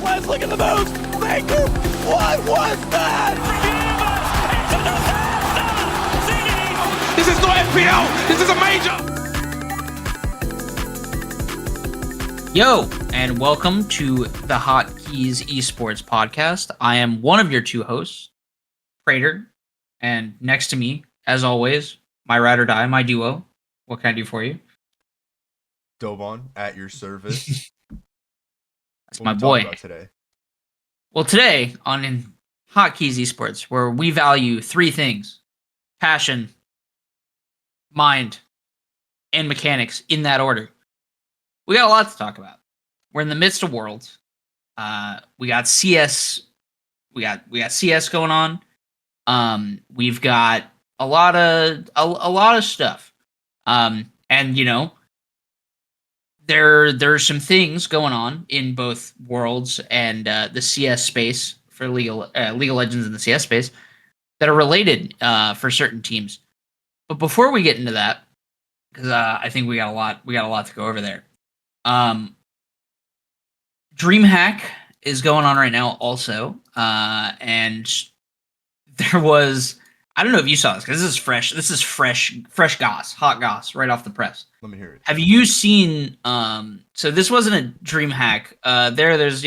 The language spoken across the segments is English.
Let's look at the moves. Thank you. What was that? This is not FPL. This is a major. Yo, and welcome to the Hotkeys Esports podcast. I am one of your two hosts, Prater, and next to me, as always, my ride or die, my duo. What can I do for you? Dobon, at your service. That's my boy. About today? Well, today on Hotkeys Esports, where we value three things: passion, mind, and mechanics in that order. We got a lot to talk about. We're in the midst of Worlds. We got CS. We got CS going on. We've got a lot of stuff. And you know, there's some things going on in both Worlds and the CS space for League of Legends in the CS space that are related for certain teams. But before we get into that, because I think we got a lot to go over there. DreamHack is going on right now also, and there was, I don't know if you saw this because this is fresh goss, hot goss right off the press. Let me hear it. Have you seen so this wasn't a DreamHack, there's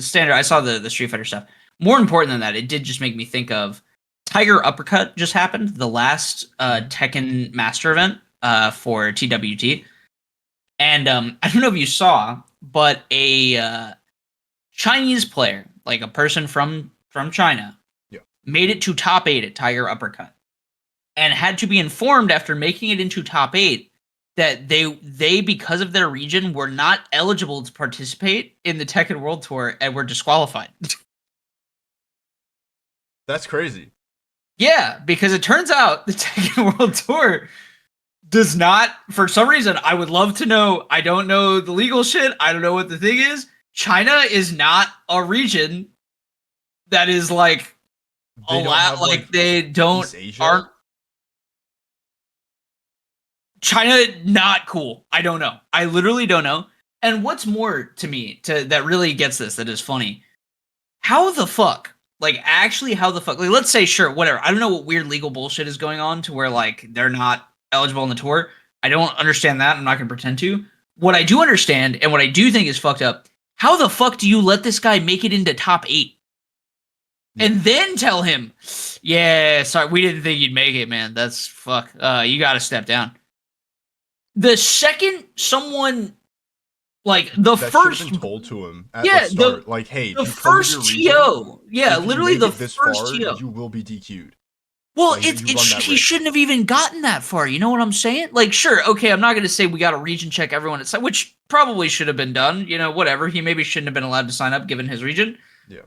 standard, I saw the Street Fighter stuff. More important than that, it did just make me think of Tiger Uppercut just happened, the last Tekken Master event for TWT. And I don't know if you saw, but a Chinese player, like a person from China, made it to top 8 at Tiger Uppercut, and had to be informed after making it into top 8 that they because of their region were not eligible to participate in the Tekken World Tour and were disqualified. That's crazy. Yeah, because it turns out the Tekken World Tour does not, for some reason, I would love to know, I don't know the legal shit, I don't know what the thing is. China is not a region that is like aren't China not cool. I don't know. I literally don't know. And what's more to me that really gets this, that is funny, how the fuck? Like, actually, how the fuck? Like, let's say, sure, whatever. I don't know what weird legal bullshit is going on to where, like, they're not eligible on the tour. I don't understand that. I'm not going to pretend to. What I do understand, and what I do think is fucked up, how the fuck do you let this guy make it into top 8? And then tell him, yeah, sorry, we didn't think you'd make it, man. That's fuck. You got to step down. The second someone, like, that first been told to him at the start, like, hey, the first TO, literally the first TO, you will be DQ'd. Well, like, he shouldn't have even gotten that far. You know what I'm saying? Like, sure, okay, I'm not going to say we got to region check everyone at site, which probably should have been done. You know, whatever. He maybe shouldn't have been allowed to sign up given his region. Yeah.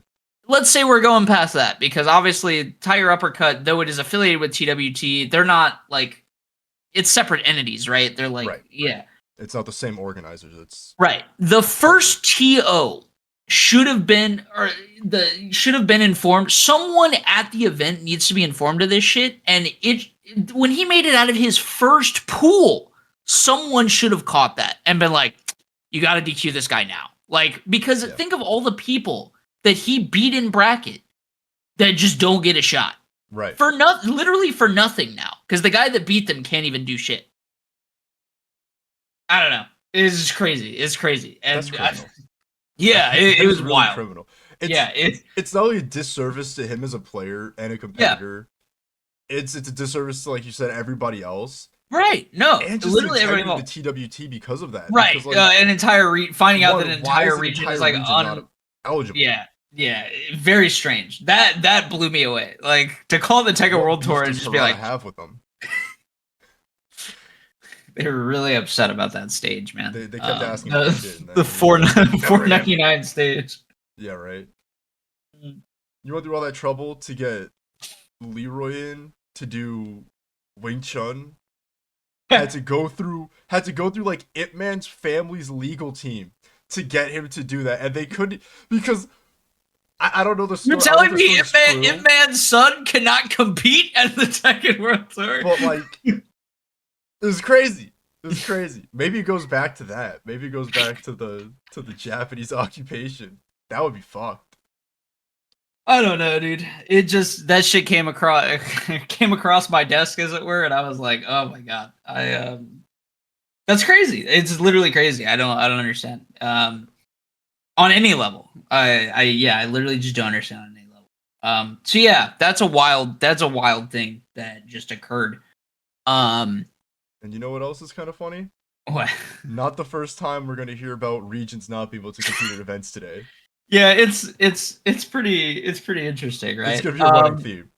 Let's say we're going past that, because obviously Tiger Uppercut, though it is affiliated with TWT, they're not, like, it's separate entities, right? They're like, right. Yeah. It's not the same organizers. It's right. The first TO should have been informed. Someone at the event needs to be informed of this shit. And when he made it out of his first pool, someone should have caught that and been like, you got to DQ this guy now. Like, because think of all the people that he beat in bracket that just don't get a shot. Right. Literally for nothing now. Because the guy that beat them can't even do shit. I don't know. It's crazy. It's crazy. And that's criminal. It was really wild. Criminal. It's not only a disservice to him as a player and a competitor. Yeah. It's a disservice to, like you said, everybody else. Right. No. And just literally everybody else. The TWT because of that. Right. Because, like, an entire finding out that an entire region is like not eligible. Yeah. Yeah. Very strange. That blew me away. Like, to call the Tekken World Tour and just be like, have with them. They were really upset about that stage, man. They kept asking the 499 stage. Yeah, right. You went through all that trouble to get Leroy in to do Wing Chun. had to go through like Ip Man's family's legal team to get him to do that, and they couldn't because I don't know the story. You're telling me Ip Man's son cannot compete at the Tekken World Tour? But like, it was crazy. It was crazy. Maybe it goes back to that. Maybe it goes back to the Japanese occupation. That would be fucked. I don't know, dude. It just that shit came across my desk, as it were, and I was like, oh my god, that's crazy. It's literally crazy. I don't understand. On any level, I literally just don't understand on any level. So yeah, that's a wild thing that just occurred. And you know what else is kind of funny? What? Not the first time we're gonna hear about regions not being able to compete at events today. Yeah, it's pretty interesting, right? It's gonna be a running theme.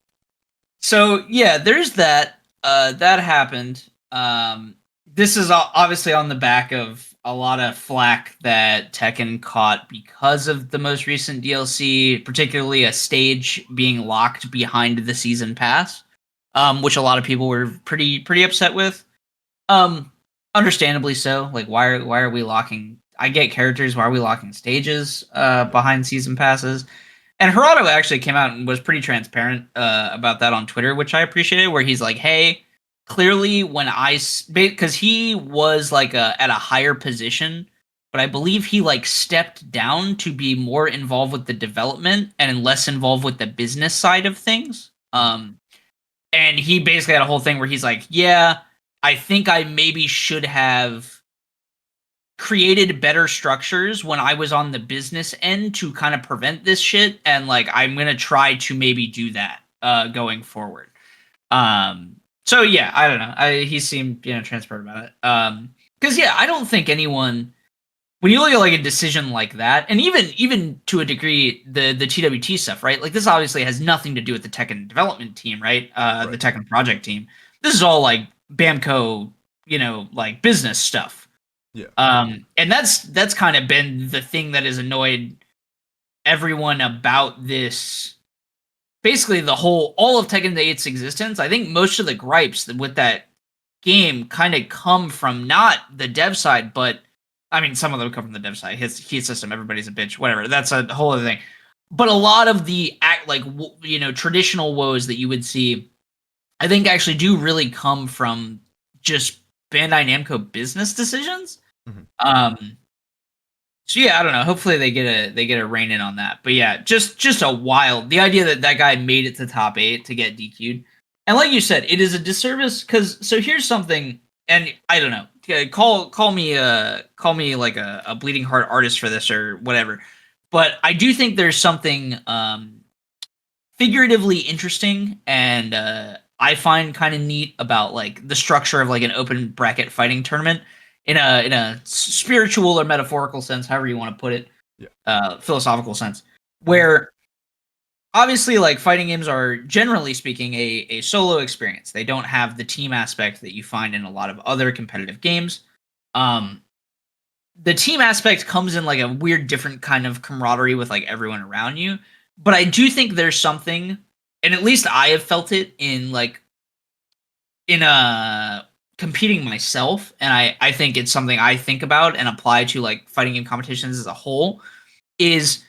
So yeah, there's that. That happened. This is obviously on the back of a lot of flack that Tekken caught because of the most recent DLC, particularly a stage being locked behind the season pass, which a lot of people were pretty upset with. Understandably so. Like, why are we locking? I get characters. Why are we locking stages behind season passes? And Gerardo actually came out and was pretty transparent about that on Twitter, which I appreciated. Where he's like, "Hey, clearly when because he was like at a higher position, but I believe he like stepped down to be more involved with the development and less involved with the business side of things. And he basically had a whole thing where he's like, yeah, I think I maybe should have created better structures when I was on the business end to kind of prevent this shit, and like I'm gonna try to maybe do that going forward." So yeah, I don't know. He seemed transparent about it. Because yeah, I don't think anyone, when you look at like a decision like that, and even to a degree the TWT stuff, right? Like this obviously has nothing to do with the Tekken development team, right? The Tekken project team. This is all like Bamco, like business stuff. Yeah. And that's kind of been the thing that has annoyed everyone about this. Basically, all of Tekken 8's existence. I think most of the gripes with that game kind of come from not the dev side, but I mean, some of them come from the dev side. His heat system, everybody's a bitch, whatever. That's a whole other thing. But a lot of the traditional woes that you would see, I think actually do really come from just Bandai Namco business decisions. Mhm. So yeah, I don't know. Hopefully they get a rein in on that. But yeah, just a wild, the idea that guy made it to top 8 to get DQ'd. And like you said, it is a disservice because so here's something, and I don't know. Call me like a bleeding heart artist for this or whatever. But I do think there's something figuratively interesting and I find kind of neat about like the structure of like an open bracket fighting tournament in a spiritual or metaphorical sense, however you want to put it, philosophical sense, where obviously like fighting games are generally speaking a solo experience. They don't have the team aspect that you find in a lot of other competitive games. The team aspect comes in like a weird different kind of camaraderie with like everyone around you, but I do think there's something, and at least I have felt it in competing myself, and I think it's something I think about and apply to like fighting game competitions as a whole, is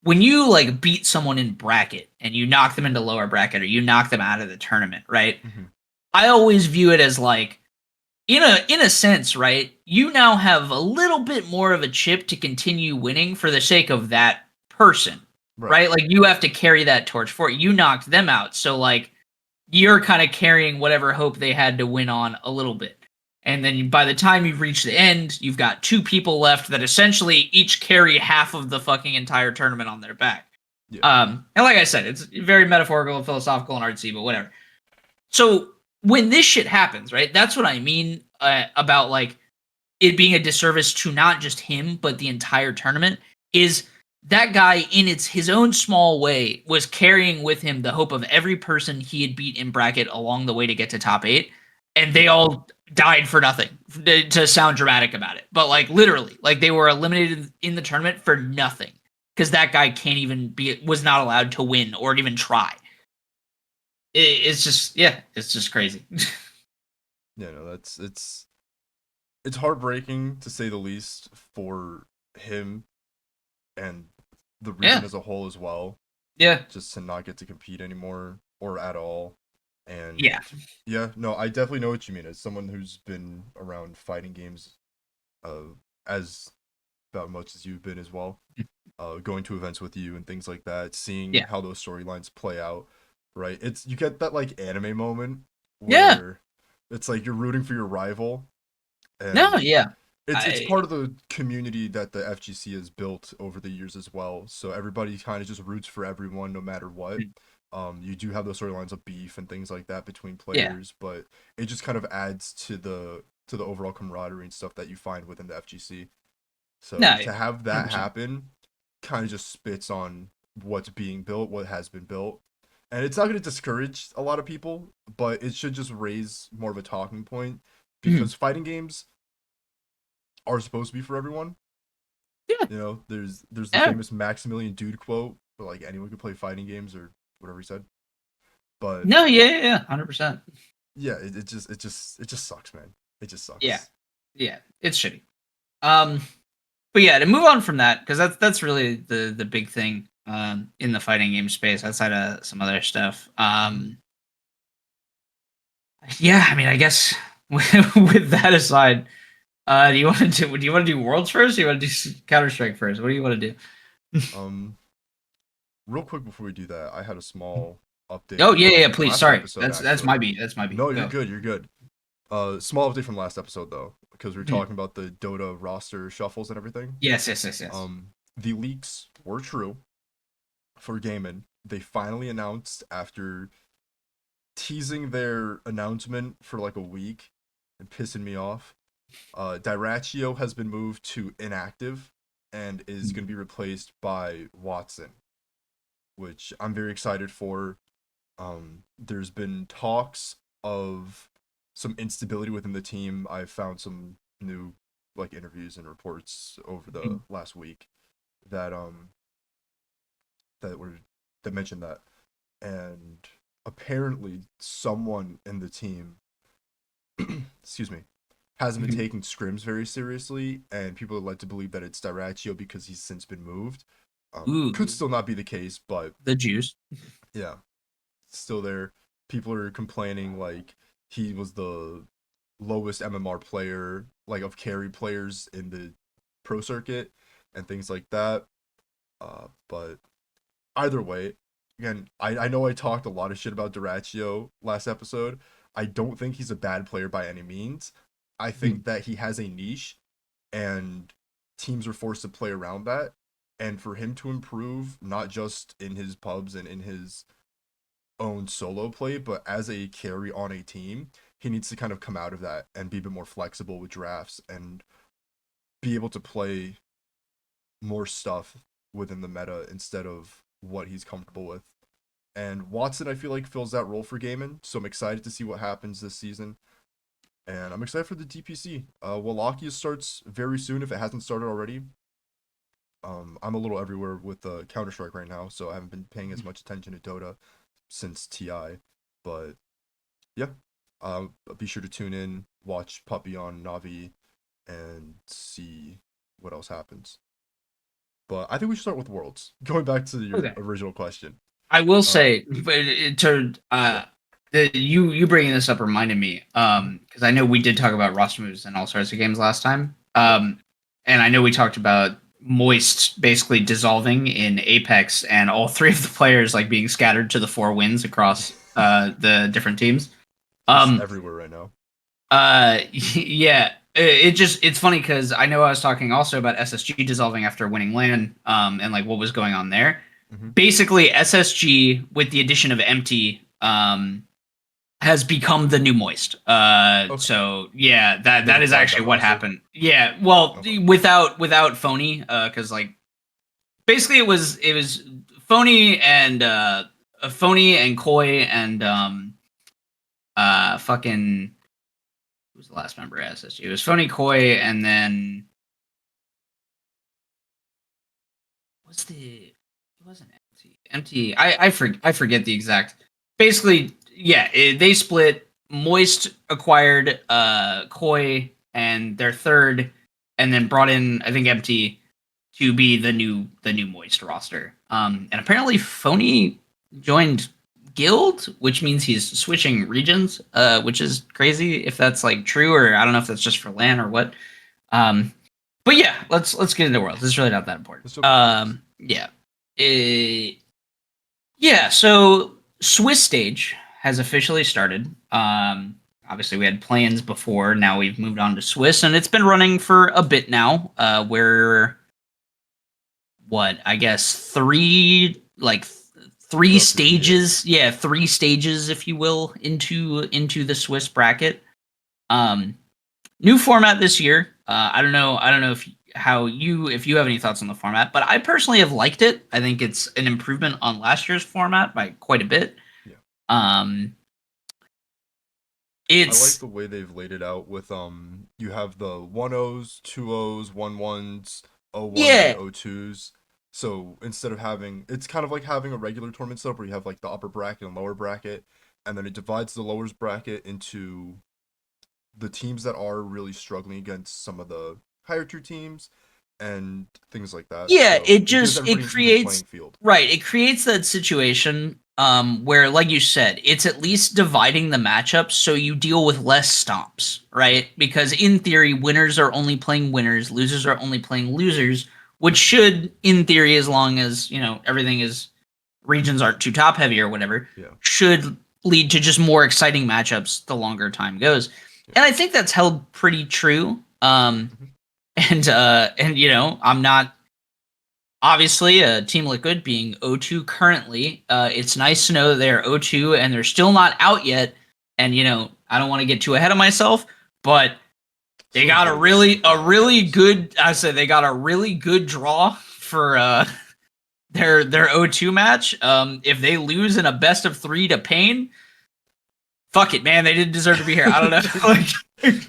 when you like beat someone in bracket and you knock them into lower bracket or you knock them out of the tournament, right? I always view it as like, in a sense, right? You now have a little bit more of a chip to continue winning for the sake of that person, right? Like you have to carry that torch for it. You knocked them out, so like you're kind of carrying whatever hope they had to win on a little bit. And then by the time you've reached the end, you've got 2 people left that essentially each carry half of the fucking entire tournament on their back. Yeah. And like I said, it's very metaphorical and philosophical and artsy, but whatever. So when this shit happens, right? That's what I mean about like it being a disservice to not just him, but the entire tournament, is that guy in his own small way was carrying with him the hope of every person he had beat in bracket along the way to get to top 8, and they all died for nothing, to sound dramatic about it. But like literally, like they were eliminated in the tournament for nothing because that guy was not allowed to win or even try. It's just crazy. Yeah, no, it's heartbreaking to say the least for him and the region as a whole as well. Yeah. Just to not get to compete anymore or at all. And yeah, no, I definitely know what you mean. As someone who's been around fighting games as about much as you've been as well, going to events with you and things like that, seeing Yeah. how those storylines play out, right? You get that like anime moment Yeah. where it's like you're rooting for your rival, No, and yeah. it's I part of the community that the FGC has built over the years as well. So everybody kind of just roots for everyone no matter what. You do have those storylines of beef and things like that between yeah. players, but it just kind of adds to the overall camaraderie and stuff that you find within the FGC. So No, to have that 100%. happen kind of just spits on what's being built, what has been built. And it's not going to discourage a lot of people, but it should just raise more of a talking point Mhm. because fighting games are supposed to be for everyone. Yeah. You know, there's the Yeah. famous Maximilian Dude quote, where, like anyone could play fighting games or whatever he said. But No, yeah, 100%. yeah, it just sucks, man. It just Yeah. sucks. Yeah. It's shitty. Um, but yeah, to move on from that, because that's really the big thing in the fighting game space outside of some other stuff. Yeah, I mean, I guess with that aside, do you want to do Worlds first? Or do you want to do Counter Strike first? What do you want to do? Um, Real quick before we do that, I had a small update Oh yeah, from please. last Sorry, episode that's my actually. beat. That's my beat. No, you're Go. good. You're good. Small update from last episode though, because we were Mhm. talking about the Dota roster shuffles and everything. Yes. The leaks were true for gaming. They finally announced after teasing their announcement for like a week and pissing me off. Diraccio has been moved to inactive and is going to be replaced by Watson, which I'm very excited for. There's been talks of some instability within the team. I've found some new like interviews and reports over the Mhm. last week that that were that mentioned that, and apparently someone in the team, excuse me, hasn't been Mhm. taking scrims very seriously, and people are led to believe that it's Diraccio because he's since been moved. Could Ooh, still not be the case, but the juice. yeah, still there. People are complaining like he was the lowest MMR player, like of carry players in the pro circuit and things like that. But either way, again, I know I talked a lot of shit about Duraccio last episode. I don't think he's a bad player by any means. I Mhm. think that he has a niche and teams are forced to play around that. And for him to improve, not just in his pubs and in his own solo play, but as a carry on a team, he needs to kind of come out of that and be a bit more flexible with drafts and be able to play more stuff within the meta instead of what he's comfortable with. And Watson, I feel like, fills that role for Gaiman, so I'm excited to see what happens this season. And I'm excited for the DPC. Wallachia starts very soon if it hasn't started already. I'm a little everywhere with Counter Strike right now, so I haven't been paying as much attention to Dota since TI. But yeah, be sure to tune in, watch Puppy on Navi, and see what else happens. But I think we should start with Worlds. Going back to your Okay. original question. I will Uh, say, but it turned yeah. you bringing this up reminded me because I know we did talk about roster moves and all sorts of games last time. Yep. And I know we talked about Moist basically dissolving in Apex and all three of the players like being scattered to the four winds across the different teams. Just Um, everywhere right now. yeah, it's funny because I know I was talking also about SSG dissolving after winning LAN, and like what was going on there. Hmm. Basically, SSG with the addition of Empty, has become the new Moist. Okay. So yeah, They've that is acquired that actually what roster. happened. Yeah, well, Okay. without Phony, because like basically it was Phony and Phony and Koi and fucking who was the last member of SSG? It was Phony Koi and then what's the it wasn't Empty. Empty. I forget the exact. Basically, yeah, they split. Moist acquired Koi and their third, and then brought in I think Empty to be the new Moist roster. And apparently Phony joined Guild, which means he's switching regions, which is crazy if that's like true or I don't know if that's just for LAN or what. Um, but yeah, let's get into Worlds. It's really not that important. Let's jump into Worlds. Yeah. Yeah, so Swiss stage has officially started. Obviously we had plans before, now we've moved on to Swiss, and it's been running for a bit now. We're what, I guess three Roughly, stages. Yeah, three stages, if you will, into the Swiss bracket. Um New format this year. I don't know if you have any thoughts on the format, but I personally have liked it. I think it's an improvement on last year's format by quite a bit. yeah. Um, I like it's the way they've laid it out with you have the 1-0s, 2-0s, 1-1s, 0-1s and yeah, 0-2s. So instead of having it's kind of like having a regular tournament setup where you have like the upper bracket and lower bracket, and then it divides the lowers bracket into the teams that are really struggling against some of the higher tier teams and things like that. yeah. So It it gives just it everybody an even creates playing field. right. It creates that situation where, like you said, it's at least dividing the matchups so you deal with less stomps, right? Because in theory, winners are only playing winners, losers are only playing losers, which should, in theory, as long as everything is regions aren't too top heavy or whatever, Yeah. should lead to just more exciting matchups the longer time goes. Yeah. And I think that's held pretty true. Mhm. And I'm not obviously Team Liquid being O2 currently. It's nice to know that they're O2 and they're still not out yet. And I don't want to get too ahead of myself, but they So got a very really close a to really that. good. I said they got a really good draw for their O2 match. If they lose in a best of 3 to Pain, fuck it, man. They didn't deserve to be here. I don't know. like,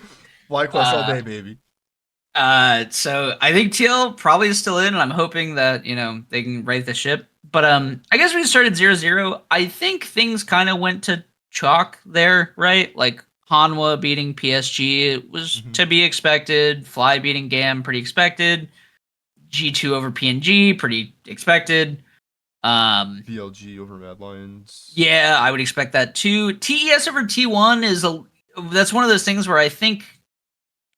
Fly quest all uh, day, baby. so I think TL probably is still in, and I'm hoping that they can right the ship. But I guess we started 0-0. I think things kind of went to chalk there, right? Like Hanwha beating PSG, it was Hmm. to be expected. Fly beating Gam, pretty expected. G2 over PNG, pretty expected. BLG over Mad Lions. Yeah, I would expect that too. TES over T1 that's one of those things where I think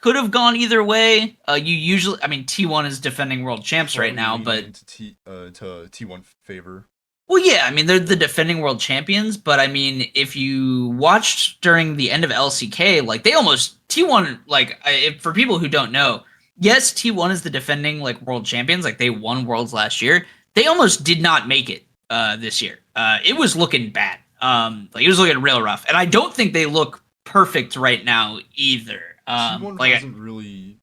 could have gone either way. You usually, I mean, T1 is defending world champs right Probably now, leaning but into T1 favor. well, yeah, I mean they're the defending world champions, but I mean if you watched during the end of LCK, like they almost T1, like for people who don't know, yes, T1 is the defending like world champions, like they won worlds last year. They almost did not make it this year. It was looking bad. Like it was looking real rough, and I don't think they look perfect right now either. T1 Like hasn't really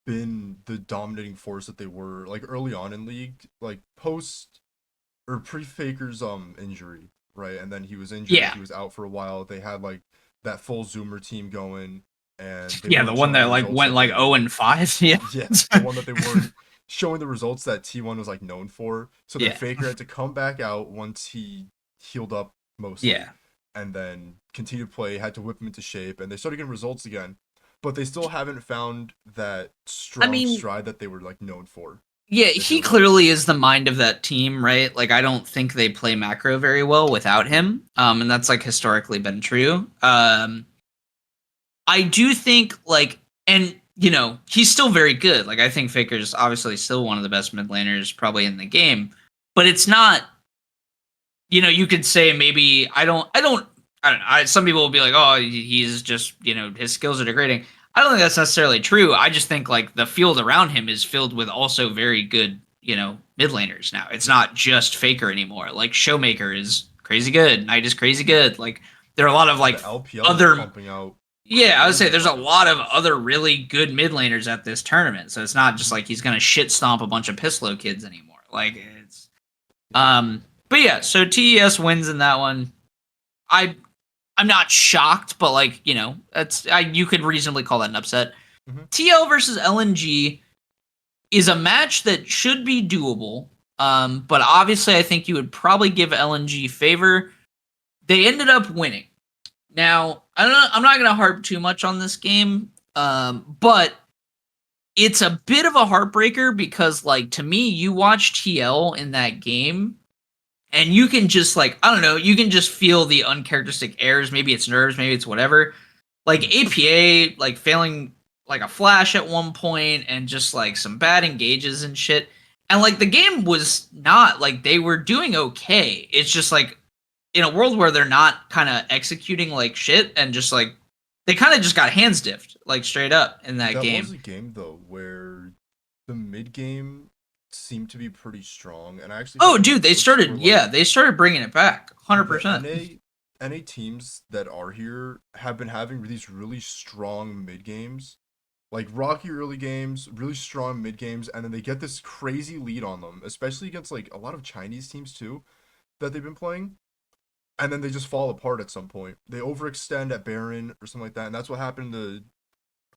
been the dominating force that they were like early on in league, like post or pre-Faker's injury, right? And then he was injured, yeah, he was out for a while. They had like that full Zoomer team going, and they yeah, the weren't one showing that the like results went that like they 0-5. Yeah, yeah, the one that they weren't showing the results that T1 was like known for. So then yeah, Faker had to come back out once he healed up mostly, yeah. and then continue to play, had to whip him into shape, and they started getting results again. But they still haven't found that I strong mean, stride that they were like known for, yeah, it he feels like. clearly is the mind of that team, right? Like I don't think they play macro very well without him. And that's like historically been true. I do think like and he's still very good. Like I think Faker's obviously still one of the best mid laners probably in the game, but it's not you could say maybe I don't know. Some people will be like, "Oh, he's just, his skills are degrading." I don't think that's necessarily true. I just think like the field around him is filled with also very good, mid laners now. It's not just Faker anymore. Like Showmaker is crazy good, Knight is crazy good. Like there are a lot of like The LPL is other pumping out yeah, I would say crazy there's a fucking lot of players. other really good mid laners at this tournament. So it's not just Mhm. like he's gonna shit stomp a bunch of Pisslow kids anymore. Like it's Yeah. but yeah, so TES wins in that one. I I'm not shocked, but like you could reasonably call that an upset. Hmm. TL versus LNG is a match that should be doable, but obviously I think you would probably give LNG favor. They ended up winning. Now I'm not gonna harp too much on this game, but it's a bit of a heartbreaker because like to me, you watch TL in that game and you can just like I don't know, you can just feel the uncharacteristic errors. Maybe it's nerves, maybe it's whatever. Like APA, like failing like a flash at one point, and just like some bad engages and shit. And like the game was not like they were doing okay. It's just like in a world where they're not kind of executing like shit and just like they kind of just got hands diffed like straight up in that game. That was a game though where the mid game seemed to be pretty strong, and I actually Oh, dude, they started they started bringing it back 100%. NA teams that are here have been having these really strong mid games, like rocky early games, really strong mid games, and then they get this crazy lead on them, especially against like a lot of Chinese teams too that they've been playing. And then they just fall apart at some point. They overextend at Baron or something like that, and that's what happened in the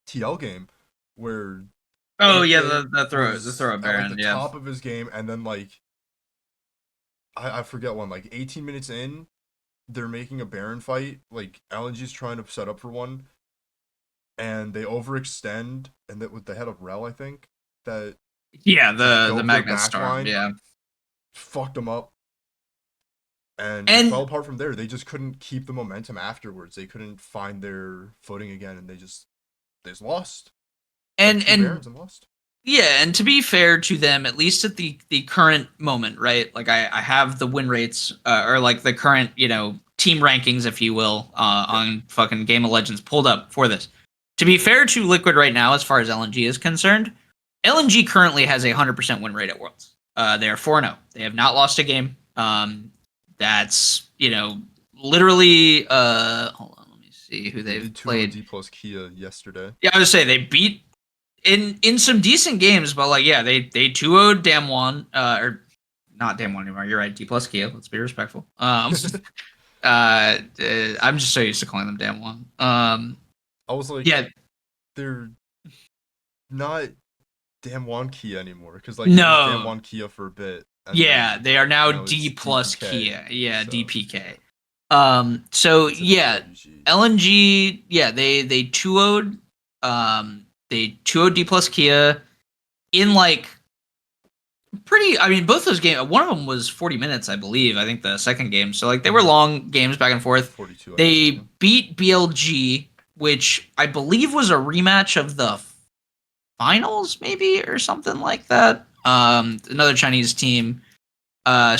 TL game, where the throw at Baron, like the top of his game, and then like I forget one, like 18 minutes in, they're making a Baron fight, like LNG's trying to set up for one, and they overextend, and that with the head of Rel, I think that the Magnet Storm, fucked them up. And it fell apart from there. They just couldn't keep the momentum afterwards. They couldn't find their footing again, and they just lost. And Lost. Yeah, and to be fair to them, at least at the current moment, right? Like I have the win rates or like the current team rankings, if you will, on fucking Game of Legends pulled up for this. To be fair to Liquid right now, as far as LNG is concerned, LNG currently has a 100% win rate at Worlds. They are 4-0. They have not lost a game. That's literally hold on, let me see who they've played. D plus Kia yesterday. Yeah, I would say they beat in some decent games, but like they 2-0'd Damwon, or not Damwon anymore. You're right, D plus Kia. Let's be respectful. I'm just so used to calling them Damwon. I was like, they're not Damwon Kia anymore because like no, Damwon Kia for a bit. They are now D plus Kia. Yeah, so. DPK. So LNG. Yeah, they 2-0'd. They 2-0'd D plus Kia in like pretty. I mean, both those games. One of them was 40 minutes, I believe. I think the second game. So like they were long games back and forth. 42. They beat BLG, which I believe was a rematch of the finals, maybe, or something like that. Another Chinese team. And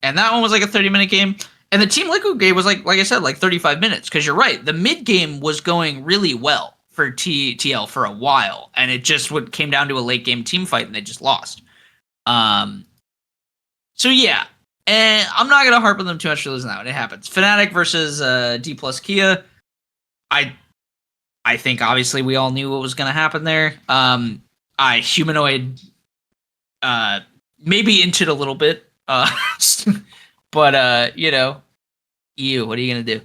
that one was like a 30-minute game. And the Team Liquid game was like I said, like 35 minutes. Because you're right, the mid game was going really well for TL for a while, and it just came down to a late game team fight, and they just lost. So yeah, and I'm not gonna harp on them too much for losing that one. It happens. Fnatic versus D plus Kia. I think obviously we all knew what was gonna happen there. Humanoid maybe inching a little bit, but ew, what are you gonna do?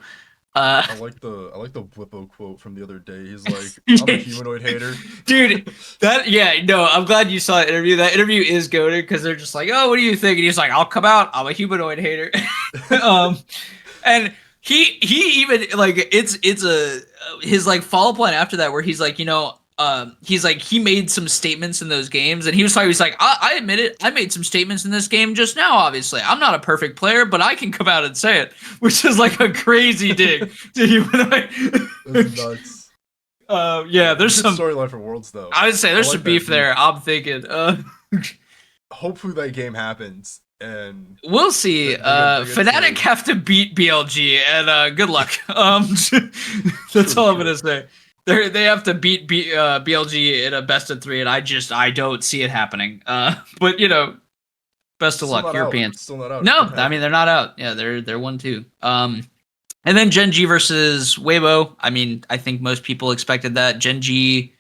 I like the Blippo quote from the other day. He's like, I'm a humanoid hater. Dude, I'm glad you saw that interview. That interview is goated because they're just like, oh, what do you think? And he's like, I'll come out. I'm a humanoid hater. And he even like it's his like follow up line after that where he's like, he's like he made some statements in those games, and he was like, I admit it, I made some statements in this game just now. Obviously, I'm not a perfect player, but I can come out and say it, which is like a crazy dig to humanoid. That's nuts. There's some storyline for Worlds though. I would say there's some beef there. I'm thinking. Hopefully that game happens, and we'll see. Fnatic have to beat BLG, and good luck. That's all I'm gonna say. They have to beat BLG in a best of 3, and I don't see it happening. But best of luck, Europeans. Still not out. No, I mean they're not out. Yeah, they're 1-2. And then Gen.G versus Weibo. I mean, I think most people expected that. Gen.G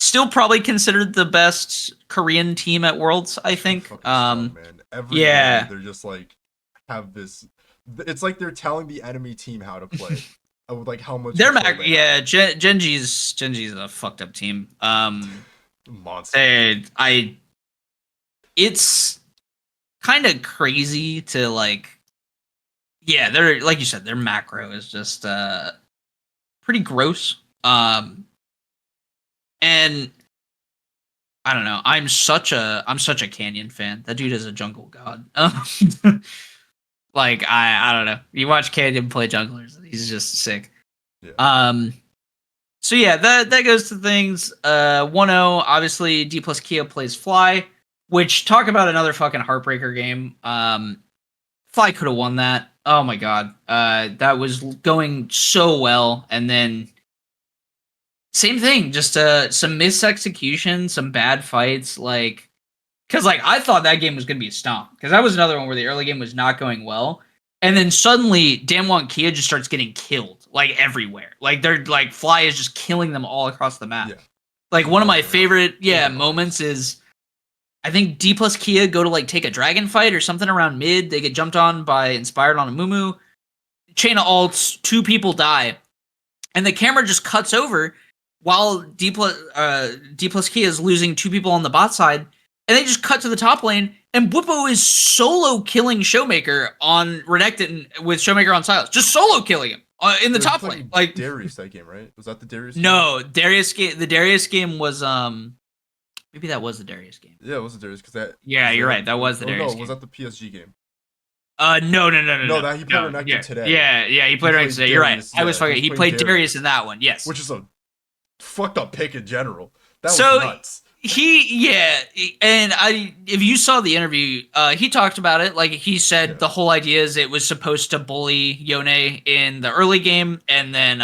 still probably considered the best Korean team at Worlds. I think. Strong, man. Every day they're just like have this. It's like they're telling the enemy team how to play. Of like how much Gen.G's a fucked up team. Monster. It's kind of crazy to like. Yeah, they're like you said, their macro is just pretty gross. And I don't know. I'm such a Canyon fan. That dude is a jungle god. Like I don't know. You watch Canyon play junglers, he's just sick. Yeah. So yeah, that goes to things. 1-0, obviously D plus Kia plays Fly. Which, talk about another fucking heartbreaker game. Fly could have won that. Oh my god. That was going so well, and then same thing, just some misexecution, some bad fights, like, because like I thought that game was gonna be a stomp, because that was another one where the early game was not going well, and then suddenly Damwon Kia just starts getting killed like everywhere, like they're like Fly is just killing them all across the map. Yeah. Like one of my favorite moments is I think D plus Kia go to like take a dragon fight or something around mid. They get jumped on by Inspired on a Mumu. Chain of ults, 2 people die, and the camera just cuts over while D plus Kia is losing 2 people on the bot side, and they just cut to the top lane, and Bwipo is solo killing Showmaker on Renekton with Showmaker on Silas, just solo killing him in the top lane. Like Darius that game, right? Was that the Darius? No, Darius game. The Darius game was maybe that was the Darius game. Yeah, it was the Darius because that. Yeah, you're right. That was the Darius. No, was that the PSG game? No. No, that he played Renekton today. Yeah, he played Renekton today. You're right. I was fucking. He played Darius in that one. Yes, which is a fucked up pick in general. That was nuts. If you saw the interview, he talked about it. Like he said, the whole idea is it was supposed to bully Yone in the early game, and then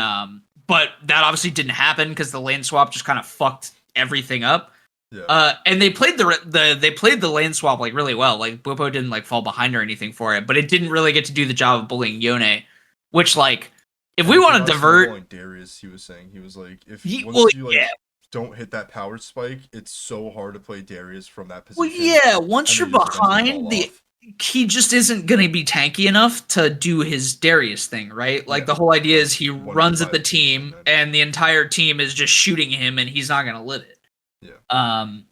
but that obviously didn't happen because the lane swap just kind of fucked everything up. Yeah. And they played the lane swap like really well. Like Bwipo didn't like fall behind or anything for it, but it didn't really get to do the job of bullying Yone, which like if we want to divert Darius, he was saying he was like if don't hit that power spike, it's so hard to play Darius from that position. Well, yeah, once you're behind, he just isn't going to be tanky enough to do his Darius thing, right? Like the whole idea is he runs at the team, and the entire team is just shooting him, and he's not going to live it. Yeah. And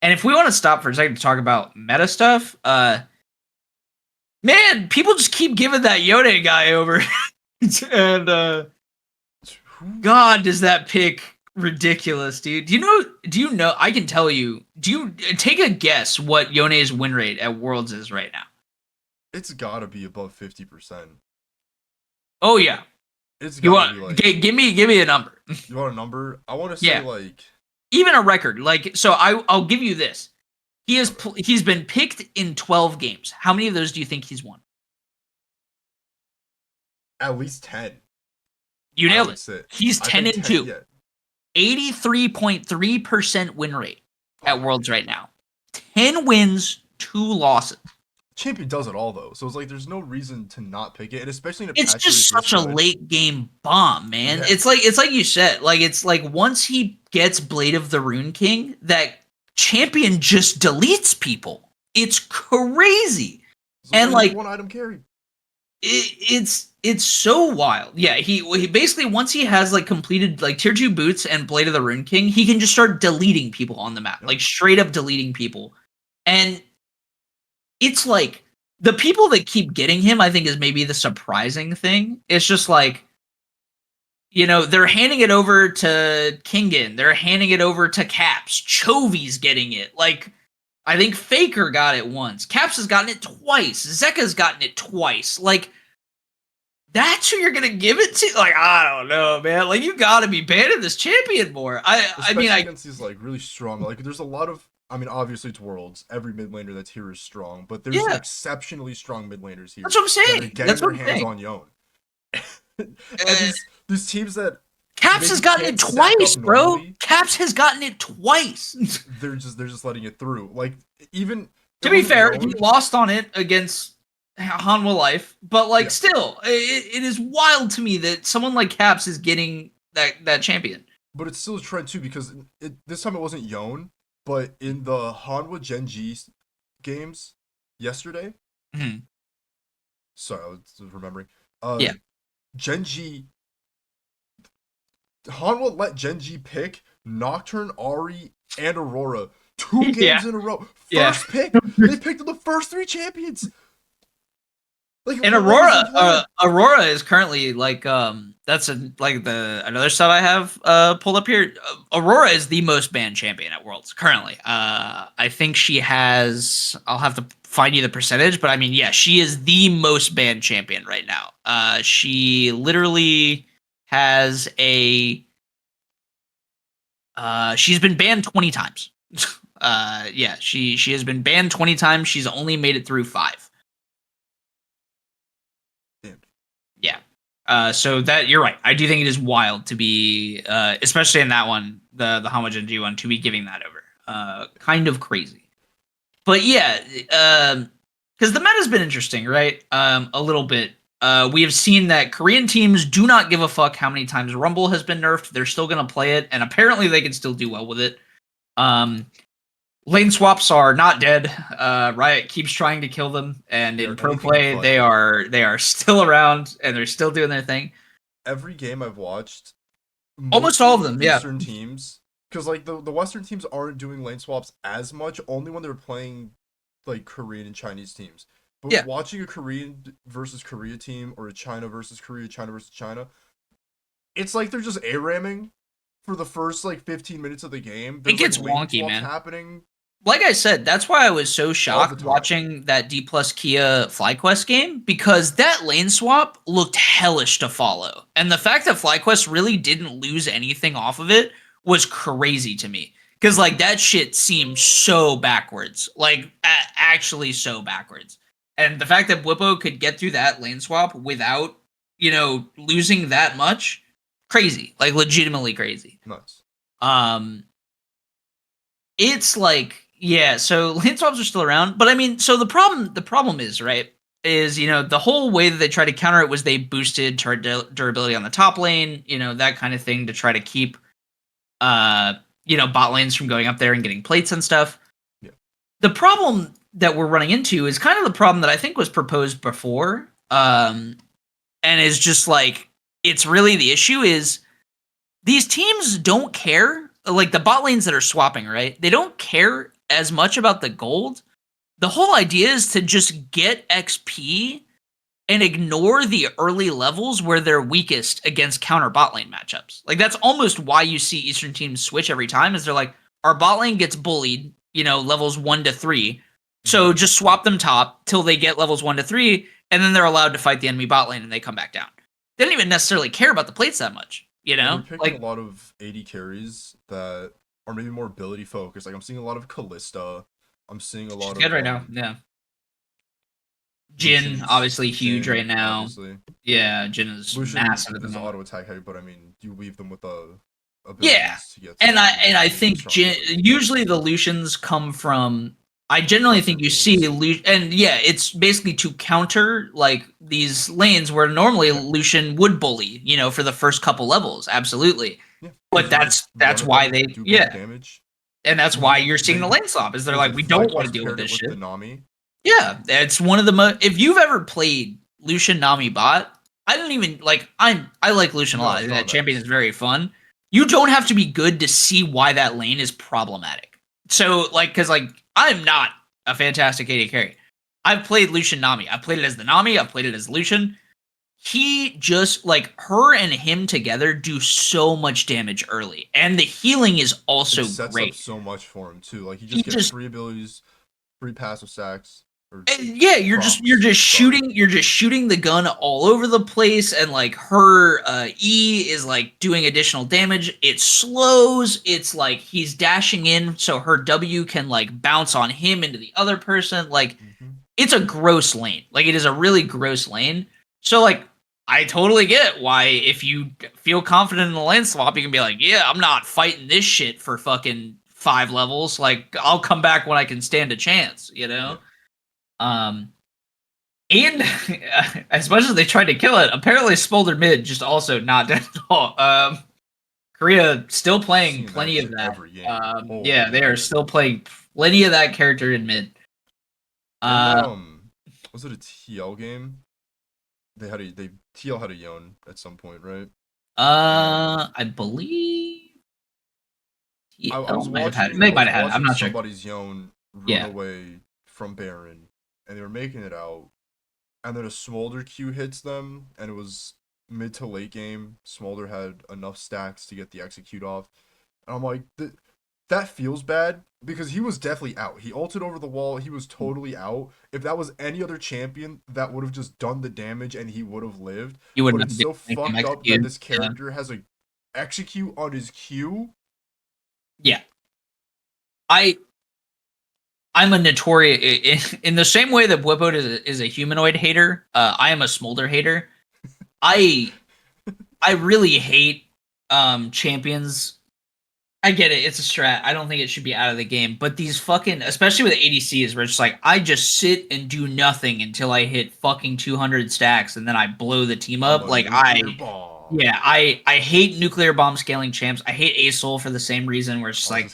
if we want to stop for a second to talk about meta stuff, man, people just keep giving that Yone guy over, and God, does that pick ridiculous, dude. Do you know I can tell you, do you take a guess what Yone's win rate at Worlds is right now? It's gotta be above 50%. Oh yeah. It's gotta be like give me a number. You want a number? I want to say like even a record. Like so I'll give you this. He's been picked in 12 games. How many of those do you think he's won? At least 10. You nailed it. He's 10-2. Yeah. 83.3% win rate at Worlds right now. 10 wins, 2 losses. Champion does it all though, so it's like there's no reason to not pick it, and especially in a it's just such a late game bomb, man. Yeah. It's like you said, like it's like once he gets Blade of the Rune King, that Champion just deletes people. It's crazy, and like one item carry. It's so wild. Yeah, he basically once he has like completed like tier 2 boots and Blade of the Rune King, he can just start deleting people on the map, like straight up deleting people, and it's like the people that keep getting him, I think, is maybe the surprising thing. It's just like, you know, they're handing it over to Kingen, they're handing it over to Caps, Chovy's getting it. Like, I think Faker got it once, Caps has gotten it twice, Zeka's gotten it twice. Like, that's who you're gonna give it to? Like, I don't know, man. Like, you gotta be banning this champion more. I mean, against these like really strong. Like, there's a lot of. I mean, obviously it's Worlds. Every mid laner that's here is strong, but there's exceptionally strong mid laners here. That's what I'm saying. That's what I'm saying. Getting their hands on Yone. These teams that Caps has gotten it twice, bro. Caps has gotten it twice. they're just letting it through. Like, even to be fair, he lost on it against Hanwha Life, but like still, it is wild to me that someone like Caps is getting that champion. But it's still a trend too, because this time it wasn't Yone. But in the Hanwha Gen G games yesterday, sorry, I was remembering. Gen G, Hanwha let Gen G pick Nocturne, Ahri, and Aurora 2 games in a row. First pick, they picked the first 3 champions. Like, and Aurora is currently like that's another stuff I have pulled up here. Aurora is the most banned champion at Worlds currently. I think she has. I'll have to find you the percentage, but I mean, yeah, she is the most banned champion right now. She literally has a. She's been banned 20 times. Yeah, she has been banned 20 times. She's only made it through 5. Damn. Yeah. So that you're right. I do think it is wild to be, especially in that one, the Homage NG one, to be giving that over. Kind of crazy. But yeah, because the meta's been interesting, right? A little bit. We have seen that Korean teams do not give a fuck how many times Rumble has been nerfed. They're still going to play it, and apparently they can still do well with it. Lane swaps are not dead. Riot keeps trying to kill them, and in pro play, they are still around, and they're still doing their thing. Every game I've watched, Almost all of them, yeah. Eastern teams, because like the Western teams aren't doing lane swaps as much, only when they're playing like Korean and Chinese teams. But Yeah. watching a Korean versus Korea team or a China versus Korea, China versus China, it's like they're just A-ramming for the first like 15 minutes of the game. There's, It gets like, lane wonky, swaps man. happening. Like I said, that's why I was so shocked time. watching that D plus Kia FlyQuest game, because that lane swap looked hellish to follow. And the fact that FlyQuest really didn't lose anything off of it was crazy to me. Because, like, that shit seemed so backwards. Like, actually so backwards. And the fact that Bwipo could get through that lane swap without, losing that much, crazy. Like, legitimately crazy. Nuts. It's like, yeah, so lane swaps are still around, but I mean, so the problem is, right, is, the whole way that they tried to counter it was they boosted durability on the top lane, that kind of thing to try to keep, bot lanes from going up there and getting plates and stuff. Yeah. The problem that we're running into is kind of the problem that I think was proposed before, and is just like, it's really the issue is these teams don't care. Like the bot lanes that are swapping, right? They don't care as much about the gold. The whole idea is to just get XP and ignore the early levels where they're weakest against counter bot lane matchups. Like that's almost why you see Eastern teams switch every time, is they're like, our bot lane gets bullied, levels 1 to 3. So just swap them top till they get levels 1 to 3, and then they're allowed to fight the enemy bot lane and they come back down. They don't even necessarily care about the plates that much. They're picking a lot of AD carries that are maybe more ability focused. Like I'm seeing a lot of Callista. I'm seeing a lot of good right now. Yeah. Jhin, obviously huge right now. Obviously. Yeah, Jhin is massive at the is moment. auto attack heavy, but I mean, you weave them with a yeah, to get and I think usually the Lucians come from. I generally think you see and yeah, it's basically to counter like these lanes where normally Lucian would bully, for the first couple levels, absolutely. Yeah. But that's why they damage. And that's why you're seeing the lane swap, is they're like, we don't want to deal with this shit. The Nami. Yeah, it's one of the most. If you've ever played Lucian Nami bot, I don't even like. I like Lucian a lot. That champion is very fun. You don't have to be good to see why that lane is problematic. So because I'm not a fantastic AD carry. I've played Lucian Nami. I've played it as the Nami. I've played it as Lucian. He just her and him together do so much damage early, and the healing is also it sets great. Up so much for him too. Like he gets 3 abilities, 3 passive stacks. Yeah, you're just shooting the gun all over the place, and her E is doing additional damage. It slows. It's he's dashing in so her W can bounce on him into the other person. It's a gross lane. It is a really gross lane. So I totally get why if you feel confident in the lane swap, you can be like, yeah, I'm not fighting this shit for fucking 5 levels. I'll come back when I can stand a chance, Yeah. And as much as they tried to kill it, apparently Smolder mid just also not dead at all. Korea still playing plenty of that. Yeah, they are still playing plenty of that character in mid. Was it a TL game? TL had a Yone at some point, right? I believe. I was watching. They might have had. I'm not sure. Somebody's Yone run away from Baron, and they were making it out, and then a Smolder Q hits them, and it was mid to late game. Smolder had enough stacks to get the execute off, and I'm like, that feels bad because he was definitely out. He ulted over the wall. He was totally out. If that was any other champion, that would have just done the damage and he would have lived. But it's so fucked up that this character has a execute on his Q. Yeah. I'm a notorious in the same way that Whippo is a humanoid hater. I am a Smolder hater. I really hate champions. I get it. It's a strat. I don't think it should be out of the game. But these fucking, especially with ADCs, where it's just like, I just sit and do nothing until I hit fucking 200 stacks and then I blow the team up. Like, I hate nuclear bomb scaling champs. I hate Asol for the same reason, where it's just like,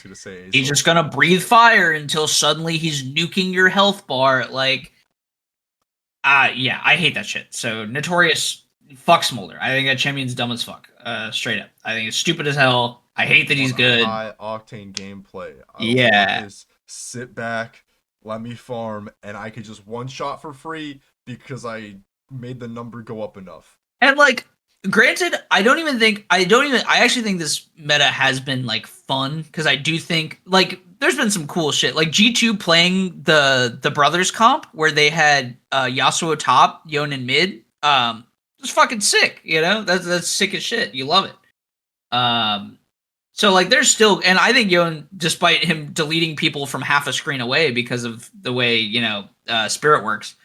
he's just going to breathe fire until suddenly he's nuking your health bar. Like, yeah, I hate that shit. So, Notorious, fuck Smolder. I think that champion's dumb as fuck. Straight up. I think it's stupid as hell. I hate that he's good. High octane gameplay. I want this sit back, let me farm, and I could just one shot for free because I made the number go up enough. And like, granted, I actually think this meta has been like fun, because I do think like there's been some cool shit. Like G2 playing the brothers comp where they had Yasuo top, Yonan mid. It's fucking sick, you know? That's sick as shit. You love it. So like there's still, and I think Yon, despite him deleting people from half a screen away because of the way, you know, Spirit works,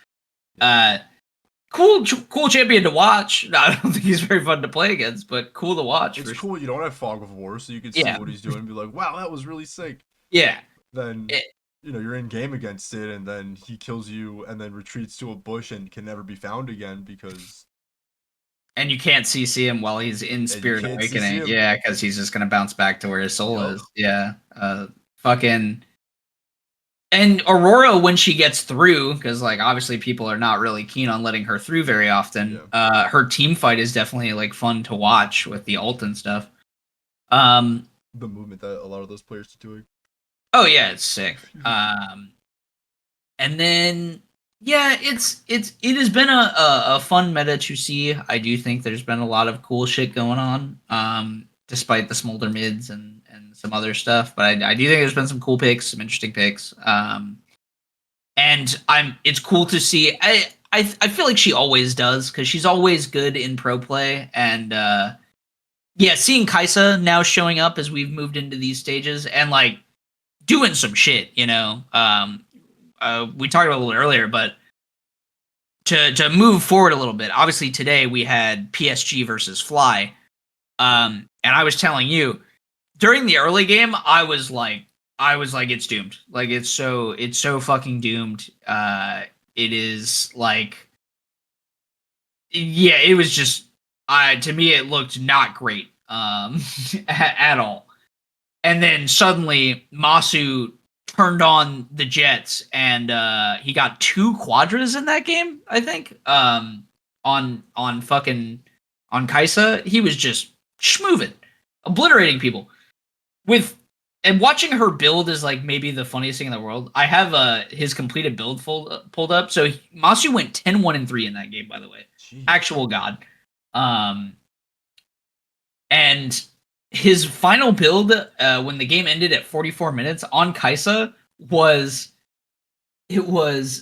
cool champion to watch. I don't think he's very fun to play against, but cool to watch. It's cool. You don't have Fog of War, so you can see what he's doing and be like, wow, that was really sick. Yeah. Then you know, you're in game against it, and then he kills you and then retreats to a bush and can never be found again because. And you can't CC him while he's in Spirit Awakening. Yeah, because he's just going to bounce back to where his soul is. Yeah. Fucking. And Aurora, when she gets through, because like obviously people are not really keen on letting her through very often, her team fight is definitely like fun to watch with the ult and stuff. The movement that a lot of those players are doing. Oh yeah, it's sick. And then. Yeah, it has been a fun meta to see. I do think there's been a lot of cool shit going on, despite the Smolder mids and some other stuff. But I do think there's been some cool picks, some interesting picks. And it's cool to see. I feel like she always does, because she's always good in pro play. And yeah, seeing Kaisa now showing up as we've moved into these stages and like doing some shit, you know. We talked about it a little earlier, but to move forward a little bit, obviously today we had PSG versus Fly, and I was telling you during the early game, I was like, it's doomed. Like it's so fucking doomed. It is like, yeah, it was just, to me it looked not great, at all. And then suddenly Masu turned on the Jets, and he got 2 quadras in that game, I think. On Kaisa, he was just schmoving, obliterating people. And watching her build is like maybe the funniest thing in the world. I have his completed build pulled up. So Masu went 10-1-3 in that game, by the way. Jeez. Actual god. And his final build, when the game ended at 44 minutes on Kaisa, was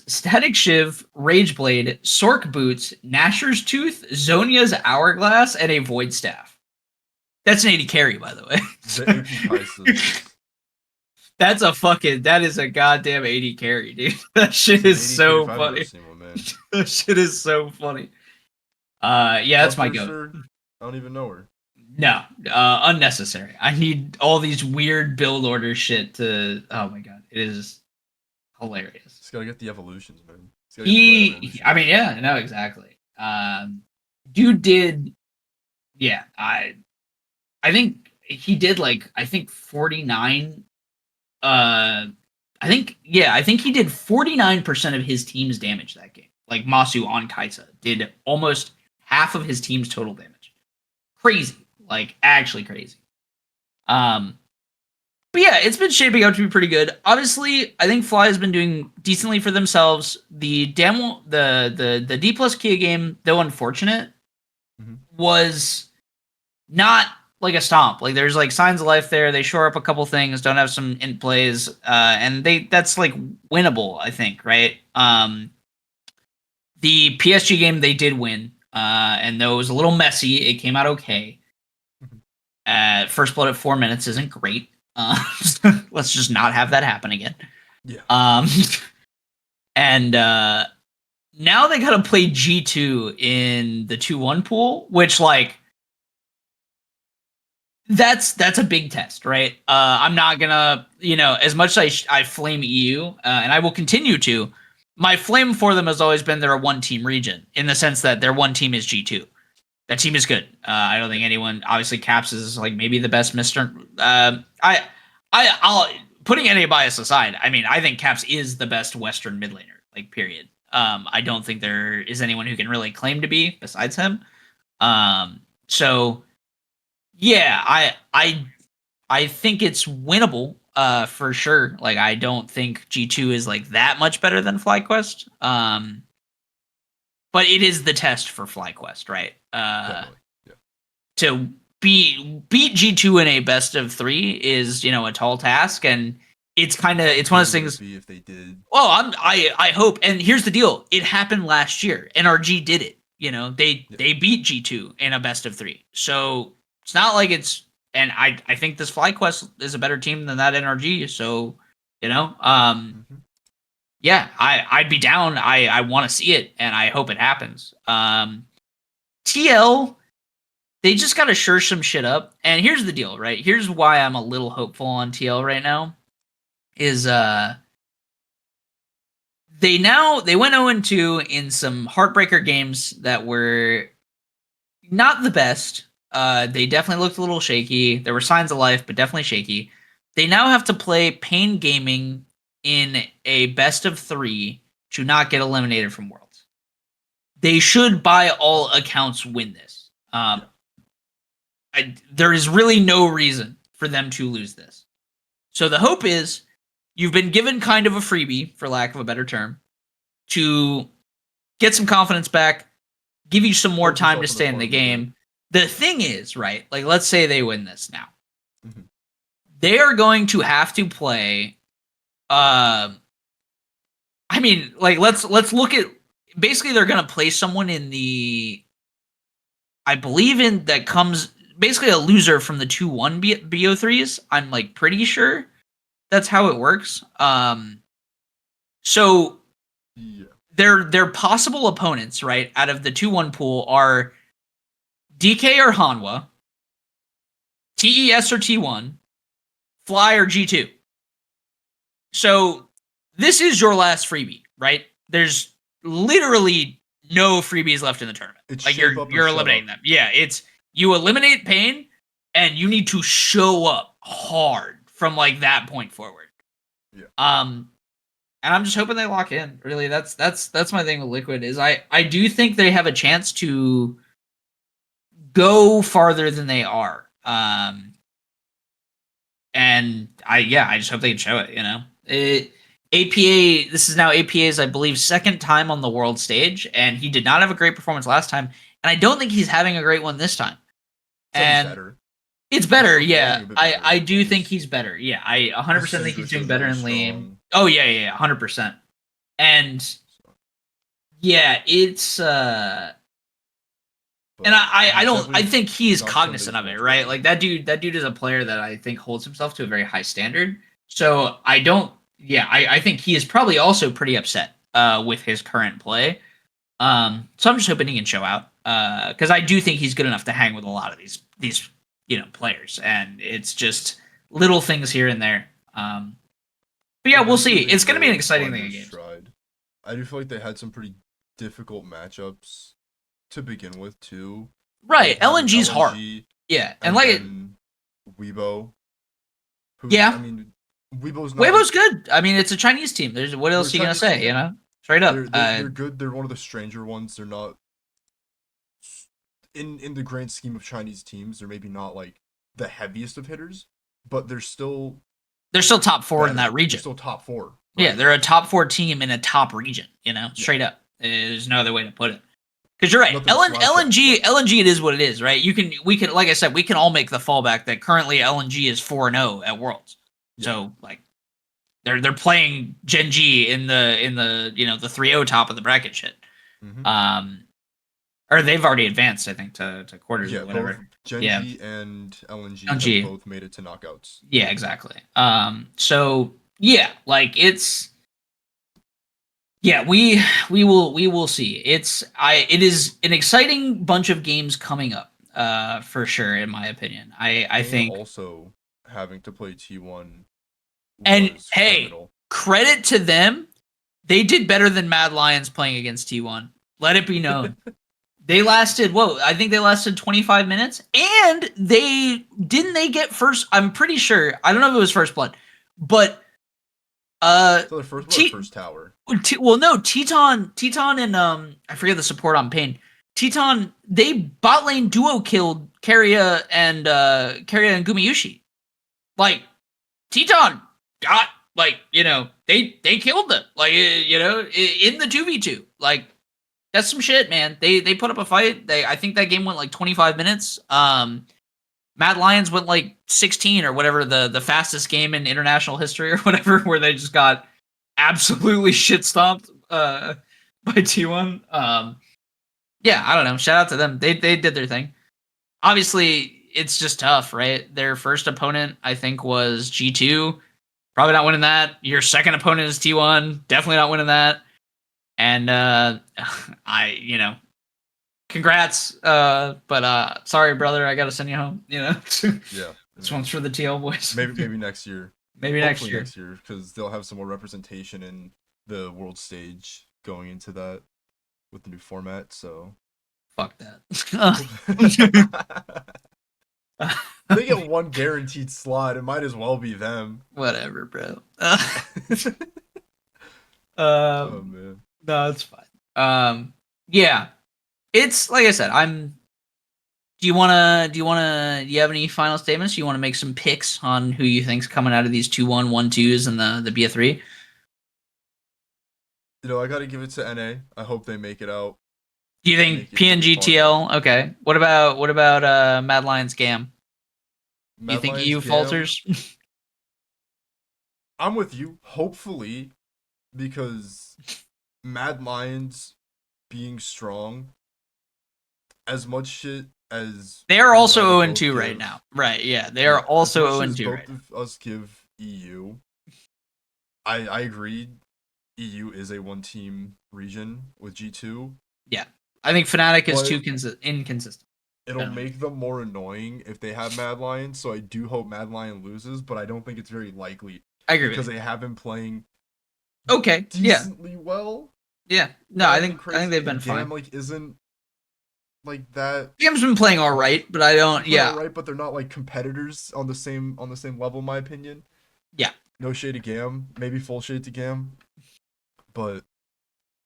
Static Shiv, Rage Blade, Sork Boots, Nasher's Tooth, Zonia's Hourglass, and a Void Staff. That's an 80 carry, by the way. The AP Kaisa. That is a goddamn 80 carry, dude. That shit is so funny. That shit is so funny. Yeah, that's my go. I don't even know her. No, unnecessary. I need all these weird build order shit to. Oh my god, it is hilarious. Just gotta get the evolutions, man. I mean, yeah, no, exactly. Dude did. Yeah, I think he did 49. I think he did 49% of his team's damage that game. Like Masu on Kaisa did almost half of his team's total damage. Crazy. Like, actually crazy. But yeah, it's been shaping out to be pretty good. Obviously, I think Fly has been doing decently for themselves. The D plus Kia game, though unfortunate, was not like a stomp. Like, there's like signs of life there. They shore up a couple things, don't have some int plays, and that's like winnable, I think, right? The PSG game they did win, and though it was a little messy, it came out okay. First blood at 4 minutes isn't great. Let's just not have that happen again. Yeah. And now they gotta play G2 in the 2-1 pool, which like that's a big test, right? I'm not gonna, as much as I flame EU, and I will continue to. My flame for them has always been they're a one-team region in the sense that their one team is G2. That team is good. I don't think anyone. Obviously, Caps is like maybe the best Mister. I'll putting any bias aside. I mean, I think Caps is the best Western mid laner. Like, period. I don't think there is anyone who can really claim to be besides him. So yeah, I think it's winnable. For sure. Like, I don't think G2 is like that much better than FlyQuest. But it is the test for FlyQuest, right? Definitely. Yeah. To beat G2 in a best of 3 is, a tall task, and it's one of those things. If they did. Well, I hope, and here's the deal: it happened last year. NRG did it. They beat G2 in a best of 3, so it's not like it's. And I think this FlyQuest is a better team than that NRG. So, yeah, I'd be down. I want to see it, and I hope it happens. TL, they just got to shore some shit up. And here's the deal, right? Here's why I'm a little hopeful on TL right now. Is they went 0-2 in some heartbreaker games that were not the best. They definitely looked a little shaky. There were signs of life, but definitely shaky. They now have to play Pain Gaming in a best of 3 to not get eliminated from Worlds. They should, by all accounts, win this. There is really no reason for them to lose this. So the hope is you've been given kind of a freebie, for lack of a better term, to get some confidence back, give you some more time to stay in the game. The thing is, right, like let's say they win this now. Mm-hmm. They are going to have to play let's look at basically they're going to play someone in the I believe in that comes basically a loser from the 2-1 BO3s. I'm like pretty sure that's how it works. So yeah. Their possible opponents, right, out of the 2-1 pool are DK or Hanwha, TES or T1, Fly or G2. So this is your last freebie, right? There's literally no freebies left in the tournament. It's like you're eliminating them. Yeah, it's you eliminate Pain, and you need to show up hard from like that point forward. Yeah. And I'm just hoping they lock in. Really, that's my thing with Liquid is I do think they have a chance to go farther than they are. And I just hope they can show it. APA. This is now APA's, I believe, second time on the world stage, and he did not have a great performance last time, and I don't think he's having a great one this time. It's better, yeah. I do think he's better. Yeah, I 100% think he's doing better in lane. Oh yeah, 100%. And yeah, it's and I think he's cognizant of it, right? Like that dude is a player that I think holds himself to a very high standard. So I think he is probably also pretty upset with his current play. So I'm just hoping he can show out because I do think he's good enough to hang with a lot of these players, and it's just little things here and there. But yeah, we'll see. It's going to be an exciting thing again. I do feel like they had some pretty difficult matchups to begin with too. Right, LNG's hard. Yeah, and like Weibo. Yeah, I mean, Weibo's good. I mean, it's a Chinese team. What else are you gonna say? Straight up. They're good. They're one of the stranger ones. They're not in the grand scheme of Chinese teams. They're maybe not like the heaviest of hitters, but they're still top 4 in that region. They're still top 4. Right? Yeah, they're a top 4 team in a top region. Straight up. There's no other way to put it. Because you're right, LNG it is what it is, right? We can like I said, we can all make the fallback that currently LNG is 4-0 at Worlds. Yeah. So like they're playing Gen G in the the 3-0 top of the bracket shit. Mm-hmm. Or they've already advanced, I think, to quarters or whatever. Both Gen G and LNG have both made it to knockouts. Yeah, exactly. So Yeah, like it's yeah, we will see. It is an exciting bunch of games coming up, for sure, in my opinion. I And think, also having to play T1 and was hey, criminal. credit to them, they did better than Mad Lions playing against T1. Let it be known. They lasted, whoa, I think they lasted 25 minutes, and they get first, I'm pretty sure, I don't know if it was first blood, but So the first T first tower. Well, no, Teton, and I forget the support on Pain. Teton, they bot lane duo killed Carrier and Gumayushi. Like Teton got they killed them in the 2v2. Like that's some shit, man. They put up a fight. I think that game went like 25 minutes. Mad Lions went like 16 or whatever, the fastest game in international history or whatever, where they just got absolutely shit stomped by T1. Yeah, I don't know. Shout out to them. They did their thing. Obviously, it's just tough, right? Their first opponent, I think, was G2. Probably not winning that. Your second opponent is T1. Definitely not winning that. And congrats. But sorry, brother. I got to send you home. Yeah. This one's for the TL boys. Maybe next year. Maybe Hopefully next year. because they'll have some more representation in the world stage going into that with the new format. So Fuck that. they get one guaranteed slot. It might as well be them. Whatever, bro. Oh man. No, it's fine. Yeah, it's like I said. Do you have any final statements? Do you want to make some picks on who you think's coming out of these 2-1, 1-2s and the BF3? I gotta give it to NA. I hope they make it out. Do you think PNG TL? Okay. What about Mad Lions Gam? Do you think EU falters? I'm with you. Hopefully, because Mad Lions being strong, as much shit as They are also both 0-2 right give- now. Right, yeah. They are also as much as 0-2 both right now. of us give EU. I agree. EU is a one-team region with G2. Yeah. I think Fnatic is But- too inconsistent. It'll make them more annoying if they have Mad Lion, so I do hope Mad Lion loses, but I don't think it's very likely I agree because with they have been playing you. Okay. Yeah. decently well. Yeah. No, I think Crazy. they've been And fine. Gam isn't like that. Gam's been playing all right, but I don't. Yeah. All right, but they're not like competitors on the same level, in my opinion. Yeah. No shade to Gam, maybe full shade to Gam, but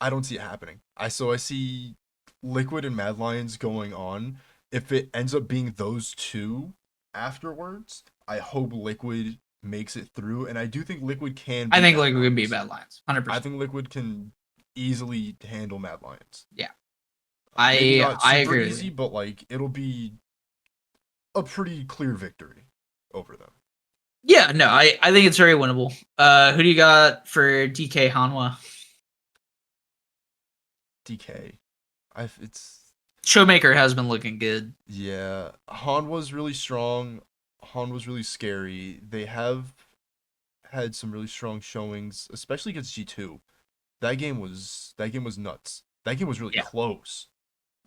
I don't see it happening. I see Liquid and Mad Lions going on. If it ends up being those two afterwards, I hope Liquid makes it through, and I do think Liquid can. I think Liquid can beat Mad Lions, 100%. I think Liquid can easily handle Mad Lions. Yeah, Maybe not I super agree. easy, but like it'll be a pretty clear victory over them. Yeah, no, I think it's very winnable. Who do you got for DK Hanwha? DK, it's Showmaker has been looking good. yeah. Han was really strong. Han was really scary. They have had some really strong showings, especially against G2. That game was nuts. That game was really close.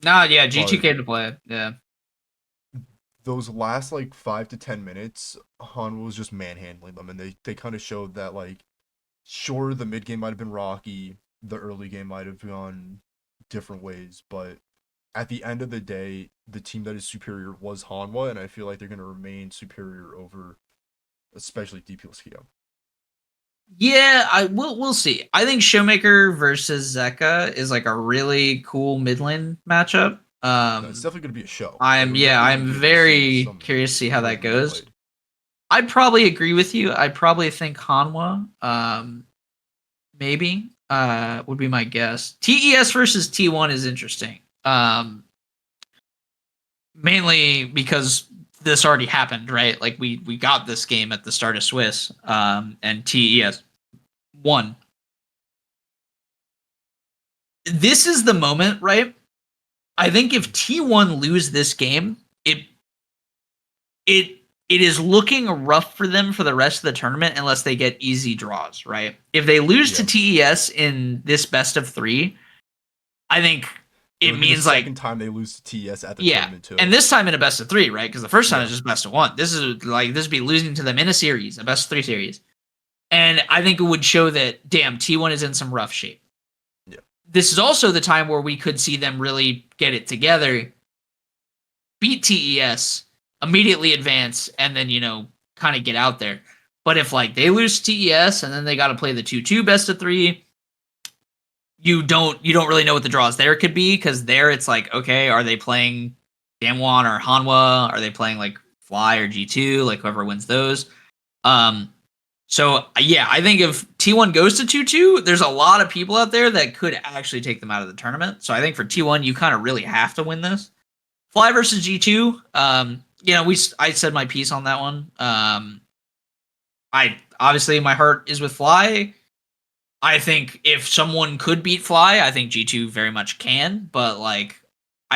Nah, yeah, G2 came to play. Yeah. Those last like 5 to 10 minutes, Han was just manhandling them, and they kind of showed that like, sure, the mid game might have been rocky, the early game might have gone different ways, but at the end of the day, the team that is superior was Hanwha, and I feel like they're going to remain superior over, especially DPLSKM. Yeah, we'll see. I think Showmaker versus Zeka is like a really cool mid lane matchup. It's definitely going to be a show. I'm very curious to see how that goes. I'd probably agree with you. I probably think Hanwha, maybe, would be my guess. TES versus T1 is interesting. Mainly because this already happened, right? Like we got this game at the start of Swiss, and TES won. This is the moment, right? I think if T1 lose this game, it it is looking rough for them for the rest of the tournament unless they get easy draws, right? If they lose to TES in this best of 3, I think it means the second time they lose to TES at the tournament too. And this time in a best of 3, right? Because the first time is just best of 1. This would be losing to them in a series, a best of 3 series. And I think it would show that, damn, T1 is in some rough shape. Yeah. This is also the time where we could see them really get it together, beat TES, immediately advance, and then, kind of get out there. But if, they lose TES and then they got to play the 2-2 best of 3, you don't really know what the draws there could be, because there it's okay, are they playing Damwon or Hanwha? Are they playing Fly or G2? Whoever wins those. So yeah, I think if T1 goes to 2-2, there's a lot of people out there that could actually take them out of the tournament. So I think for T1, you kind of really have to win this. Fly versus G2. I said my piece on that one. I obviously my heart is with Fly. I think if someone could beat Fly, I think G2 very much can, but I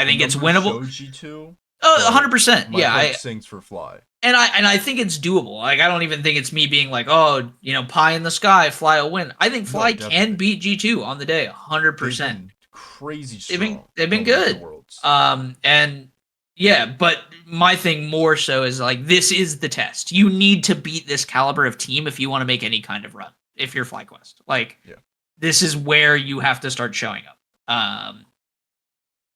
think it's winnable. G2. Oh, 100%. My heart sings for Fly. And I think it's doable. I don't even think it's me being pie in the sky, Fly will win. I think Fly can beat G2 on the day, 100%. They've been crazy strong. They've been good. And yeah, but my thing more so is this is the test. You need to beat this caliber of team if you want to make any kind of run. If you're FlyQuest, this is where you have to start showing up.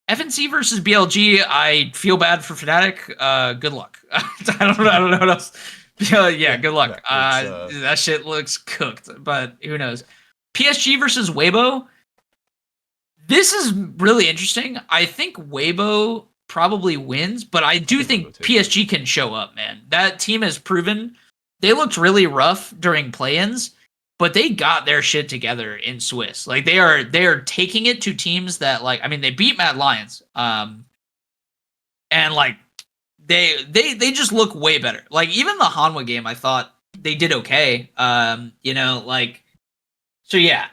FNC versus BLG, I feel bad for Fnatic. Good luck. I don't know what else. Yeah, good luck. That shit looks cooked, but who knows? PSG versus Weibo. This is really interesting. I think Weibo probably wins, but I do think PSG can show up, man. That team has proven they looked really rough during play-ins, but they got their shit together in Swiss. They are taking it to teams that they beat Mad Lions. And they just look way better. Even the Hanwha game, I thought they did okay. So yeah.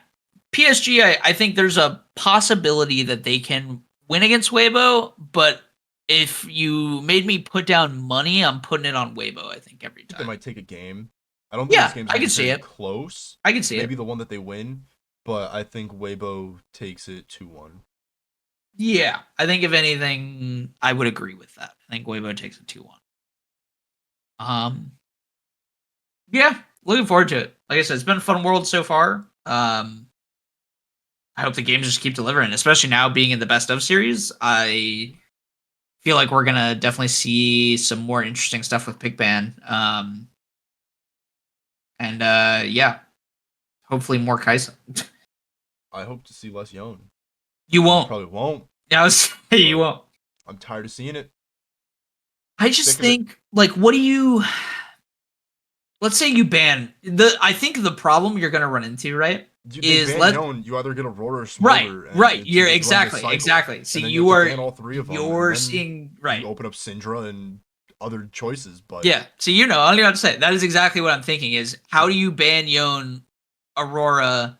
PSG, I think there's a possibility that they can win against Weibo, but if you made me put down money, I'm putting it on Weibo, I think, every time. They might take a game. I don't think this game's I can see it. Close. I can see Maybe the one that they win, but I think Weibo takes it 2-1. Yeah, I think if anything, I would agree with that. I think Weibo takes it 2-1. Yeah, looking forward to it. Like I said, it's been a fun world so far. I hope the games just keep delivering, especially now being in the best of series. I feel like we're gonna definitely see some more interesting stuff with Pigban. And yeah, hopefully more Kaisa. I hope to see less Yon. You won't. Probably won't. Yeah, you won't. I'm tired of seeing it. I just think, what do you? Let's say you ban I think the problem you're gonna run into, right? Is Yon, you either get Aurora or Smolder. Right. You're exactly. See, you are all three of them. You're seeing right. You open up Syndra and other choices, but yeah. So I don't even have to say that is exactly what I'm thinking. Is how do you ban Yon, Aurora,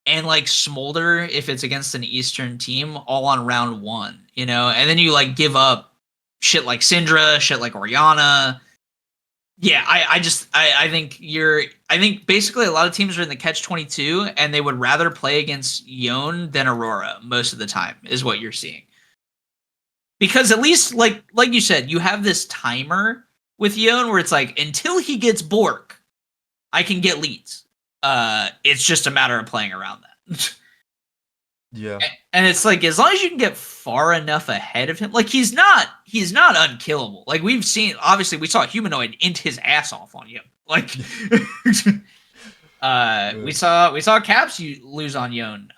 and Smolder if it's against an Eastern team all on round 1, and then you give up shit like Syndra, shit like Orianna. Yeah, I think basically a lot of teams are in the catch-22 and they would rather play against Yon than Aurora most of the time is what you're seeing. Because at least like you said, you have this timer with Yon where it's until he gets Bork, I can get leads. It's just a matter of playing around that. Yeah. And it's as long as you can get far enough ahead of him, he's not unkillable. We've seen, obviously we saw Humanoid int his ass off on you. We saw Caps lose on Yon.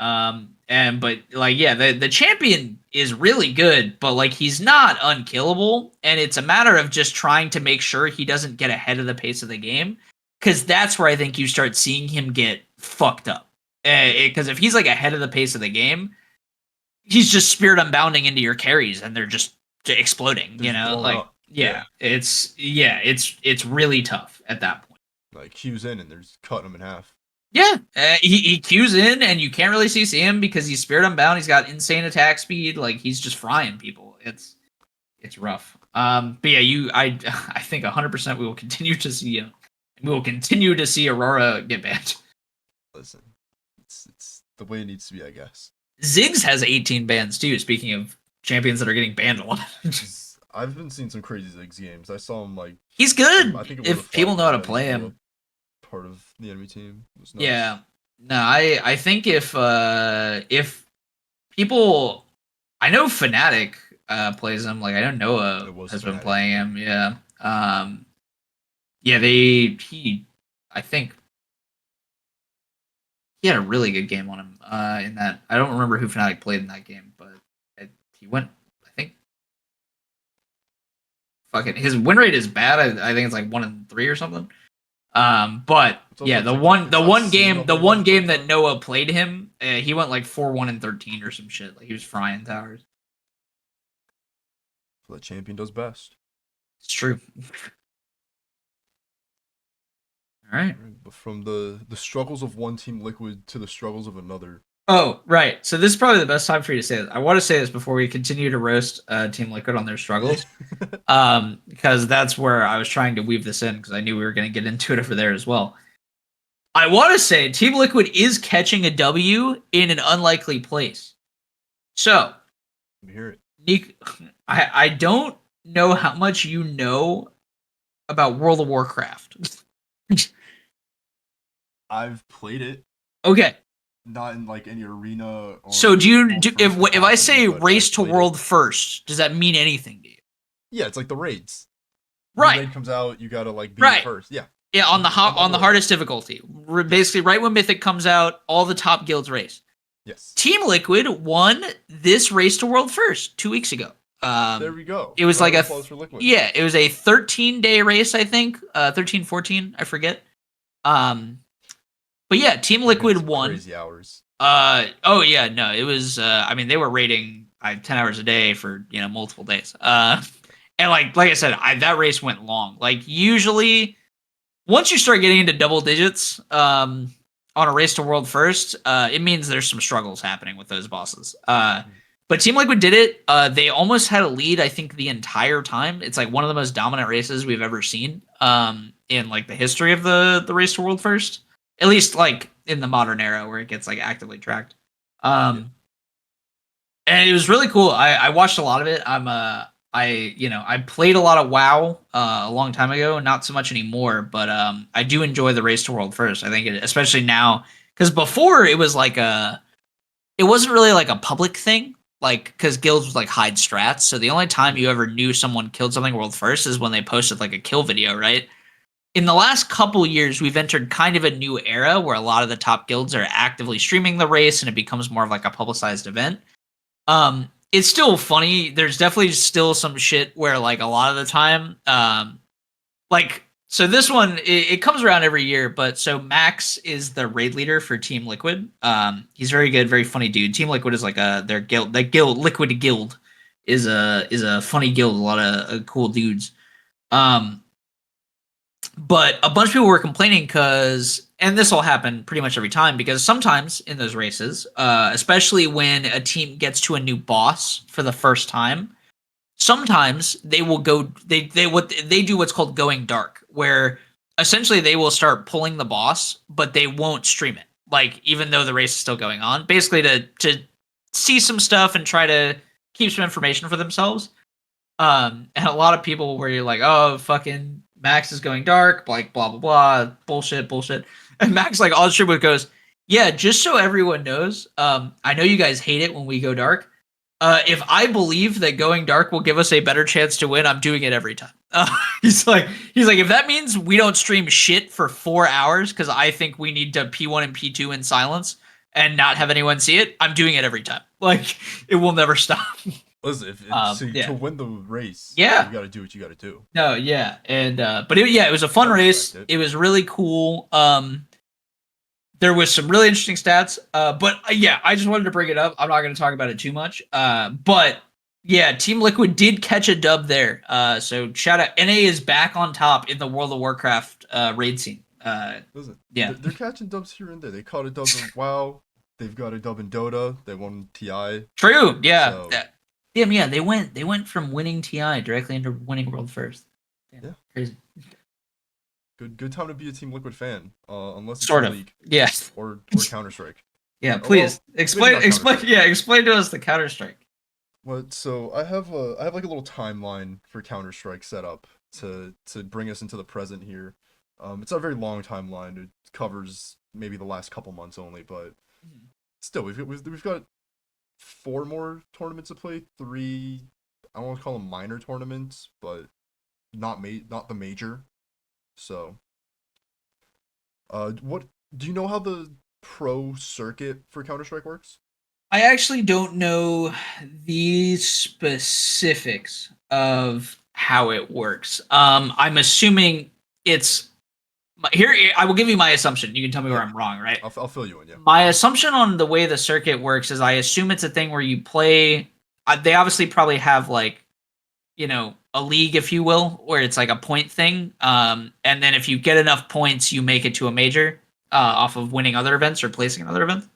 The champion is really good, but he's not unkillable, and it's a matter of just trying to make sure he doesn't get ahead of the pace of the game, because that's where I think you start seeing him get fucked up. Because if he's ahead of the pace of the game, he's just spirit unbounding into your carries and they're just exploding. It's really tough at that point. Q's in and they're just cutting him in half. Yeah, he Q's in and you can't really see him because he's spirit unbound. He's got insane attack speed. He's just frying people. It's rough. But yeah, I think 100% we will continue to see Aurora get banned. Listen, it's the way it needs to be, I guess. Ziggs has 18 bans too. Speaking of champions that are getting banned a lot. I've been seeing some crazy Ziggs games. I saw him like he's good. I think it was If people know how to that he play blew him. up part of the enemy team. It was nuts. Yeah. No, I think if people, I know Fnatic plays him. Like I know Noah has been playing him. Yeah. Yeah. I think he had a really good game on him. In that, I don't remember who Fnatic played in that game, but he went. I think. Fucking his win rate is bad. I think it's like 1-3 or something. But yeah, the one game that Noah played him, he went like 4-1-13 or some shit. Like he was frying towers. The champion does best. It's true. All right. But from the struggles of one Team Liquid to the struggles of another. Oh, right. So this is probably the best time for you to say this. I want to say this before we continue to roast Team Liquid on their struggles. Because that's where I was trying to weave this in because I knew we were going to get into it over there as well. I want to say Team Liquid is catching a W in an unlikely place. So, Let me hear it. Nick, I don't know how much you know about World of Warcraft. I've played it. Okay. Not in like any arena. Or so if I say race to world first, does that mean anything to you? Yeah, it's like the raids. Right. When the raid comes out, you gotta like be first. Yeah. Yeah, on the hardest difficulty. Basically, right when Mythic comes out, all the top guilds race. Yes. Team Liquid won this race to world first 2 weeks ago. There we go. It was like it was a 13-day race, I think. 13, 14, I forget. But yeah, Team Liquid won. Crazy hours. Oh yeah, no, it was. I mean, they were raiding 10 hours a day for multiple days. And like I said, that race went long. Like usually, once you start getting into double digits, on a race to world first, it means there's some struggles happening with those bosses. But Team Liquid did it. They almost had a lead, I think, the entire time. It's like one of the most dominant races we've ever seen in like the history of the race to world first. At least like in the modern era where it gets like actively tracked. And it was really cool. I watched a lot of it. I played a lot of WoW a long time ago, not so much anymore, but I do enjoy the race to world first. I think especially now, because before it was like it wasn't really like a public thing, like because guilds was like hide strats. So the only time you ever knew someone killed something world first is when they posted like a kill video, right? In the last couple years, we've entered kind of a new era where a lot of the top guilds are actively streaming the race and it becomes more of like a publicized event. It's still funny. There's definitely still some shit where like a lot of the time, so this one, it comes around every year, but so Max is the raid leader for Team Liquid. He's very good, very funny dude. Team Liquid is like their guild, Liquid Guild is a funny guild, a lot of cool dudes. But a bunch of people were complaining and this will happen pretty much every time, because sometimes in those races, especially when a team gets to a new boss for the first time, sometimes they will they do what's called going dark, where essentially they will start pulling the boss, but they won't stream it. Like, even though the race is still going on, basically to see some stuff and try to keep some information for themselves. And a lot of people were like, oh, fucking Max is going dark, like blah blah blah, bullshit. And Max like on stream goes, yeah, just so everyone knows, I know you guys hate it when we go dark. If I believe that going dark will give us a better chance to win, I'm doing it every time. He's like, if that means we don't stream shit for 4 hours because I think we need to P1 and P2 in silence and not have anyone see it, I'm doing it every time. Like, it will never stop. Listen, to win the race, you got to do what you got to do. No, yeah, and but it was a fun race. It was really cool. There was some really interesting stats. But I just wanted to bring it up. I'm not going to talk about it too much. But yeah, Team Liquid did catch a dub there. So shout out. NA is back on top in the World of Warcraft raid scene. Listen, yeah, they're catching dubs here and there. They caught a dub in WoW. They've got a dub in Dota. They won TI. True. Yeah. So. Damn, yeah, they went from winning TI directly into winning world first. Damn, Yeah. crazy. Good time to be a Team Liquid fan. Unless it's Sort the of. League Yes. or Counter Strike. Yeah, Oh, well, please maybe explain. not Explain. Counter-Strike. Yeah, explain to us the Counter Strike. What? So I have like a little timeline for Counter Strike set up to bring us into the present here. It's not a very long timeline. It covers maybe the last couple months only, but still, we've got 4 more tournaments to play. 3, I don't want to call them minor tournaments, but not the major. So, what do you know how the pro circuit for Counter Strike works? I actually don't know the specifics of how it works. I'm assuming it's here. I will give you my assumption. You can tell me where Yeah. I'm wrong, right? I'll fill you in. Yeah. My assumption on the way the circuit works is I assume it's a thing where you play. They obviously probably have like, a league, if you will, where it's like a point thing. And then if you get enough points, you make it to a major off of winning other events or placing in other events.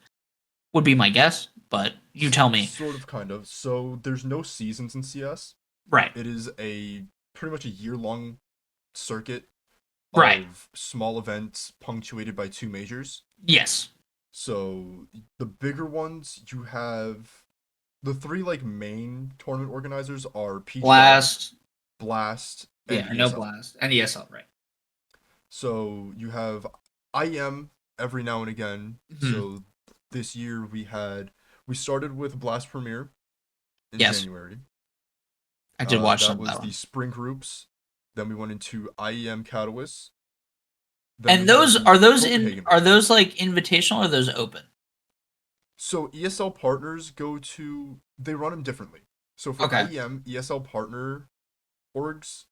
Would be my guess, but you tell me. Sort of, kind of. So there's no seasons in CS. Right. It is pretty much a year-long circuit Right. of small events punctuated by 2 majors. Yes. So the bigger ones, you have the 3 like main tournament organizers are Blast. Blast, Yeah, and no ESL. blast. And ESL, right. So you have IEM every now and again. Mhm. So this year we started with Blast Premier in Yes. January. I did watch that some of was that the one. spring groups. Then we went into IEM Katowice. And Then we had those the are those Copenhagen are major. those like invitational or are those open? So ESL partners they run them differently. So for Okay. IEM, ESL partner orgs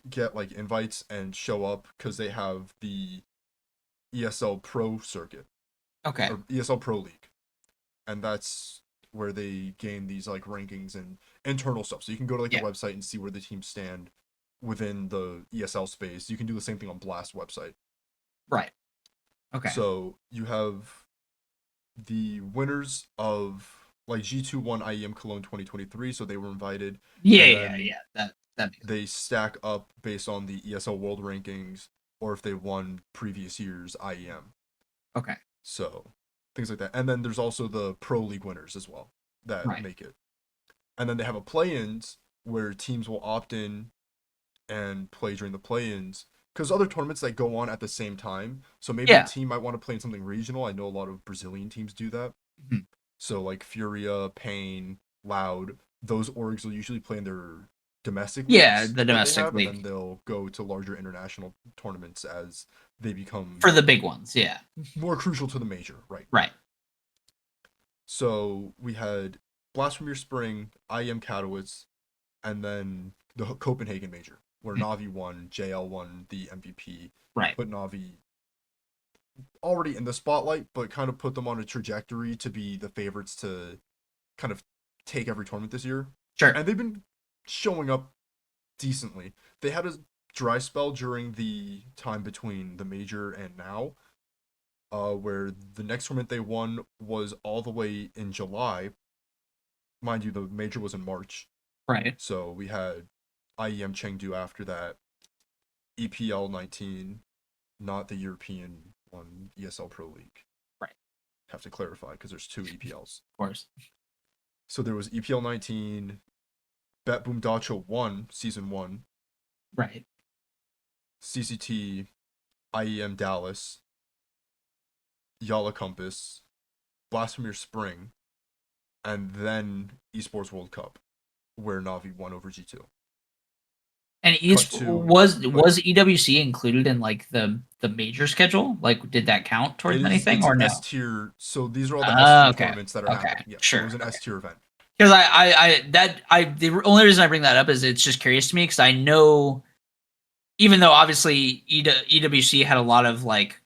get like invites and show up because they have the ESL Pro circuit Okay. or ESL Pro League, and that's where they gain these like rankings and internal stuff. So you can go to like Yeah. the website and see where the teams stand within the ESL space. You can do the same thing on Blast website. Right. Okay. So you have the winners of like G2 won IEM Cologne 2023, so they were invited. Yeah, and yeah, then yeah. That makes They stack up based on the ESL World Rankings or if they won previous year's IEM. okay. So things like that. And then there's also the Pro League winners as well that Right. make it. And then they have a play-ins where teams will opt in and play during the play-ins because other tournaments that go on at the same time. So maybe Yeah. a team might want to play in something regional. I know a lot of Brazilian teams do that. Mhm. So like Furia, Pain, Loud, those orgs will usually play in their domestic Yeah, leagues the that they domestic have, league. and then they'll go to larger international tournaments as they become For the big ones, yeah. more crucial to the major, right? Right. So we had Blasphemous Spring, IEM Katowice, and then the Copenhagen major, where Navi won, JL won the MVP, Right. put Navi already in the spotlight, but kind of put them on a trajectory to be the favorites to kind of take every tournament this year. Sure. And they've been showing up decently. They had a dry spell during the time between the major and now, where the next tournament they won was all the way in July. Mind you, the major was in March. Right. So we had IEM Chengdu after that, EPL 19, not the European one, ESL Pro League. Right. Have to clarify because there's 2 EPLs. Of course. So there was EPL 19, Bet Boom Dacho 1, Season 1, Right. CCT, IEM Dallas, Yala Compass, Blasphemous Spring, and then Esports World Cup, where Navi won over G2. And was EWC included in like the major schedule? Like, did that count towards anything It's or an no? S tier, so these are all the S tier Okay. tournaments that are Okay. happening. Yeah, Sure. so it was an Okay. S tier event. Because the only reason I bring that up is it's just curious to me because I know, even though obviously EWC had a lot of like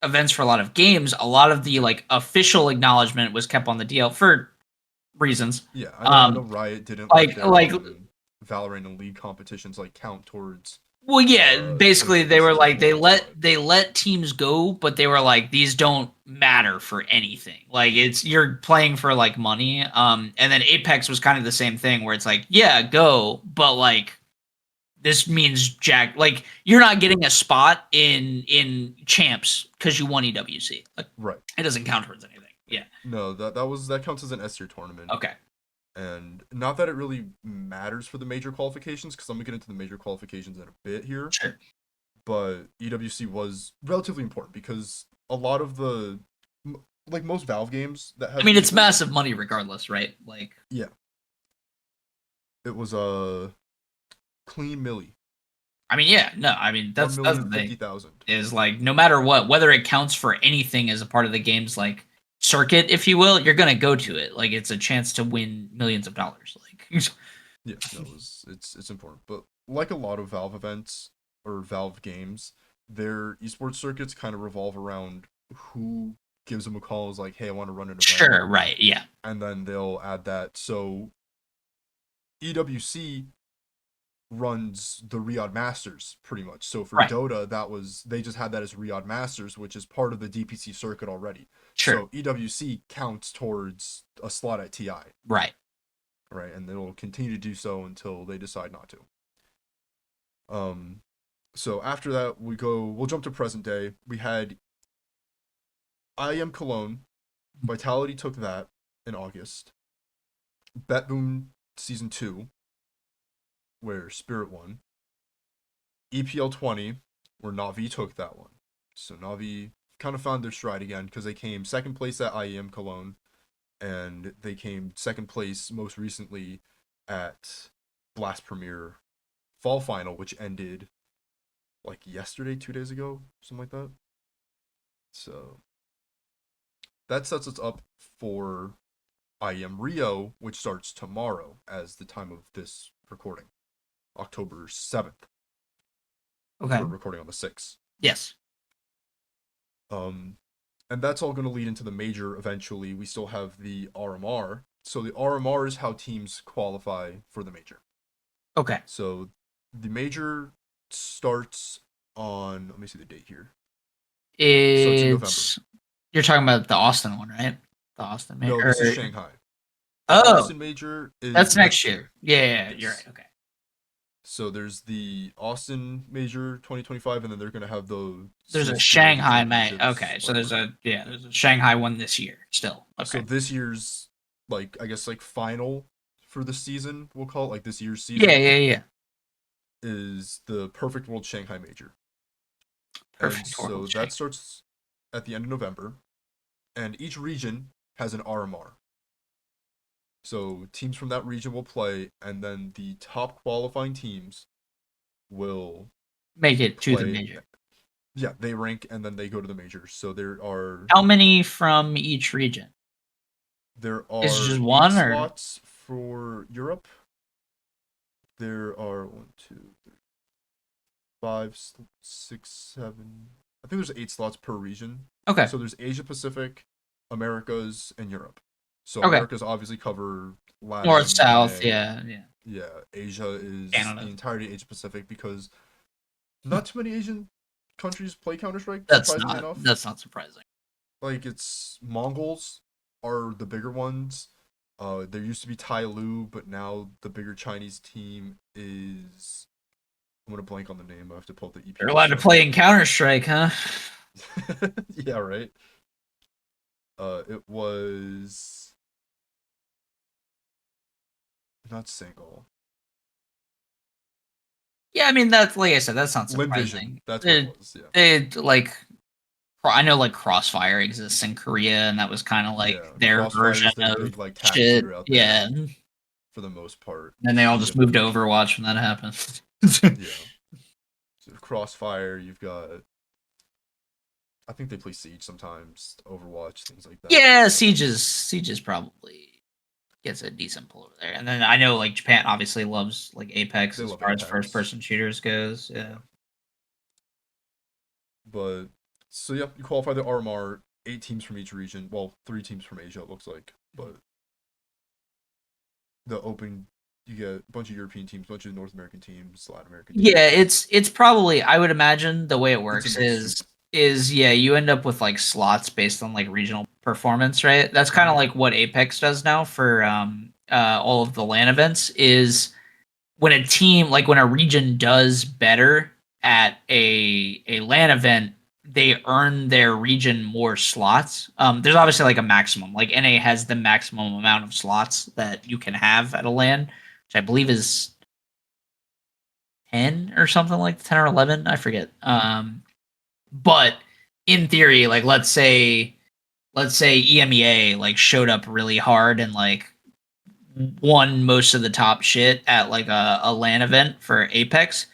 events for a lot of games, a lot of the like official acknowledgement was kept on the DL for reasons. Yeah, I know Riot didn't like- let their Valorant and League competitions like count towards Well, yeah, basically they were 2026 like World Cup. they let teams go, but they were like these don't matter for anything. Like it's you're playing for like money. And then Apex was kind of the same thing where it's like, yeah, go, but like this means Jack like you're not getting a spot in champs because you won EWC. Like Right. it doesn't count towards anything. Yeah. No, that counts as an S tier tournament. Okay. And not that it really matters for the major qualifications, because I'm gonna get into the major qualifications in a bit here. Sure. But EWC was relatively important because a lot of like most Valve games that have. I mean, it's massive money regardless, right? Like, yeah. It was a clean milli. I mean, yeah, no, I mean that's the thing 1,050,000 is like no matter what, whether it counts for anything as a part of the game's like circuit, if you will, you're gonna go to it. Like it's a chance to win millions of dollars. Like, Yeah, no, it's important. But like a lot of Valve events or Valve games, their esports circuits kind of revolve around who gives them a call is like, hey, I want to run an event. sure, right, yeah, And then they'll add that. So EWC runs the Riyadh Masters pretty much. So for right, Dota, they just had that as Riyadh Masters, which is part of the DPC circuit already. sure, So EWC counts towards a slot at TI. right. Right, and they'll continue to do so until they decide not to. So after that we'll jump to present day. We had IEM Cologne. Vitality took that in August. Bet Boom Season 2, where Spirit won. EPL 20, where Navi took that one. So Navi kind of found their stride again because they came second place at IEM Cologne, and they came second place most recently at Blast Premier Fall Final, which ended like yesterday, 2 days ago, something like that. So that sets us up for IEM Rio, which starts tomorrow as the time of this recording, October 7th. Okay. We're recording on the 6th. Yes. And that's all going to lead into the major eventually. We still have the RMR. So the RMR is how teams qualify for the major. Okay. So the major starts on, let me see the date here. Starts in November. You're talking about the Austin one, right? The Austin major. No, this is Shanghai. The Oh, Austin major is that's next year. Yeah, Yes. you're right. Okay. So there's the Austin major 2025, and then they're going to have There's a 6 Shanghai May. championships, Okay, so like, there's a Shanghai one this year still. Okay. So this year's, like, I guess, like, final for the season, we'll call it, like, this year's season. Yeah. Is the Perfect World Shanghai major. Perfect. And so that starts at the end of November, and each region has an RMR. So teams from that region will play, and then the top qualifying teams will make it to the play. major. Yeah, they rank and then they go to the major. So there are How many from each region? There are Is it just one or slots for Europe. There are 1, 2, 3, 5, 6, 7. I think there's 8 slots per region. okay? So there's Asia Pacific, Americas, and Europe. So Okay. Americas obviously cover LATAM, North, South, NA. yeah. Yeah, Asia is Canada. the entirety of Asia Pacific because not too many Asian countries play Counter-Strike, That's not surprising. Like, it's Mongols are the bigger ones. There used to be Tai Lu, but now the bigger Chinese team is. I'm gonna blank on the name. I have to pull up the EP. They're allowed to play in Counter-Strike, huh? Yeah, right. It was not single. Yeah, I mean that's like I said, that's not Lin surprising. Vision. That's what it was. Yeah. It like I know like Crossfire exists in Korea, and that was kind of like their Crossfire version is their of big, like, tag shit. shooter out there. Yeah, For the most part. and they all just moved to Overwatch when that happened. Yeah. So Crossfire, you've got. I think they play Siege sometimes, Overwatch, things like that. Yeah, Siege's probably gets a decent pull over there. And then I know like Japan obviously loves like Apex as far as first person shooters goes. Yeah. But so yeah, you qualify the RMR, 8 teams from each region. Well, 3 teams from Asia it looks like. But the open you get a bunch of European teams, a bunch of North American teams, Latin American teams. Yeah, it's probably, I would imagine the way it It's a works mixed is soup. yeah, you end up with like slots based on like regional performance, right? That's kind of like what Apex does now for all of the LAN events is when a team, like when a region does better at a LAN event, they earn their region more slots. There's obviously like a maximum. Like NA has the maximum amount of slots that you can have at a LAN, which I believe is 10 or something, like 10 or 11, I forget. But in theory, like let's say EMEA like showed up really hard and like won most of the top shit at like a LAN event for Apex.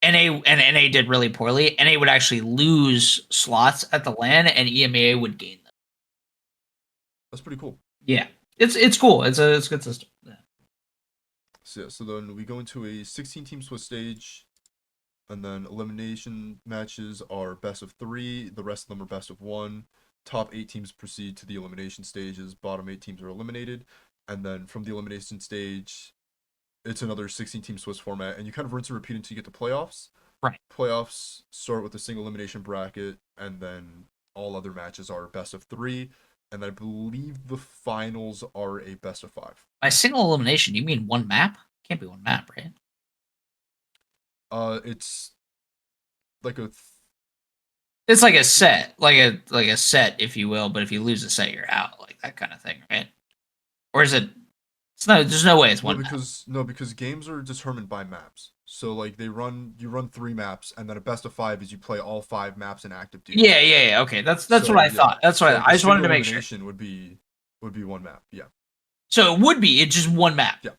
NA did really poorly. NA would actually lose slots at the LAN, and EMEA would gain them. That's pretty cool. Yeah, it's cool. It's a good system. Yeah. So yeah, so then we go into a 16-team Swiss stage, and then elimination matches are best of 3. The rest of them are best of 1. Top 8 teams proceed to the elimination stages. Bottom 8 teams are eliminated, and then from the elimination stage, it's another 16-team Swiss format, and you kind of rinse and repeat until you get to playoffs. Right. Playoffs start with a single elimination bracket, and then all other matches are best of 3. And I believe the finals are a best of 5. By single elimination, you mean one map? Can't be one map, right? It's like a It's like a set, like a set, if you will. But if you lose a set, you're out, like that kind of thing, right? Or is it? It's no. There's no way it's no one map. because games are determined by maps. So like you run 3 maps, and then a best of 5 is you play all 5 maps in active duty. Yeah. Okay, that's So, what I yeah. thought. That's So what like I a just wanted single to make sure. elimination would be one map. Yeah. So it would be. It's just one map. Yeah.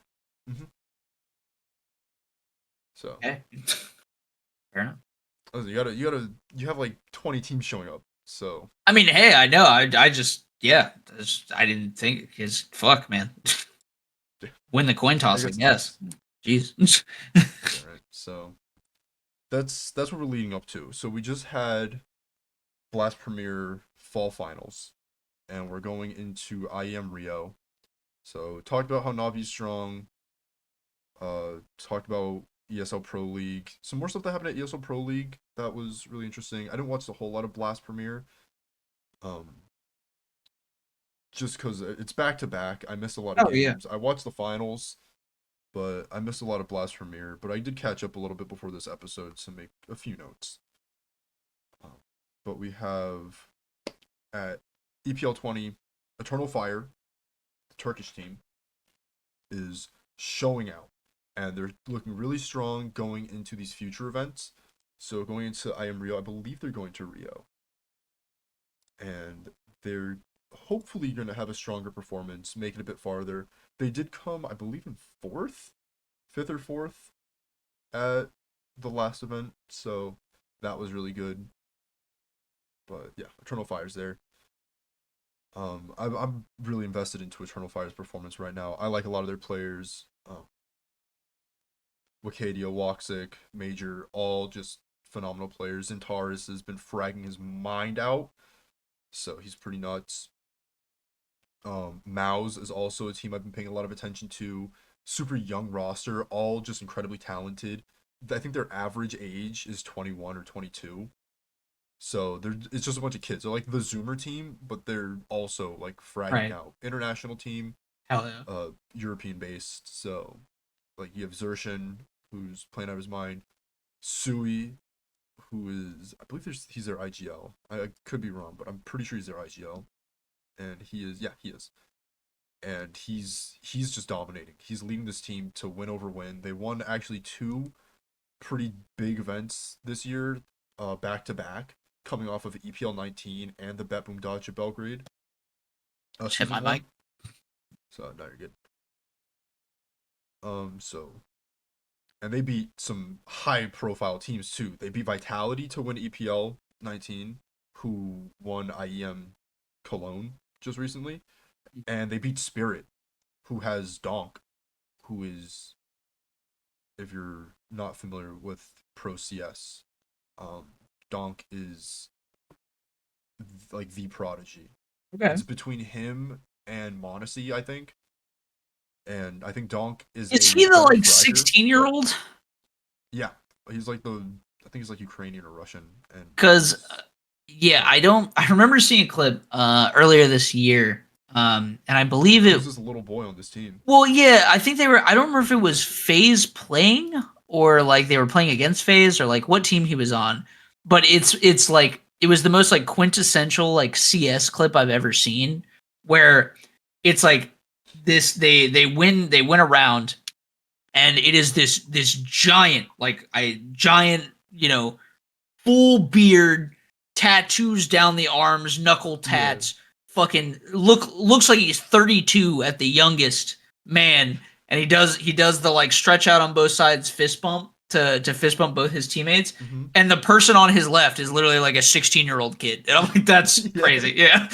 So Okay. Fair enough. you have like 20 teams showing up. So I mean, hey, I know. I just I didn't think because fuck, man. Win the coin toss, I guess guess. Jeez. yeah, right. So that's what we're leading up to. So we just had Blast Premier Fall Finals, and we're going into IEM Rio. So talked about how Navi's strong. Talked about ESL Pro League. Some more stuff that happened at ESL Pro League that was really interesting. I didn't watch a whole lot of Blast Premier. Just because it's back to back. I missed a lot of Oh yeah. games. I watched the finals, but I missed a lot of Blast Premier. But I did catch up a little bit before this episode to make a few notes. But we have at EPL 20, Eternal Fire, the Turkish team, is showing out. And they're looking really strong going into these future events. So going into IEM Rio, I believe they're going to Rio. And they're hopefully going to have a stronger performance, make it a bit farther. They did come, I believe, in 5th or 4th at the last event. So that was really good. But yeah, Eternal Fire's there. I'm really invested into Eternal Fire's performance right now. I like a lot of their players. Wakadia, Woxic, Major, all just phenomenal players. Zentaris has been fragging his mind out, so he's pretty nuts. Mouse is also a team I've been paying a lot of attention to. Super young roster, all just incredibly talented. I think their average age is 21 or 22. So it's just a bunch of kids. They're like the Zoomer team, but they're also like fragging Right. out. International team, Hell yeah. European based. So like you have Zershin, who's playing out of his mind. Sui, who is I believe he's their IGL. I could be wrong, but I'm pretty sure he's their IGL. And he is and he's just dominating. He's leading this team to win over win. They won actually 2 pretty big events this year, back to back, coming off of EPL 19 and the Bet Boom Dodge at Belgrade. Just hit my mic. So now you're good. So, and they beat some high profile teams too. They beat Vitality to win EPL 19, who won IEM Cologne just recently, and they beat Spirit, who has Donk, who is, if you're not familiar with Pro CS, Donk is like the prodigy. Okay. It's between him and Monacy, I think. and I think Donk is Is a he the better like fragger, 16-year-old? Yeah, he's like I think he's like Ukrainian or Russian, and Because yeah, I remember seeing a clip earlier this year, and I believe he it. was this little boy on this team. Well, yeah, I think they were. I don't remember if it was FaZe playing or like they were playing against FaZe or like what team he was on. But it's like it was the most like quintessential like CS clip I've ever seen, where it's like this they win a round, and it is this giant like a giant full beard, tattoos down the arms, knuckle tats, fucking looks like he's 32 at the youngest man, and he does the like stretch out on both sides fist bump to fist bump both his teammates. Mm-hmm. And the person on his left is literally like a 16-year-old kid. And I'm like, that's crazy. Yeah.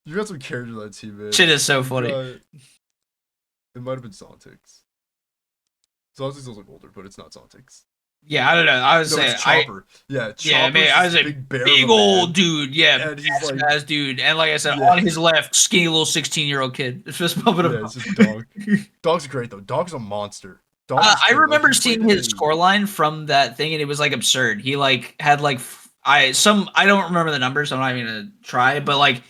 You got some characters on that team, man. Shit is so funny. It might have been Sontix. Sontix does look older, but it's not Sontix. Yeah, I don't know. I was saying it's Chopper. Chopper's man, I was a big old dude. Yeah, and he's like, ass dude. And like I said, on his left, skinny little 16-year-old kid. It's just bumping him. Yeah, it's just Dog. Dog's great though. Dog's a monster. I remember seeing his scoreline from that thing, and it was like absurd. He like had like I don't remember the numbers. So I'm not even gonna try, but like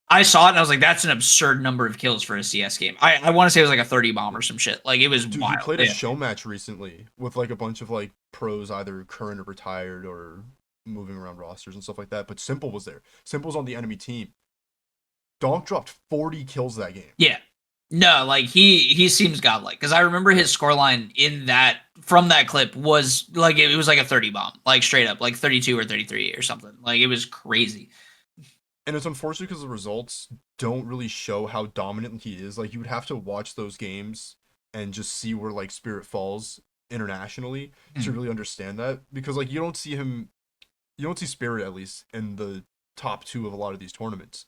I saw it and I was like, that's an absurd number of kills for a CS game. I want to say it was like a 30 bomb or some shit. Like it was wild. He played a show match recently with like a bunch of like pros, either current or retired or moving around rosters and stuff like that. But Simple was there. Simple's on the enemy team. Donk dropped 40 kills that game. Yeah. No, like he seems godlike, because I remember his scoreline from that clip was like it was like a 30 bomb, like straight up, like 32 or 33 or something. Like it was crazy. And it's unfortunate because the results don't really show how dominant he is. Like you would have to watch those games and just see where like Spirit falls internationally to really understand that, because like you don't see Spirit, at least in the top 2 of a lot of these tournaments,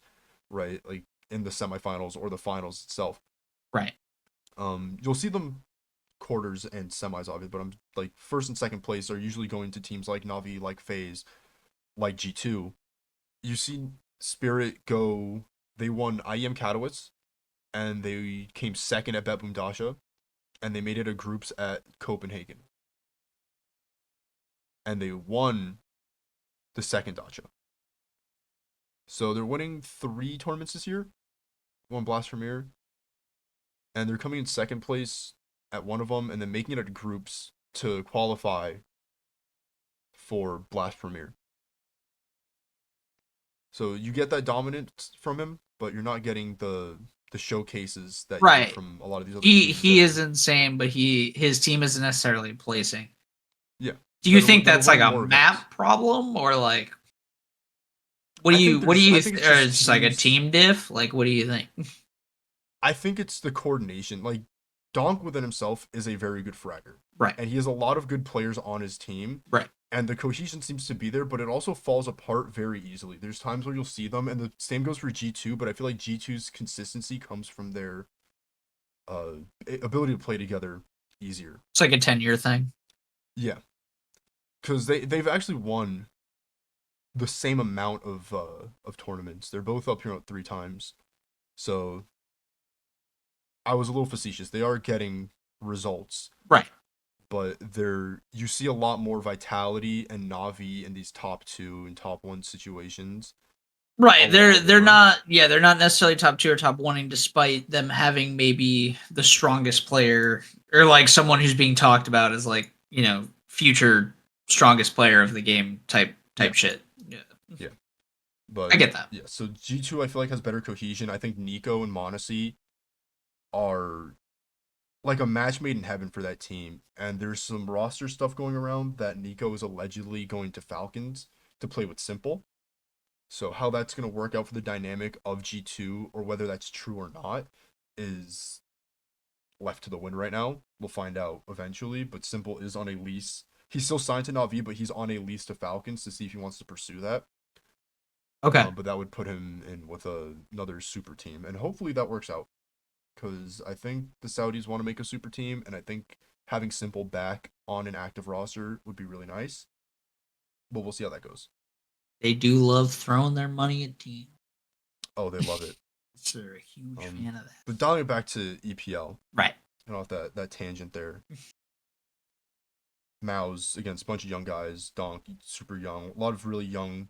right? Like in the semifinals or the finals itself. Right. You'll see them quarters and semis, obviously, but I'm like first and second place are usually going to teams like Navi, like FaZe, like G2. You see Spirit go, they won IEM Katowice, and they came second at Bet Boom Dasha, and they made it a groups at Copenhagen. And they won the second Dacha. So they're winning 3 tournaments this year, 1 Blast Premier, and they're coming in second place at one of them, and then making it at groups to qualify for Blast Premier. So you get that dominance from him, but you're not getting the showcases that you get from a lot of these other teams. He is insane, but his team isn't necessarily placing. Yeah. Do you think that's like a map problem, or like what do you think, or it's just like a team diff? Like what do you think? I think it's the coordination. Like Donk within himself is a very good fragger. Right. And he has a lot of good players on his team. Right. And the cohesion seems to be there, but it also falls apart very easily. There's times where you'll see them, and the same goes for G2, but I feel like G2's consistency comes from their ability to play together easier. It's like a 10-year thing. Yeah. Because they've actually won the same amount of tournaments. They're both up here 3 times. So I was a little facetious. They are getting results. Right. But you see a lot more Vitality and Navi in these top 2 and top 1 situations. Right. They're not necessarily top 2 or top 1, despite them having maybe the strongest player, or like someone who's being talked about as like, future strongest player of the game type shit. Yeah. But I get that. Yeah. So G2 I feel like has better cohesion. I think Nico and Monacy are like a match made in heaven for that team. And there's some roster stuff going around that Nico is allegedly going to Falcons to play with Simple. So how that's going to work out for the dynamic of G2, or whether that's true or not, is left to the wind right now. We'll find out eventually, but Simple is on a lease. He's still signed to Navi, but he's on a lease to Falcons to see if he wants to pursue that. Okay. But that would put him in with another super team, and hopefully that works out. Because I think the Saudis want to make a super team, and I think having Simple back on an active roster would be really nice. But we'll see how that goes. They do love throwing their money at teams. Oh, they love it. Sir, a huge fan of that. But dialing it back to EPL, Right. and off that tangent there. Mao's against a bunch of young guys, Donk, super young, a lot of really young,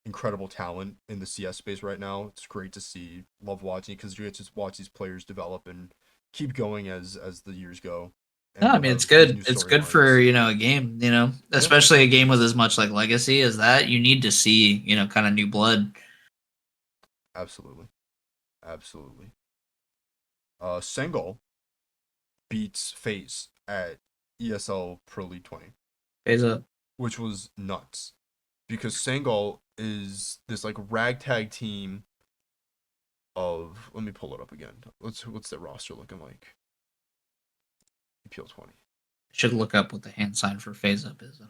incredible talent in the CS space right now. It's great to see. Love watching because you get to watch these players develop and keep going as the years go. No, I And mean it's have these good. new It's good for storylines. a game. Especially a game with as much like legacy as that. You need to see kind of new blood. Absolutely, absolutely. Sengol beats FaZe at ESL Pro League 20, Phase up. which was nuts because Sengol is this like ragtag team of, let me pull it up again. What's their roster looking like? EPL 20. Should look up what the hand sign for phase up is.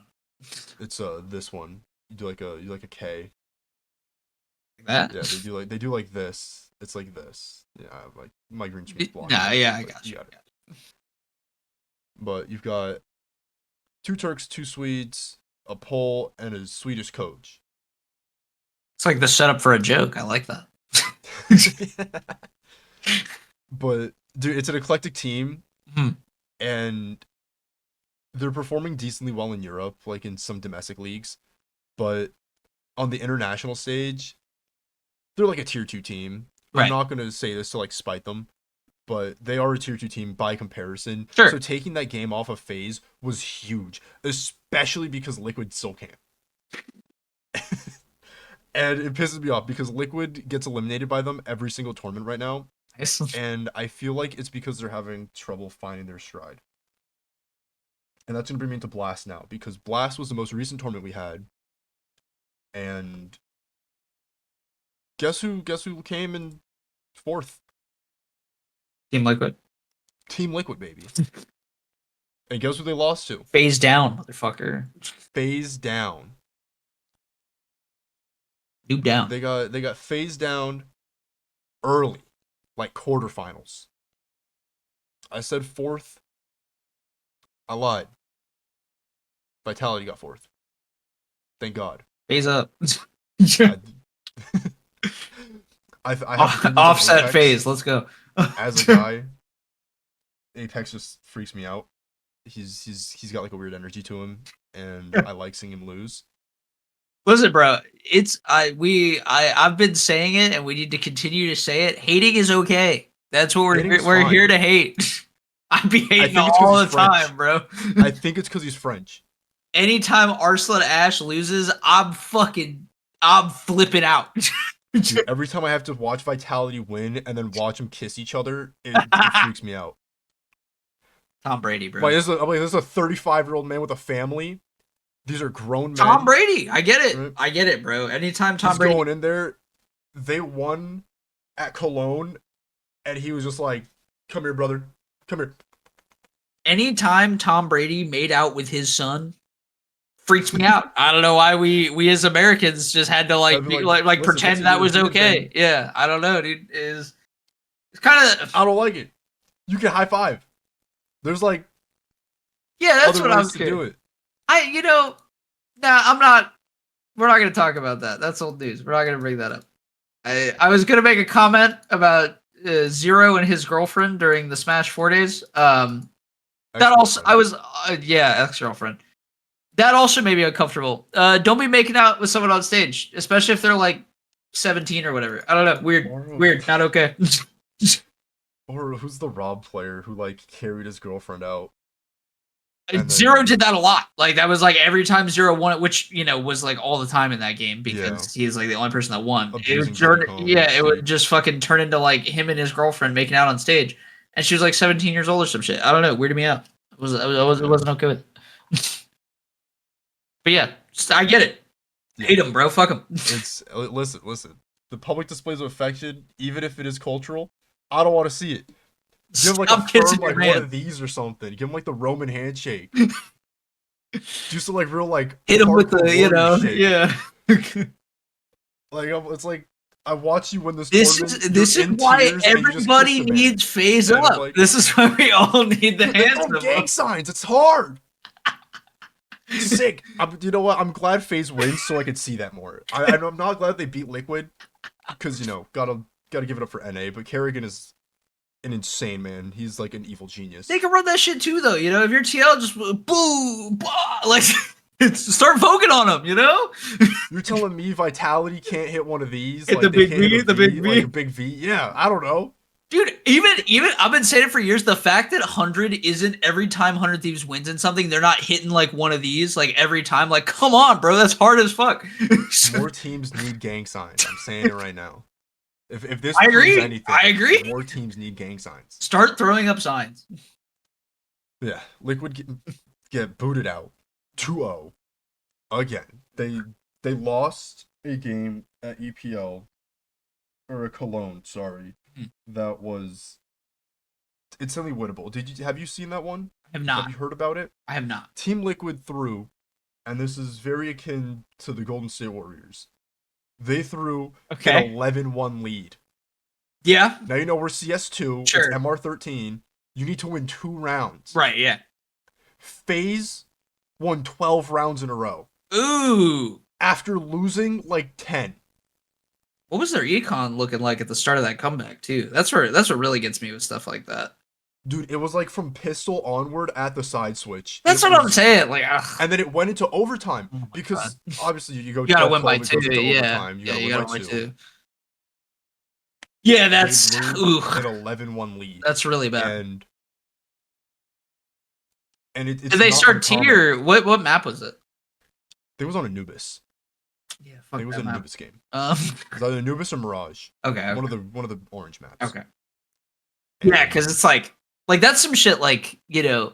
It's this one. You do like a K. Like that? Yeah, they do like this. It's like this. Yeah, like my green screen's blocking. Nah, yeah, I but got you. got it. But you've got 2 Turks, 2 Swedes, a Pole, and a Swedish coach. It's like the setup for a joke. I like that. But dude, it's an eclectic team, Hmm. and they're performing decently well in Europe, like in some domestic leagues. But on the international stage, they're like a tier 2 team. Right. I'm not gonna say this to like spite them, but they are a tier 2 team by comparison. Sure. So taking that game off of FaZe was huge, especially because Liquid still can't. And it pisses me off because Liquid gets eliminated by them every single tournament right now. Nice. And I feel like it's because they're having trouble finding their stride. And that's going to bring me into Blast now, because Blast was the most recent tournament we had. And guess who came in 4th? Team Liquid. Team Liquid, baby. And guess who they lost to? Phase down, motherfucker. FaZe down. Noob down. They got FaZe down early, like quarterfinals. I said 4th. I lied. Vitality got 4th. Thank God. Phase up. I have Offset Apex. phase. Let's go. As a guy, Apex just freaks me out. He's got like a weird energy to him, and I like seeing him lose. Listen, bro. I've been saying it, and we need to continue to say it. Hating is okay. That's what Hating's we're fine. here to hate. I'd be hating think it's 'cause all the he's French. time, bro. I think it's because he's French. Anytime Arslan Ash loses, I'm flipping out. Dude, every time I have to watch Vitality win and then watch them kiss each other, it freaks me out. Tom Brady, bro. Like, this is a 35-year-old man with a family. These are grown men. Tom Brady. I get it. Right. I get it, bro. Anytime Tom He's Brady going in there. They won at Cologne, and he was just like, "Come here, brother. Come here." Anytime Tom Brady made out with his son freaks me out. I don't know why we as Americans just had to I'd be like, listen, pretend it's a that was European okay. thing. Yeah, I don't know, dude. It's kind of I don't like it. You can high five. There's like that's other what I'm ways to do it. I'm not. We're not gonna talk about that. That's old news. We're not gonna bring that up. I was gonna make a comment about Zero and his girlfriend during the Smash 4 days. That also I was ex-girlfriend. That also made me uncomfortable. Don't be making out with someone on stage, especially if they're like 17 or whatever. I don't know. Weird. Not okay. Or who's the Rob player who like carried his girlfriend out? Zero did that a lot. Like that was like every time Zero won it, which was like all the time in that game because he's like the only person that won. It would just fucking turn into like him and his girlfriend making out on stage, and she was like 17 years old or some shit. I don't know. Weirded me out. It wasn't okay with it. But yeah, I get it. Hate him, bro. Fuck him. It's listen. The public displays of affection, even if it is cultural, I don't want to see it. Give him like a firm, like one of these or something. Give him like the Roman handshake. Do some like real like hit him with the shake. Like it's like I watch you win this. This is why everybody needs phase up. Like, this is why we all need the hands up. Gang signs. It's hard. Sick. You know what? I'm glad FaZe wins so I could see that more. I'm not glad they beat Liquid because gotta gotta give it up for NA, but Kerrigan is an insane man. He's like an evil genius. They can run that shit too, though. You know, if you're TL, just boo, bah, like start voguing on them. You know. You're telling me Vitality can't hit one of these? Hit Like the they big can't hit V, a the big V. like a big V? Yeah, I don't know. Dude, even I've been saying it for years. The fact that 100 isn't every time 100 Thieves wins in something, they're not hitting like one of these like every time. Like, come on, bro, that's hard as fuck. More teams need gang signs. I'm saying it right now. If this I proves agree. anything, I agree. more teams need gang signs. Start throwing up signs. Yeah, Liquid get booted out 2-0 again. They lost a game at EPL or a Cologne, sorry. That was instantly winnable. Have you seen that one? I have not. Have you heard about it? I have not. Team Liquid threw, and this is very akin to the Golden State Warriors. They threw an 11-1 lead. Yeah. Now you know we're CS2, Sure. it's MR13. You need to win 2 rounds. Right, yeah. FaZe won 12 rounds in a row. Ooh. After losing like 10. What was their econ looking like at the start of that comeback too? That's what really gets me with stuff like that. Dude, it was like from pistol onward at the side switch. That's what I'm saying. Like, ugh. And then it went into overtime Oh because obviously you go. You gotta win by 12, 2. it goes into Yeah, overtime. You gotta win by 2. Yeah, that's an ooh. 11-1 lead. That's really bad. And it's did they not start uncommon. tier? What map was it? It was on Anubis. Yeah, fuck It was that an map. Anubis game. Um. It was either Anubis or Mirage. Okay. One of the orange maps. Okay. Yeah, because it's like that's some shit like, you know,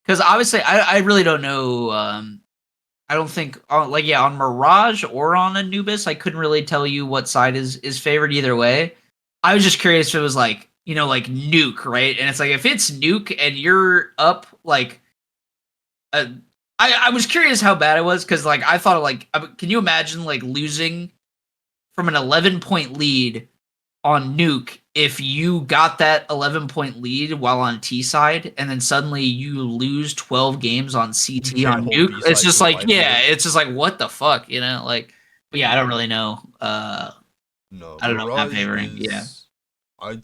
because obviously I really don't know. I don't think on Mirage or on Anubis, I couldn't really tell you what side is favored either way. I was just curious if it was like, you know, like Nuke, right? And it's like if it's Nuke and you're up like, I was curious how bad it was because like I thought like, can you imagine like losing from an 11-point lead on Nuke if you got that 11-point lead while on T side and then suddenly you lose 12 games on CT on Nuke? It's just like, yeah, it's just like, what the fuck, you know? Like, but yeah, I don't really know. No, I don't know if I'm favoring. I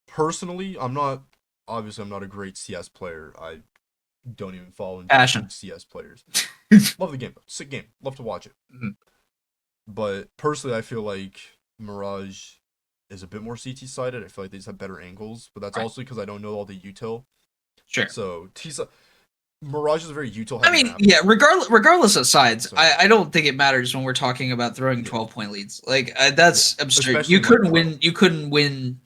personally, I'm not a great CS player. I don't even follow into CS players. Love the game though. Sick game. Love to watch it. Mm-hmm. But personally, I feel like Mirage is a bit more CT sided. I feel like they just have better angles, but that's also because I don't know all the util. Sure. So Mirage is a very util. I mean, yeah. Regardless of sides, I don't think it matters when we're talking about throwing 12-point leads. Like that's absurd. Especially You couldn't win. You couldn't win.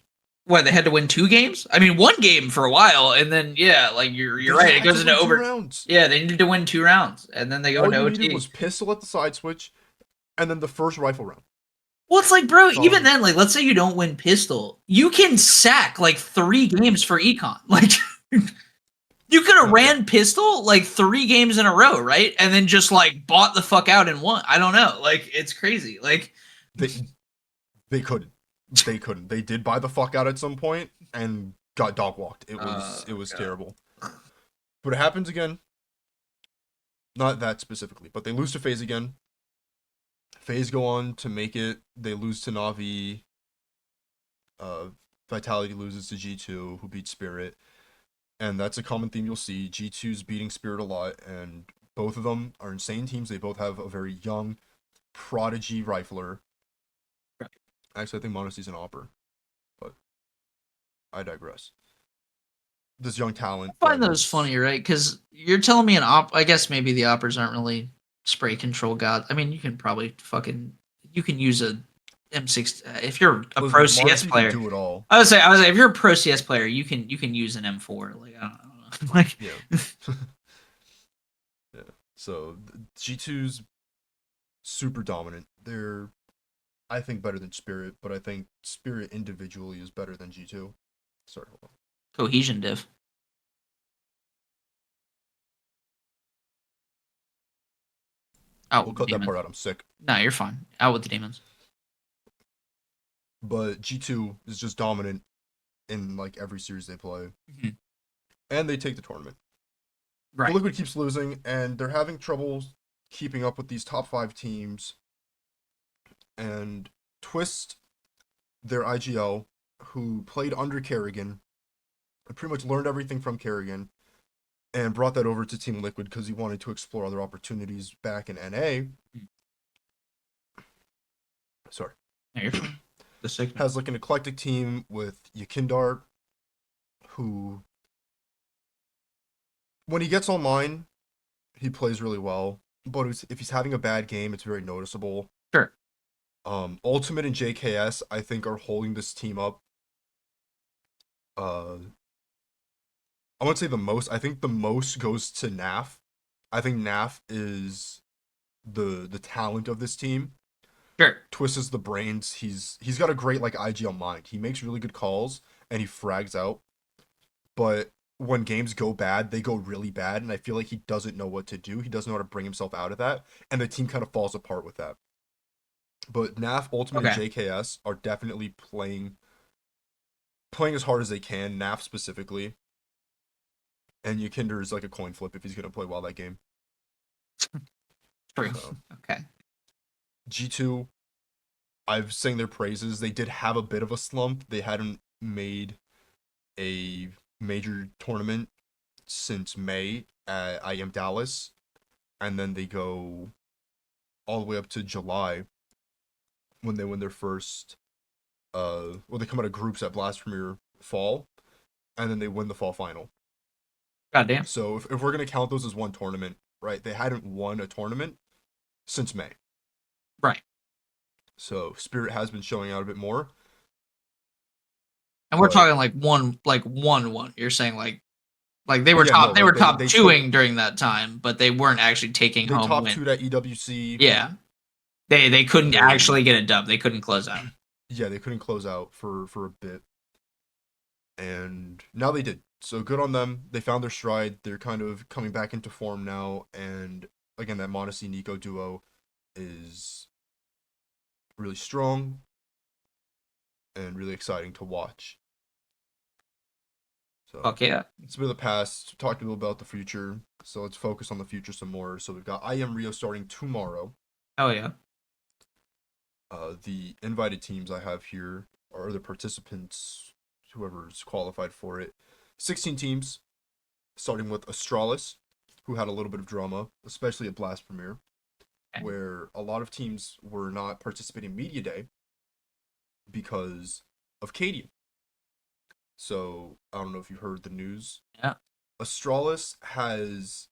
What, they had to win 2 games? I mean, 1 game for a while, and then like you're right. It goes into over rounds. Yeah, they needed to win 2 rounds, and then they go into OT. All you needed was pistol at the side switch, and then the first rifle round. Well, it's like, bro, even then, like, let's say you don't win pistol, you can sack like 3 games for econ. Like, you could have ran pistol like 3 games in a row, right? And then just like bought the fuck out and won. I don't know. Like, it's crazy. Like, they couldn't. They couldn't. They did buy the fuck out at some point and got dog walked. It was terrible. But it happens again. Not that specifically, but they lose to FaZe again. FaZe go on to make it. They lose to Na'Vi. Vitality loses to G2, who beat Spirit. And that's a common theme you'll see. G2's beating Spirit a lot, and both of them are insane teams. They both have a very young prodigy rifler. Actually, I think Monasty's an Opper, but I digress. This young talent. I find those funny, right? Because you're telling me I guess maybe the Oppers aren't really spray control god. I mean, you can probably you can use a M6 if you're a pro CS player. Do it all. I would say if you're a pro CS player, you can use an M4. Like, I don't know. Like, yeah. Yeah. So G2's super dominant. They're, I think, better than Spirit, but I think Spirit individually is better than G2. Sorry, hold on. Cohesion diff. We'll cut that part out. I'm sick. No, you're fine. Out with the demons. But G2 is just dominant in like every series they play. Mm-hmm. And they take the tournament. Right. But Liquid keeps losing, and they're having trouble keeping up with these top 5 teams. And Twist their IGL, who played under Kerrigan, and pretty much learned everything from Kerrigan, and brought that over to Team Liquid because he wanted to explore other opportunities back in NA. Sorry. Yeah, you're fine. The signal. Has like an eclectic team with Yakindar, who, when he gets online, he plays really well. But if he's having a bad game, it's very noticeable. Sure. Ultimate and JKS, I think, are holding this team up. I wouldn't say the most. I think the most goes to Naf. I think Naf is the talent of this team. Sure. Twist is the brains. He's got a great like IGL mind. He makes really good calls and he frags out. But when games go bad, they go really bad, and I feel like he doesn't know what to do. He doesn't know how to bring himself out of that, and the team kind of falls apart with that. But NAF, Ultimate, and JKS are definitely playing as hard as they can. NAF specifically, and Yukinder is like a coin flip if he's gonna play well that game. True. Okay. G2, I've sang their praises. They did have a bit of a slump. They hadn't made a major tournament since May at IEM Dallas, and then they go all the way up to July when they win their first they come out of groups at Blast Premier Fall, and then they win the fall final. Goddamn. So if we're gonna count those as one tournament, right, they hadn't won a tournament since May. Right. So Spirit has been showing out a bit more. And we're talking like one. You're saying like they were top. They were top twoing during that time, but they weren't actually taking home. They top win. two'd at EWC. Yeah, they couldn't actually get a dub. They couldn't close out. Yeah, they couldn't close out for a bit, and now they did. So good on them. They found their stride. They're kind of coming back into form now, and again, that Modesty Nico duo is really strong and really exciting to watch. So, fuck yeah. It's been the past. Talked a little about the future. So let's focus on the future some more. So we've got IEM Rio starting tomorrow. Oh yeah. The invited teams I have here are the participants, whoever's qualified for it. 16 teams, starting with Astralis, who had a little bit of drama, especially at Blast Premier, where a lot of teams were not participating in Media Day because of Cadian. So, I don't know if you heard the news. Yeah. Astralis has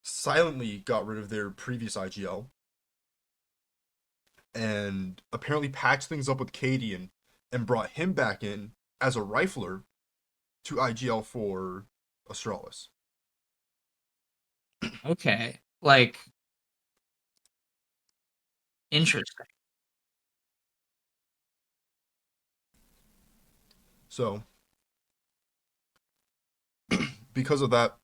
silently got rid of their previous IGL and apparently patched things up with Cadian and brought him back in as a rifler to IGL for Astralis. Okay. Like, interesting. So, because of that,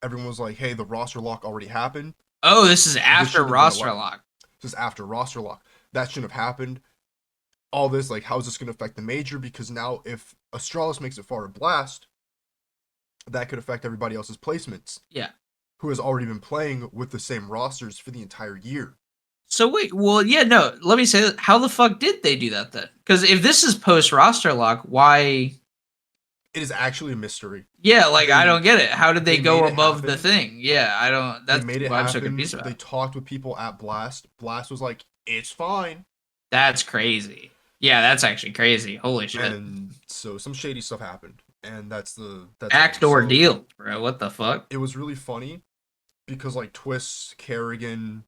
everyone was like, hey, the roster lock already happened. Oh, this is after roster lock. This is after roster lock. That shouldn't have happened. All this, like, how is this going to affect the major? Because now if Astralis makes it far at Blast, that could affect everybody else's placements. Yeah. Who has already been playing with the same rosters for the entire year. So wait, well, yeah, no, let me say that. How the fuck did they do that then? Because if this is post roster lock, why? It is actually a mystery. Yeah, like I don't get it. How did they go above happen. The thing? Yeah, I don't. That's they made it why I'm happen. so confused about. They talked with people at Blast. Blast was like, "It's fine." That's crazy. Yeah, that's actually crazy. Holy shit. And so some shady stuff happened, and that's backdoor deal, bro. What the fuck? It was really funny because like Twist, Kerrigan,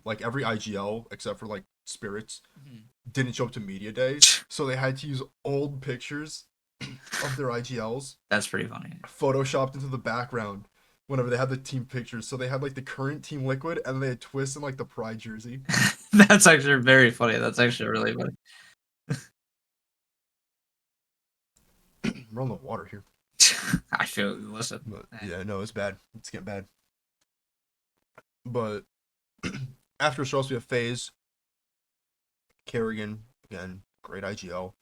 like every IGL except for like Spirits didn't show up to media days, so they had to use old pictures of their IGLs. That's pretty funny. Photoshopped into the background whenever they had the team pictures. So they had like the current Team Liquid, and then they had Twist in like the Pride jersey. That's actually very funny. That's actually really funny. We're on the water here. I feel listen. But, yeah, no, it's bad. It's getting bad. But after Charles, we have FaZe. Kerrigan, again, great IGL.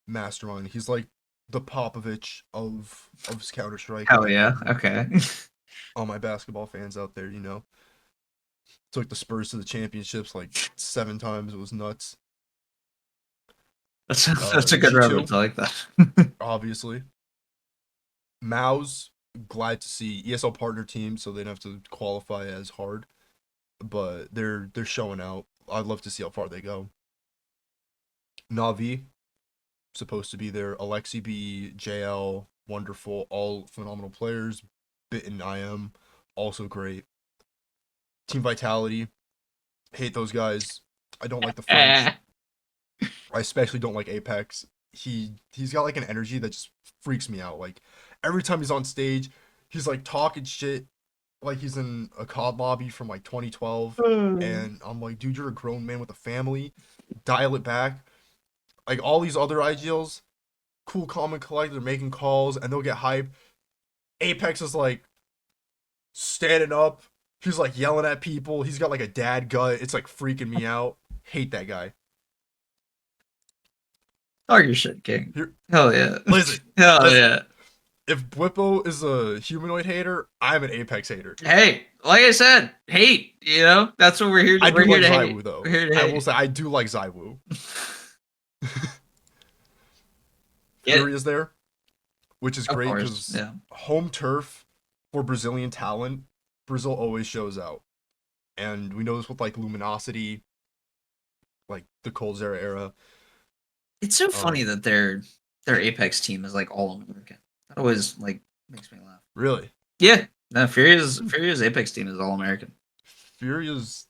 Mastermind. He's like the Popovich of Counter-Strike. Hell yeah. Okay. All my basketball fans out there, Took the Spurs to the championships like 7 times. It was nuts. That's a good G2, reference. I like that. obviously. Maus, glad to see ESL partner team, so they don't have to qualify as hard, but they're showing out. I'd love to see how far they go. Navi, supposed to be there. Alexi B, JL, wonderful, all phenomenal players. Bit and IM, also great. Team Vitality, hate those guys. I don't like the French. I especially don't like Apex. He's got like an energy that just freaks me out. Like every time he's on stage, he's like talking shit like he's in a COD lobby from like 2012, and I'm like, dude, you're a grown man with a family. Dial it back. Like all these other IGLs, cool, calm, and collected, they're making calls and they'll get hype. Apex is like standing up. He's like yelling at people. He's got like a dad gut. It's like freaking me out. Hate that guy. Talk your shit, King. Here, Hell yeah. listen, Hell listen. yeah. If Blippo is a humanoid hater, I'm an Apex hater. Hey, like I said, hate. You know, that's what we're here to. I do We're here like to Zywoo hate. though. We're here to I hate. will say I do like Zywoo. Yeah. Fury is there, which is Of great course, because yeah. home turf for Brazilian talent, Brazil always shows out, and we know this with like Luminosity, like the Cold Zera era. It's so funny that their Apex team is like all American. That always like makes me laugh. Really, Yeah, no, Furia's Apex team is all American. Fury is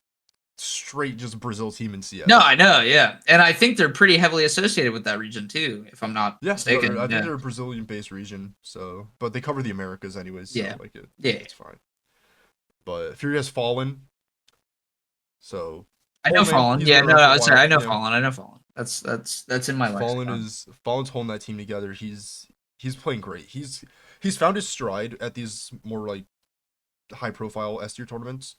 straight just Brazil team in CS. No, I know, yeah, and I think they're pretty heavily associated with that region too, if I'm not Yeah, mistaken. I think they're a Brazilian-based region, so but they cover the Americas anyways. So Yeah. like Yeah. it's fine. But Fury has fallen, so I know Holman, Fallen. he's Yeah, been no, around for a I'd say while, I know yeah. Fallen. I know Fallen. That's in my lexicon. Fallen's holding that team together. He's playing great. He's found his stride at these more like high profile S tier tournaments,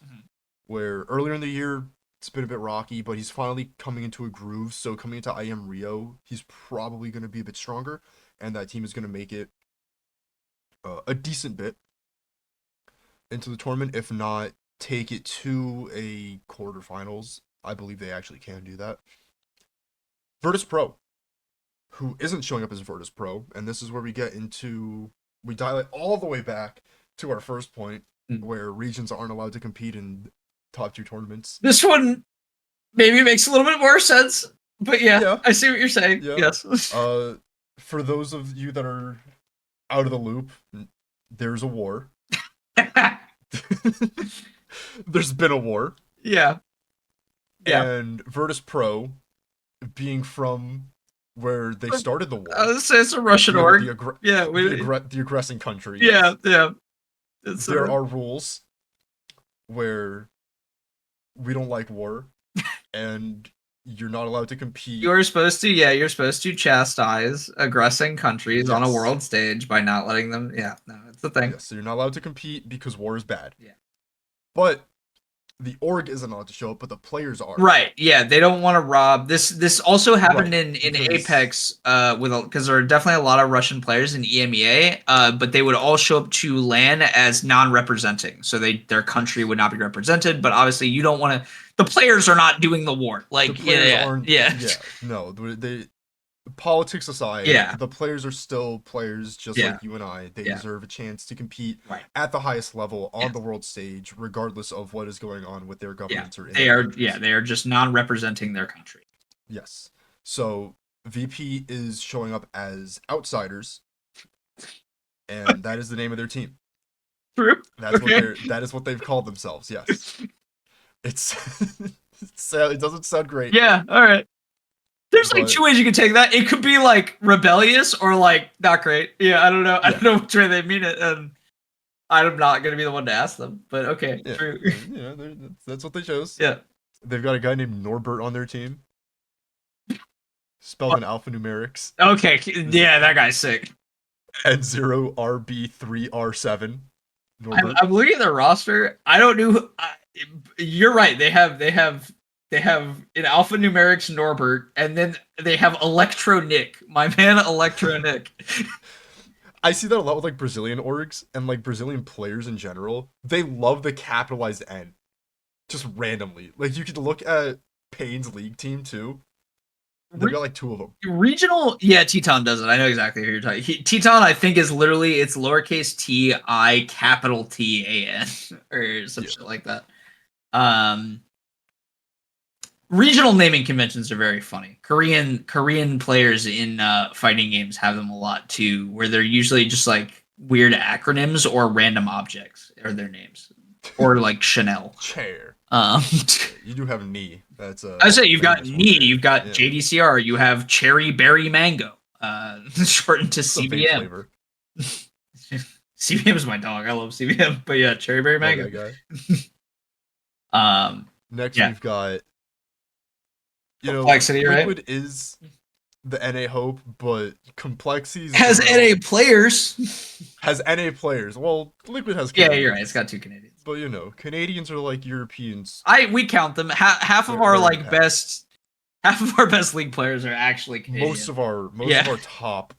where earlier in the year it's been a bit rocky, but he's finally coming into a groove. So coming into IEM Rio, he's probably going to be a bit stronger, and that team is going to make it a decent bit into the tournament. If not, take it to a quarterfinals. I believe they actually can do that. Virtus Pro, who isn't showing up as Virtus Pro, and this is where we dial it all the way back to our first point, where regions aren't allowed to compete in top tier tournaments. This one maybe makes a little bit more sense, but yeah. I see what you're saying. Yeah. Yes. For those of you that are out of the loop, there's a war. There's been a war. Yeah. And Virtus Pro, being from where they started the war. Let's say it's a Russian org. The aggressing country. Yeah, yeah. There are rules where we don't like war, and you're not allowed to compete. You're supposed to chastise aggressing countries on a world stage by not letting them. Yeah, no, it's the thing. Yes, so you're not allowed to compete because war is bad. Yeah. But the org isn't allowed to show up, but the players are. Right. Yeah, they don't want to rob. This also happened in Apex because there are definitely a lot of Russian players in EMEA, but they would all show up to LAN as non-representing, so their country would not be represented. But obviously, you don't want to. The players are not doing the war. Like the players aren't. Yeah. No, they. Politics aside, the players are still players just like you and I. They deserve a chance to compete at the highest level on the world stage, regardless of what is going on with their governments or they are just non-representing their country. Yes. So VP is showing up as outsiders, and that is the name of their team. True. That is what they've called themselves. Yes. It doesn't sound great. Yeah. All right. There's like two ways you could take that. It could be like rebellious or like not great. Yeah, I don't know. I don't know which way they mean it, and I'm not gonna be the one to ask them. But okay, true. Yeah, that's what they chose. Yeah, they've got a guy named Norbert on their team, spelled in alphanumerics. Okay, yeah, that guy's sick. N0RB3R7. I'm looking at their roster. I don't know. You're right. They have in alphanumerics Norbert, and then they have Electro Nick, my man Electro Nick. I see that a lot with like Brazilian orgs and like Brazilian players in general. They love the capitalized N, just randomly. Like you could look at Payne's league team too. They've got like 2 of them. Regional, yeah, Teton does it. I know exactly who you're talking. Teton, I think, is literally it's lowercase t I capital T-A-N or some shit like that. Regional naming conventions are very funny. Korean players in fighting games have them a lot too, where they're usually just like weird acronyms or random objects are their names, or like Chanel. Chair. Um, You do have knee. That's I say you've got famous one knee, there. you've got Yeah. JDCR, you have cherry berry mango, shortened to It's a vape CBM. flavor. CBM is my dog. I love CBM, but yeah, cherry berry Love mango. that guy. Next, Yeah. we've got Complexity, right? Liquid is the NA hope, but Complexity Has NA players. has NA players. Well, Liquid has Yeah, Canadians. you're right. It's got 2 Canadians. But Canadians are like Europeans. We count them. Half of They're our in like the best, half of our best league players are actually Canadian. Most of our top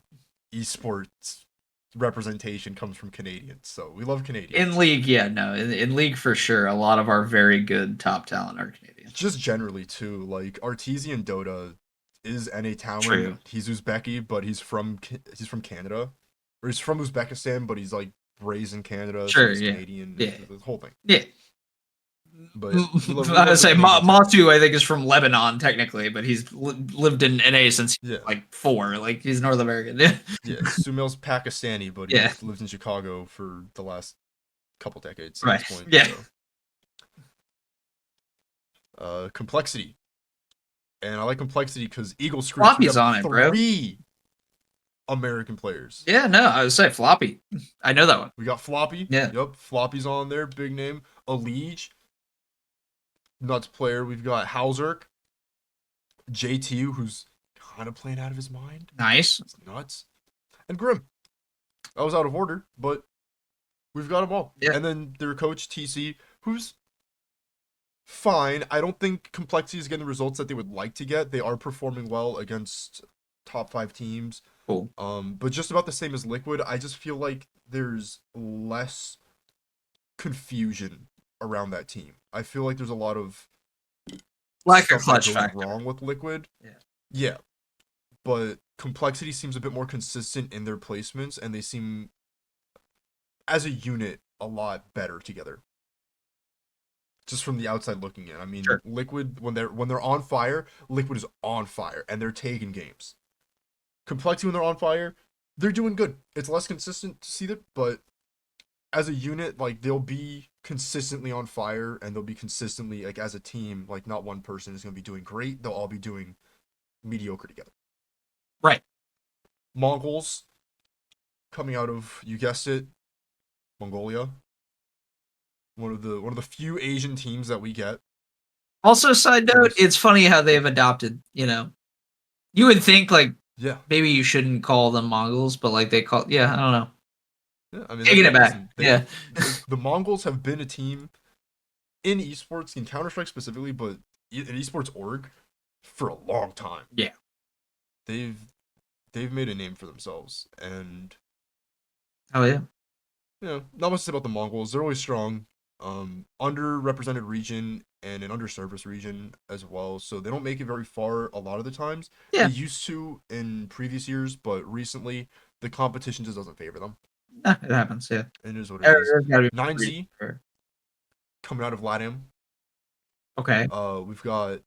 esports representation comes from Canadians, so we love Canadians. In league, yeah, no, in league for sure. A lot of our very good top talent are Canadians. Just generally too, like Arteezy Dota is NA talent. True. He's Uzbeki, but he's from Canada, or he's from Uzbekistan, but he's like raised in Canada. Sure, so he's yeah. Canadian. Yeah. The whole thing. Yeah. But I would say Matu, I think, is from Lebanon technically, but he's lived in NA since he was like 4. Like he's North American. Yeah. Yeah. Sumail's Pakistani, but he's lived in Chicago for the last couple decades. At this point, yeah. So. Complexity, and I like Complexity because Eagle Screech. Floppy's on it, bro. 3 American players. Yeah, no, I would say Floppy. I know that one. We got Floppy. Yeah. Yep, Floppy's on there. Big name. Alige. Nuts player. We've got Hauserk. JT, who's kind of playing out of his mind. Nice. It's nuts. And Grim. I was out of order, but we've got them all. Yeah. And then their coach, TC, who's fine. I don't think Complexity is getting the results that they would like to get. They are performing well against top 5 teams. Cool. But just about the same as Liquid. I just feel like there's less confusion around that team. I feel like there's a lot of like a stuff clutch that goes factor wrong with Liquid. Yeah. Yeah. But Complexity seems a bit more consistent in their placements, and they seem, as a unit, a lot better together. Just from the outside looking in. I mean, sure. Liquid, when they're on fire, Liquid is on fire, and they're taking games. Complexity, when they're on fire, they're doing good. It's less consistent to see that, but as a unit, like, they'll be consistently on fire, and they'll be consistently, like, as a team, like, not one person is going to be doing great. They'll all be doing mediocre together. Right. Mongols, coming out of, you guessed it, Mongolia. One of the few Asian teams that we get. Also, side note, it's funny how they've adopted, you would think, like, maybe you shouldn't call them Mongols, but, like, they call, I don't know. Yeah, I mean, taking it back. The Mongols have been a team in esports, in Counter-Strike specifically, but in esports org for a long time. Yeah. They've made a name for themselves, and oh yeah. Not much to say about the Mongols. They're always strong. Underrepresented region and an underserviced region as well, so they don't make it very far a lot of the times. Yeah. They used to in previous years, but recently the competition just doesn't favor them. It happens, yeah. It is what it is. 9Z coming out of LATAM. Okay. We've got,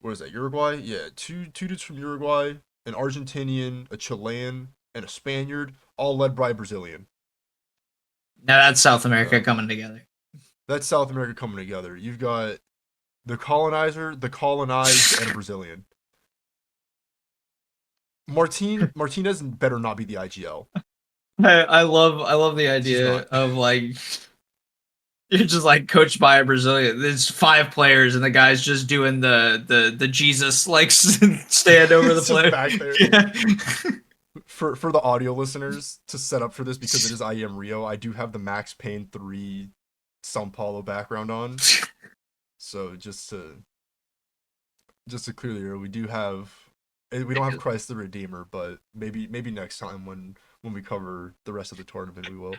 what is that, Uruguay? Yeah, two dudes from Uruguay, an Argentinian, a Chilean, and a Spaniard, all led by a Brazilian. Now that's South America coming together. That's South America coming together. You've got the colonizer, the colonized, and a Brazilian. Martinez better not be the IGL. I love the idea of, like, you're just, like, coached by a Brazilian. There's 5 players and the guy's just doing the Jesus, like, stand over the player back there. Yeah. For the audio listeners, to set up for this, because it is IEM Rio, I do have the Max Payne 3 São Paulo background on. So just to clearly, we don't have Christ the Redeemer, but maybe next time when we cover the rest of the tournament, we will.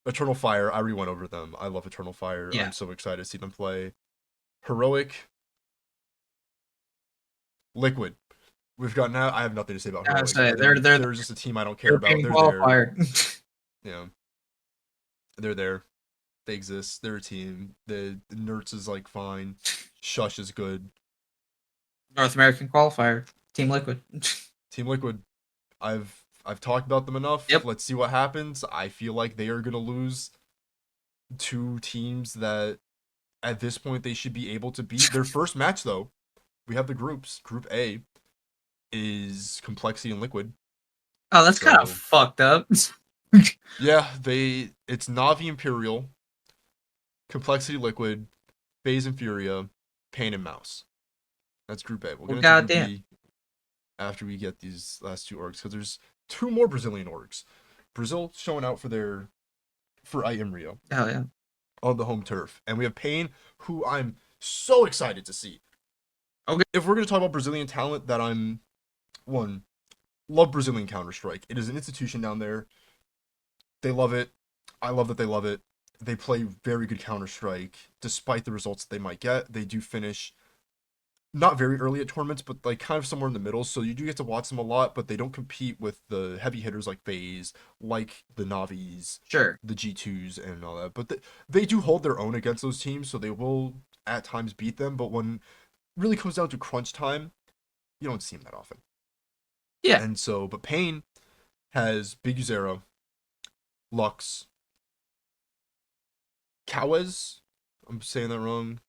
Eternal Fire, I went over them. I love Eternal Fire. Yeah. I'm so excited to see them play. Heroic. Liquid. We've got now. I have nothing to say about I Heroic. say, I mean, they're they're just a team I don't care about. European They're there. qualifier. Yeah, they're there. They exist. They're a team. The Nerds is like fine. Shush is good. North American qualifier. Team Liquid. Team Liquid. I've talked about them enough. Yep. Let's see what happens. I feel like they are gonna lose two teams that at this point they should be able to beat. Their first match though, we have the groups. Group A is Complexity and Liquid. Oh, that's kind of So- fucked up. Yeah, it's Navi Imperial, Complexity Liquid, FaZe and Furia, Pain and Mouse. That's Group A. We'll get Well, into Group goddamn. B after we get these last two orgs because there's two more Brazilian orgs. Brazil showing out for IEM Rio Hell yeah. on the home turf, and we have Pain, who I'm so excited to see. Okay. If we're gonna talk about Brazilian talent, that I'm one love Brazilian Counter Strike. It is an institution down there. They love it. I love that they love it. They play very good Counter Strike, despite the results that they might get. They do finish not very early at tournaments, but like kind of somewhere in the middle. So you do get to watch them a lot, but they don't compete with the heavy hitters like FaZe, like the Navis, Sure. the G2s, and all that. But they do hold their own against those teams, so they will at times beat them. But when it really comes down to crunch time, you don't see them that often. Yeah. And so, but Pain has Big Zero, Lux, Kawes, I'm saying that wrong,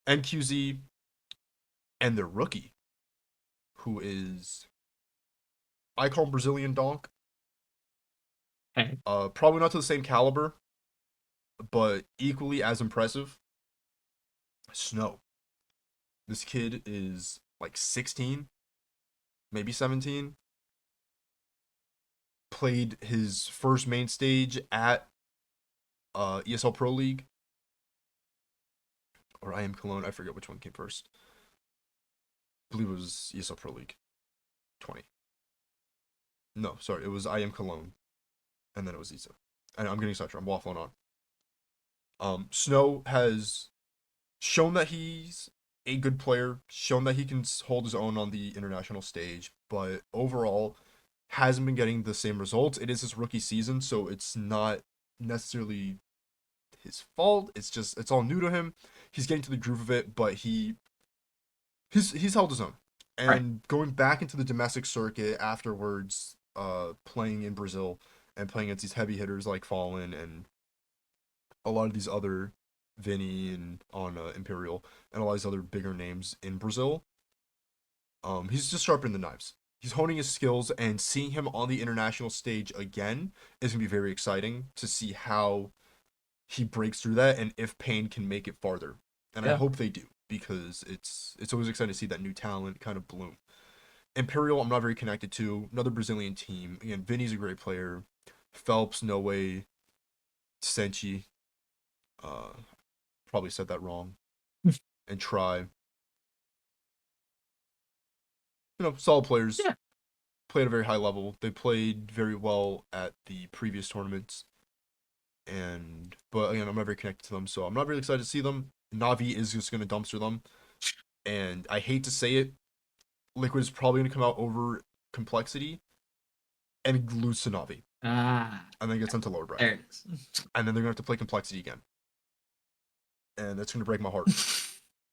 NQZ, and their rookie, who is, I call him Brazilian Donk. Okay. Probably not to the same caliber, but equally as impressive. Snow. This kid is like 16, maybe 17. Played his first main stage at ESL Pro League. Or IEM Cologne, I forget which one came first. I believe it was ESL Pro League 20. No, sorry, it was IEM Cologne. And then it was ESA. And I'm getting sidetracked, I'm waffling on. Snow has shown that he's a good player, shown that he can hold his own on the international stage, but overall hasn't been getting the same results. It is his rookie season, so it's not necessarily his fault. It's all new to him. He's getting to the groove of it, but he's held his own. And Right. going back into the domestic circuit afterwards, playing in Brazil and playing against these heavy hitters like Fallen and a lot of these other Vinny and on Imperial and a lot of these other bigger names in Brazil. He's just sharpening the knives. He's honing his skills, and seeing him on the international stage again is gonna be very exciting to see how he breaks through that and if Pain can make it farther. And I Yeah. hope they do, because it's always exciting to see that new talent kind of bloom. Imperial, I'm not very connected to. Another Brazilian team. Again, Vinny's a great player. Phelps, No Way, Senchi. Probably said that wrong. And Try. Solid players. Yeah. Play at a very high level. They played very well at the previous tournaments. But again, I'm not very connected to them, so I'm not really excited to see them. Navi is just gonna dumpster them. And I hate to say it, Liquid is probably gonna come out over Complexity and lose to Navi. And then get sent to lower bracket. There it is. And then they're gonna have to play Complexity again. And that's gonna break my heart.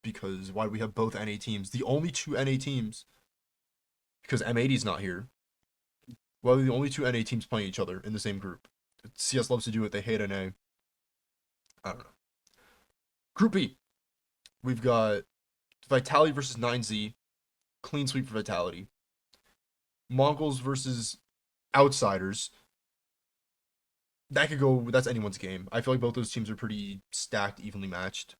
Because why do we have both NA teams? The only two NA teams, because M80's not here. Well, the only two NA teams playing each other in the same group. CS loves to do it. They hate NA. I don't know. Group B. We've got Vitality versus 9Z. Clean sweep for Vitality. Mongols versus Outsiders. That's anyone's game. I feel like both those teams are pretty stacked, evenly matched.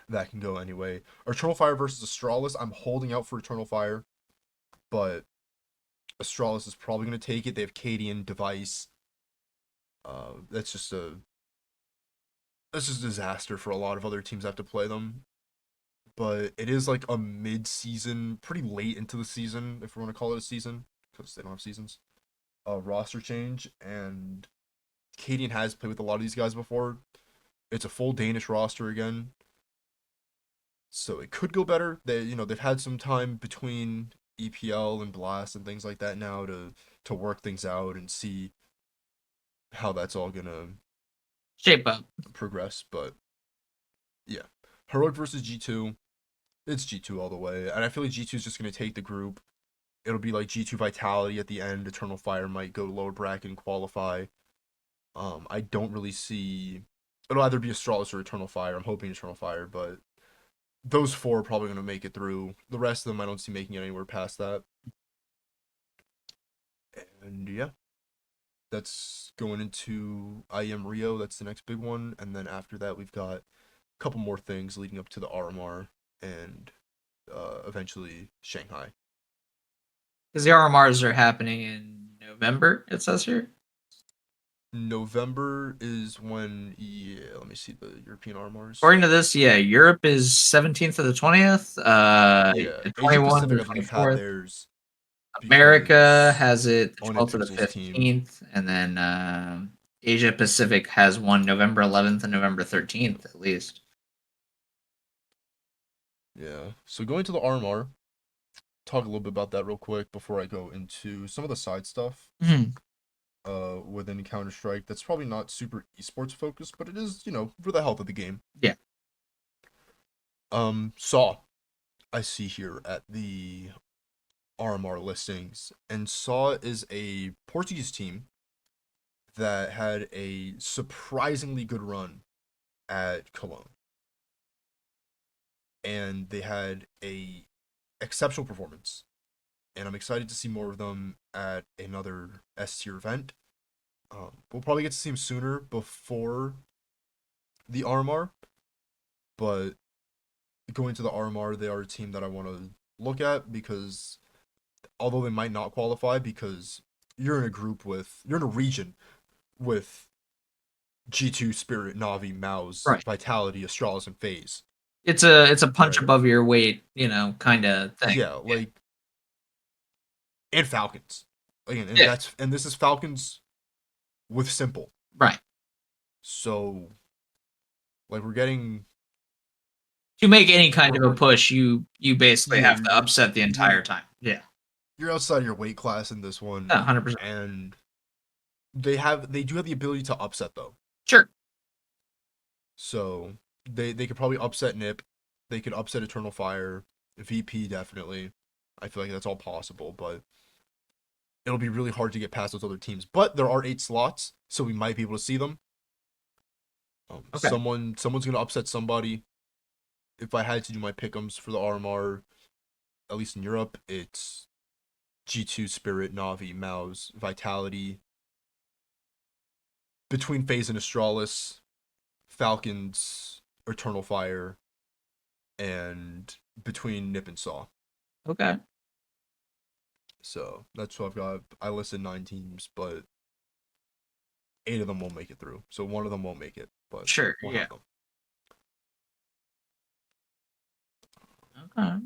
That can go anyway. Eternal Fire versus Astralis. I'm holding out for Eternal Fire, but Astralis is probably going to take it. They have Cadian, Device. That's just a disaster for a lot of other teams that have to play them. But it is like a mid-season, pretty late into the season, if we want to call it a season, because they don't have seasons. Roster change, and Cadian has played with a lot of these guys before. It's a full Danish roster again. So it could go better. They've had some time between EPL and Blast and things like that now to work things out and see how that's all gonna Shape up. progress. But yeah, Heroic versus G2. It's G2 all the way, and I feel like G2 is just gonna take the group. It'll be like G2 Vitality at the end. Eternal Fire might go lower bracket and qualify. I don't really see. It'll either be Astralis or Eternal Fire. I'm hoping Eternal Fire, but those four are probably gonna make it through. The rest of them, I don't see making it anywhere past that. And yeah, that's going into IEM Rio. That's the next big one, and then after that, we've got a couple more things leading up to the RMR and eventually Shanghai. Because the RMRs are happening in November, it says here. November is when, let me see the European RMRs. According to this, Europe is 17th to the 20th. Asia 21 to Pacific, the I believe, had 24th. theirs. America has it the on 12th to the Intuzel's team. 15th, and then Asia Pacific has one November 11th and November 13th at least. Yeah. So going to the RMR, talk a little bit about that real quick before I go into some of the side stuff. Within Counter-Strike, that's probably not super esports focused, but it is, for the health of the game. Yeah. Saw, I see here at the RMR listings, and Saw is a Portuguese team that had a surprisingly good run at Cologne. And they had a exceptional performance. And I'm excited to see more of them at another S-tier event. We'll probably get to see them sooner before the RMR, but going to the RMR, they are a team that I want to look at because although they might not qualify because you're in a region with G2, Spirit, Navi, Mouse, Right. Vitality, Astralis, and FaZe. It's a punch Right. above your weight, kind of thing. Yeah, and Falcons. And Yeah. this is Falcons with Simple. Right. So we're getting To make any kind of a push, you basically have to you're- upset the entire time. Yeah. You're outside your weight class in this one. 100%. And they do have the ability to upset though. Sure. So they could probably upset Nip. They could upset Eternal Fire. VP definitely. I feel like that's all possible, but it'll be really hard to get past those other teams. But there are 8 slots, so we might be able to see them. Okay. Someone's gonna upset somebody. If I had to do my pick'ems for the RMR, at least in Europe, it's G2, Spirit, Navi, Mouse, Vitality. Between FaZe and Astralis, Falcons, Eternal Fire, and between Nip and Saw. Okay. So that's what I've got. I listed 9 teams, but 8 of them won't make it through. So one of them won't make it, but Sure. we'll Yeah. have them. Okay.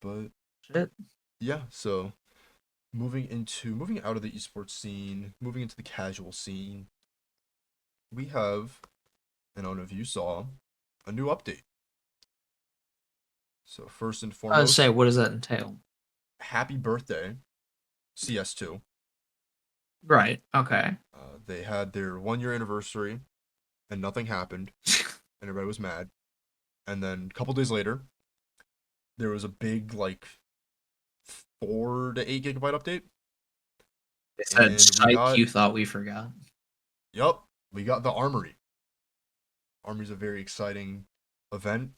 But Shit. yeah, so moving out of the esports scene, moving into the casual scene, we have, and I don't know if you saw, a new update. So first and I was foremost, say, what does that entail? happy birthday, CS2. Right. Okay. They had their 1-year anniversary, and nothing happened, and everybody was mad. And then a couple days later, there was a big 4 to 8 gigabyte update. They said, And "Psych, you thought we forgot." Yup, we got the Armory. Armory's a very exciting event.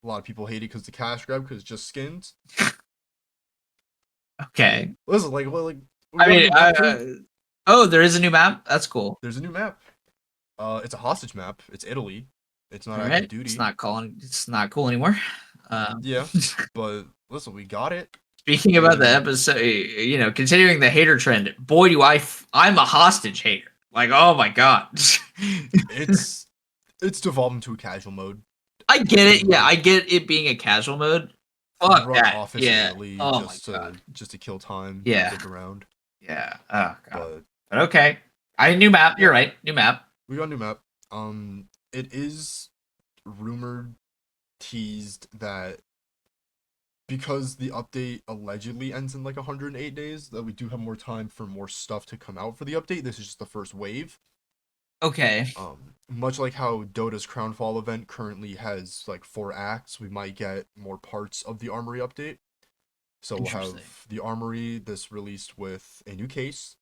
A lot of people hate it because the cash grab because it's just skins. Okay. Listen, there is a new map. That's cool. there's a new map. It's a hostage map. It's Italy. It's not All active right. duty. It's not cool anymore. Yeah, but listen, we got it. Speaking about the episode, continuing the hater trend, boy, I'm a hostage hater. Like, oh my god. It's devolved into a casual mode. I get it. Yeah, I get it being a casual mode. Fuck Run that. office Yeah. in Italy Oh just my god. to kill time. Yeah. Dick around. Yeah. Oh god. But But okay. New map. You're right. New map. we got a new map. It is rumored teased that because the update allegedly ends in like 108 days, that we do have more time for more stuff to come out for the update. This is just the first wave. Okay. Much like how Dota's Crownfall event currently has like 4 acts, we might get more parts of the Armory update. So we'll have the Armory this released with a new case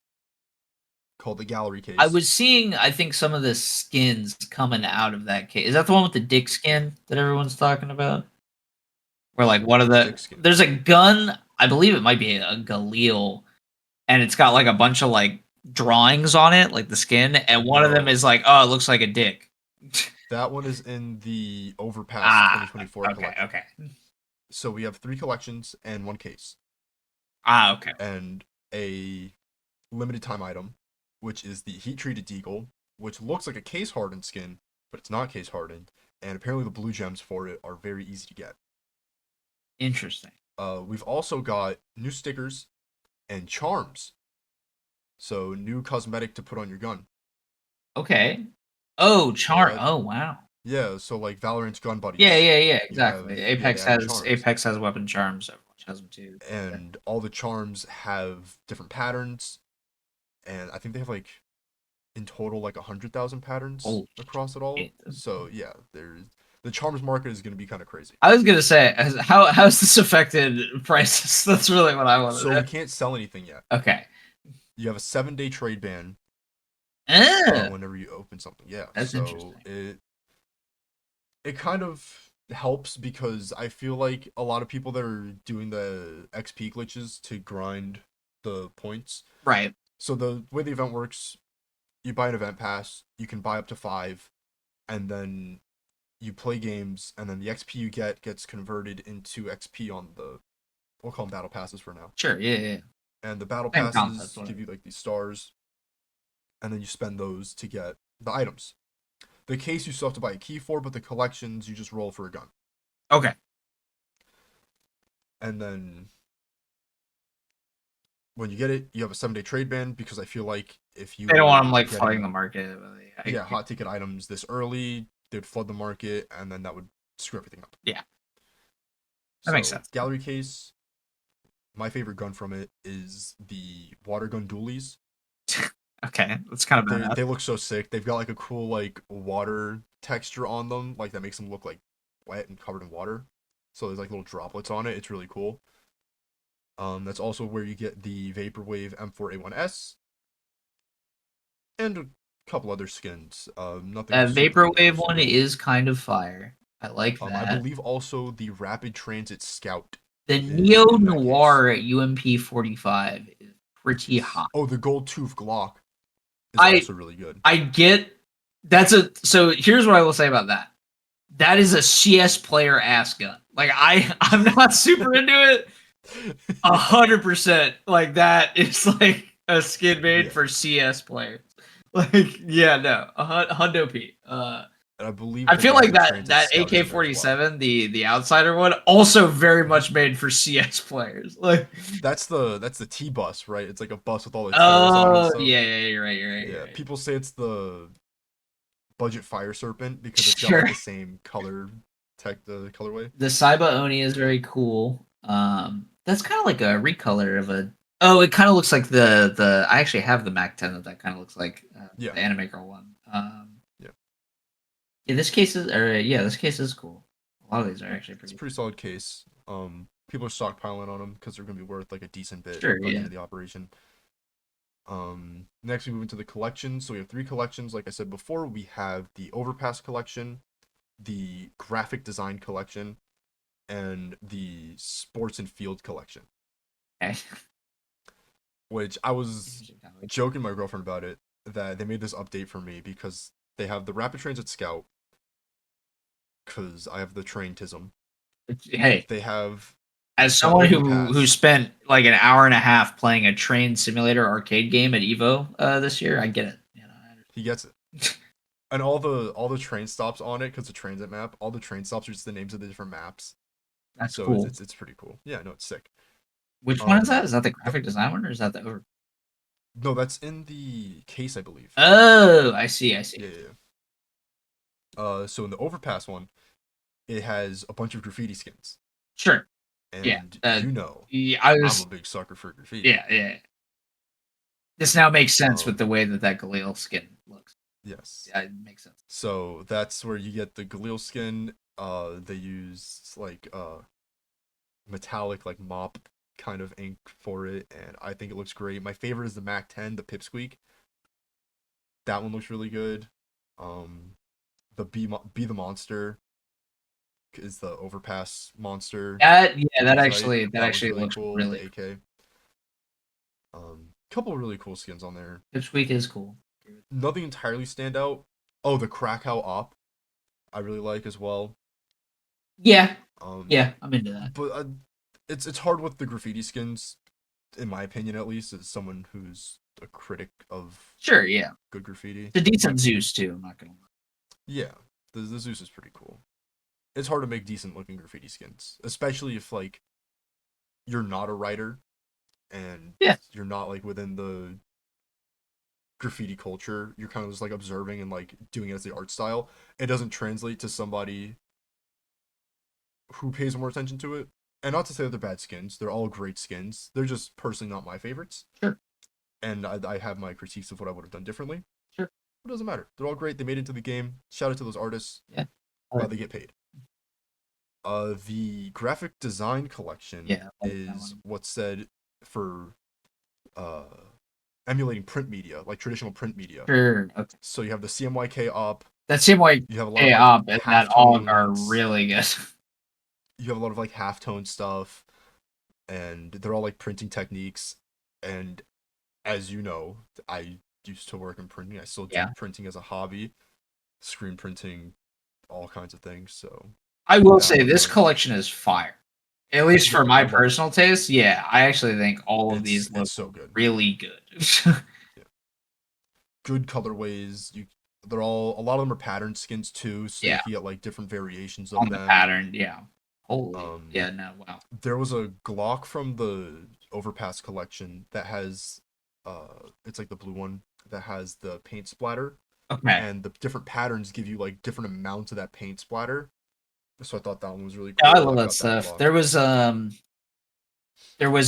called the Gallery case. I was seeing, I think, some of the skins coming out of that case. Is that the one with the dick skin that everyone's talking about? Where like one of there's a gun, I believe it might be a Galil, and it's got like a bunch of like drawings on it, like the skin, and one of them is like, oh, it looks like a dick. That one is in the Overpass 2024 collection. Okay. So we have 3 collections and 1 case. Okay. And a limited time item, which is the heat treated Deagle, which looks like a case hardened skin, but it's not case hardened. And apparently the blue gems for it are very easy to get. Interesting. We've also got new stickers and charms. So new cosmetic to put on your gun. Okay. Oh, charm. Oh, wow. Yeah, so like Valorant's gun buddies. Yeah, exactly. Apex has weapon charms. Overwatch has them too. And all the charms have different patterns, and I think they have like in total like 100,000 patterns across it all. So yeah, the charms market is going to be kind of crazy. I was gonna say, how's this affected prices? That's really what I want to know. So we can't sell anything yet. Okay. You have a 7-day trade ban. Whenever you open something, yeah. That's interesting. It kind of helps because I feel like a lot of people that are doing the XP glitches to grind the points. Right. So the way the event works, you buy an event pass, you can buy up to 5, and then you play games, and then the XP you get gets converted into XP on we'll call them battle passes for now. Sure, yeah. And the battle passes give you like these stars, and then you spend those to get the items. The case you still have to buy a key for, but the collections you just roll for a gun. Okay. And then when you get it, you have a 7-day trade ban because I feel like if you they don't want them like flooding the market. Yeah, hot ticket items this early, they'd flood the market, and then that would screw everything up. Yeah. That makes sense. Gallery case. My favorite gun from it is the water gun dualies. Okay, that's kind of they look so sick. They've got like a cool like water texture on them, like that makes them look like wet and covered in water. So there's like little droplets on it. It's really cool. That's also where you get the Vaporwave M4A1S and a couple other skins. Nothing. That Vaporwave one is kind of fire. I like that. I believe also the Rapid Transit Scout. The Neo Noir at UMP 45 is pretty hot. Oh, the Gold Tooth Glock is also really good. I get so here's what I will say about that. That is a CS player ass gun. Like I'm not super into it. 100%. Like that is like a skin made for CS players. Like no, hundo P. And I believe I feel like that AK-47, the outsider one, also very much made for CS players. Like that's the T-bus, right? It's like a bus with all the on it. Yeah, you're right. Yeah, people say it's the budget Fire Serpent because it's got like the same color the colorway. The Saiba Oni is very cool. That's kind of like a recolor of a. Oh, it kind of looks like the. I actually have the Mac 10 that kind of looks like the Anime Girl one. Yeah, this case is cool. A lot of these are actually pretty. It's a pretty solid case. People are stockpiling on them because they're gonna be worth like a decent bit by the end of the operation. Next we move into the collections. So we have 3 collections. Like I said before, we have the Overpass collection, the Graphic Design collection, and the Sports and Field collection. Okay. Which I was joking my girlfriend about it, that they made this update for me because they have the Rapid Transit Scout, because I have the traintism. Hey, they have. As someone who spent like an hour and a half playing a train simulator arcade game at Evo this year, I get it. He gets it. And all the train stops on it, because the transit map, all the train stops are just the names of the different maps. That's cool. It's pretty cool. Yeah, no, it's sick. Which one is that? Is that the graphic design one, or is that the over? No, that's in the case, I believe. Oh, I see. Yeah. So in the Overpass one, it has a bunch of graffiti skins. Sure. And Yeah. Yeah, I'm a big sucker for graffiti. Yeah. This now makes sense with the way that Galil skin looks. Yes. Yeah, it makes sense. So that's where you get the Galil skin. They use like metallic like mop kind of ink for it, and I think it looks great. My favorite is the Mac 10, the Pipsqueak. That one looks really good. The Be the Monster is the overpass monster. That that actually really looks cool. really The AK. Couple really cool skins on there. Pipsqueak is cool. Nothing entirely stand out. Oh, the Krakow op, I really like as well. Yeah, I'm into that. But it's hard with the graffiti skins, in my opinion at least, as someone who's a critic of Sure, yeah. good graffiti. The decent Zeus too. I'm not gonna lie. Yeah, the Zeus is pretty cool. It's hard to make decent looking graffiti skins, especially if like you're not a writer and you're not like within the graffiti culture. You're kind of just like observing and like doing it as the art style. It doesn't translate to somebody who pays more attention to it. And not to say that they're bad skins, they're all great skins. They're just personally not my favorites. Sure. And I have my critiques of what I would have done differently. Sure. It doesn't matter. They're all great. They made it into the game. Shout out to those artists. Yeah. Glad they get paid. The graphic design collection is what's said for emulating print media, like traditional print media. Sure. Okay. So you have the CMYK op. That CMYK you have a lot of op and that AUG are really good. You have a lot of like halftone stuff, and they're all like printing techniques. And as you know, I used to work in printing. I still do printing as a hobby, screen printing, all kinds of things. So I will say this collection is fire. At least for my personal taste, yeah, I actually think all of these look so good. Really good. Good colorways. They're all, a lot of them are patterned skins too, so you can get like different variations of on them. The pattern, yeah. Holy, wow. There was a Glock from the Overpass collection that has, it's like the blue one that has the paint splatter. Okay. And the different patterns give you like different amounts of that paint splatter. So I thought that one was really cool. Yeah, I love that stuff. There was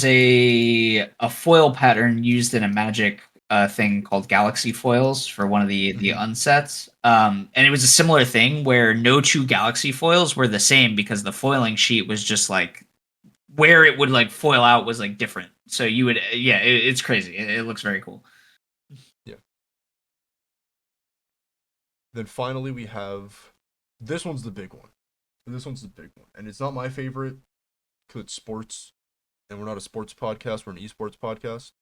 a foil pattern used in a Magic thing called Galaxy Foils for one of the unsets. And it was a similar thing where no two Galaxy foils were the same because the foiling sheet was just like where it would like foil out was like different. So you would it's crazy. It looks very cool. Yeah. Then finally we have this one's the big one. And it's not my favorite because it's sports, and we're not a sports podcast. We're an esports podcast.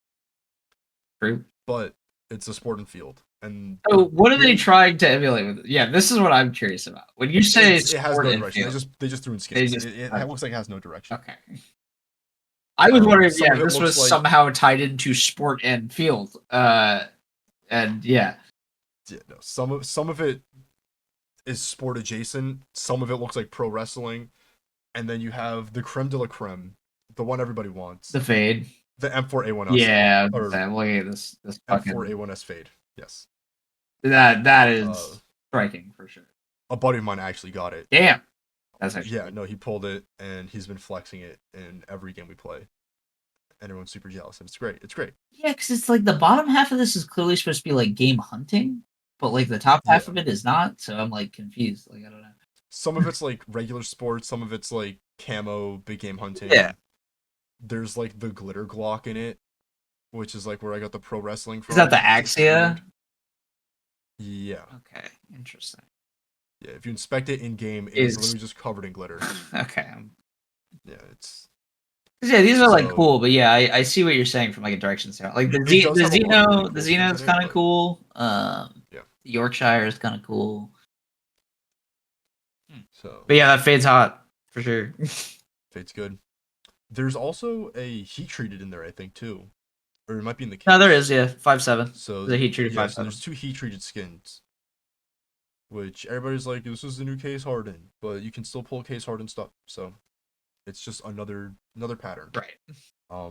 True. But it's a sport and field. And so what are they trying to emulate with it? Yeah, this is what I'm curious about. When you say it has no direction. Field, they just threw in skins. It looks like it has no direction. Okay. I was wondering, this was like, somehow tied into sport and field. And yeah. Yeah, no. Some of it is sport adjacent. Some of it looks like pro wrestling. And then you have the creme de la creme, the one everybody wants. The fade. The M4A1S. Yeah, look at this M4A1S fade. Yes. That is striking for sure. A buddy of mine actually got it. Damn. That's actually good. No, he pulled it and he's been flexing it in every game we play. And everyone's super jealous. And it's great. Yeah, because it's like the bottom half of this is clearly supposed to be like game hunting, but like the top half of it is not. So I'm like confused. Like I don't know. Some of it's like regular sports. Some of it's like camo, big game hunting. Yeah. There's like the glitter Glock in it, which is like where I got the pro wrestling from. Is that the Axia? Yeah. Okay, interesting. Yeah, if you inspect it in game, it's literally just covered in glitter. Okay. Yeah, it's. Yeah, these are like cool, but yeah, I see what you're saying from like a direction standpoint. Like the Xeno is kind of cool. The Yorkshire is kind of cool. So. But yeah, that fade's hot for sure. Fade's good. There's also a heat treated in there, I think, too. Or it might be in the case. No, there is, 5.7. So the heat treated 5.7. So there's 2 heat treated skins. Which everybody's like, this is the new Case Harden. But you can still pull Case Harden stuff. So it's just another pattern. Right.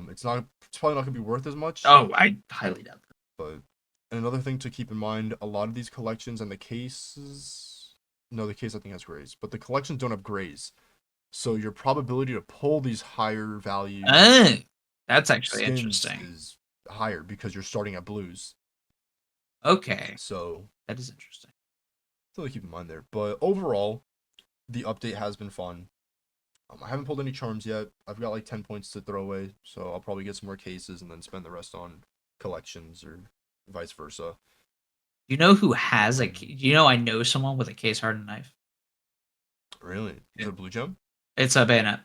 It's probably not gonna be worth as much. Oh, I highly doubt that. But another thing to keep in mind, a lot of these collections and the cases No, the case I think has grays, but the collections don't have grays. So your probability to pull these higher value Oh, that's actually skins interesting. is higher because you're starting at blues. Okay, So that is interesting. something to keep in mind there. But overall, the update has been fun. I haven't pulled any charms yet. I've got like 10 points to throw away, so I'll probably get some more cases and then spend the rest on collections or vice versa. You know who has a? You know, I know someone with a case hardened knife. Really? Is it a blue gem? It's a bayonet.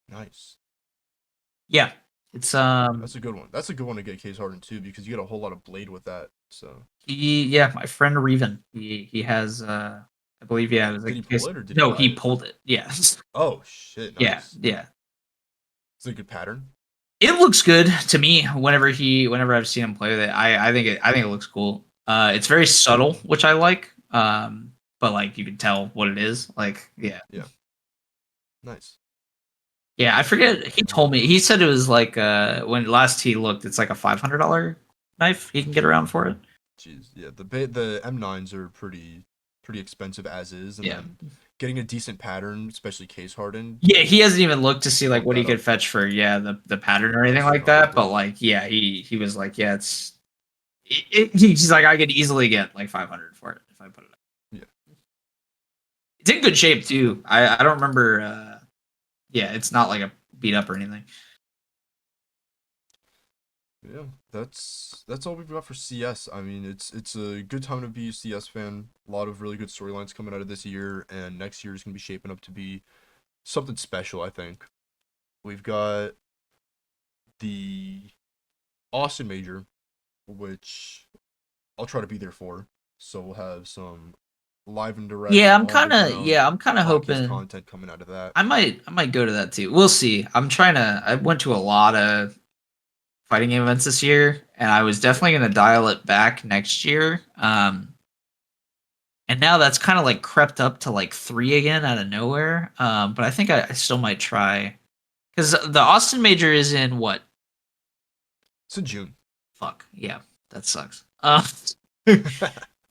Nice. Yeah, it's That's a good one. That's a good one to get case hardened too because you get a whole lot of blade with that. So yeah, my friend Reven. He has I believe it was a did he pull case. it or did he No, buy he it? pulled it. Yes. Oh shit! Yeah, Nice. yeah. It's a good pattern. It looks good to me whenever I've seen him play with it. I think it looks cool. It's very subtle, which I like. But like you can tell what it is. Like, yeah. Yeah. Nice. Yeah, I forget. He told me. He said it was like when last he looked, it's like a $500 knife he can get around for it. Jeez. Yeah. The M9s are pretty expensive as is, and Yeah. then getting a decent pattern, especially case hardened. Yeah, he hasn't even looked to see like Bump what he that could up. fetch for the pattern or anything That's like that. But probably. like, yeah, he was like, yeah, he's like, I could easily get like 500 for it if I put it up. Yeah. It's in good shape too. I don't remember. Yeah, it's not like a beat up or anything. Yeah, that's all we've got for CS. I mean, it's a good time to be a CS fan. A lot of really good storylines coming out of this year, and next year is gonna be shaping up to be something special. I think we've got the Austin Major, which I'll try to be there for. So we'll have some live and direct Yeah, on the ground I'm kind of podcast hoping content coming out of that. I might go to that too. We'll see. I went to a lot of fighting game events this year, and I was Yeah, definitely going to dial it back next year. And now that's kind of like crept up to like 3 again out of nowhere. But I think I still might try because the Austin Major is in what? it's in June. Fuck yeah, that sucks.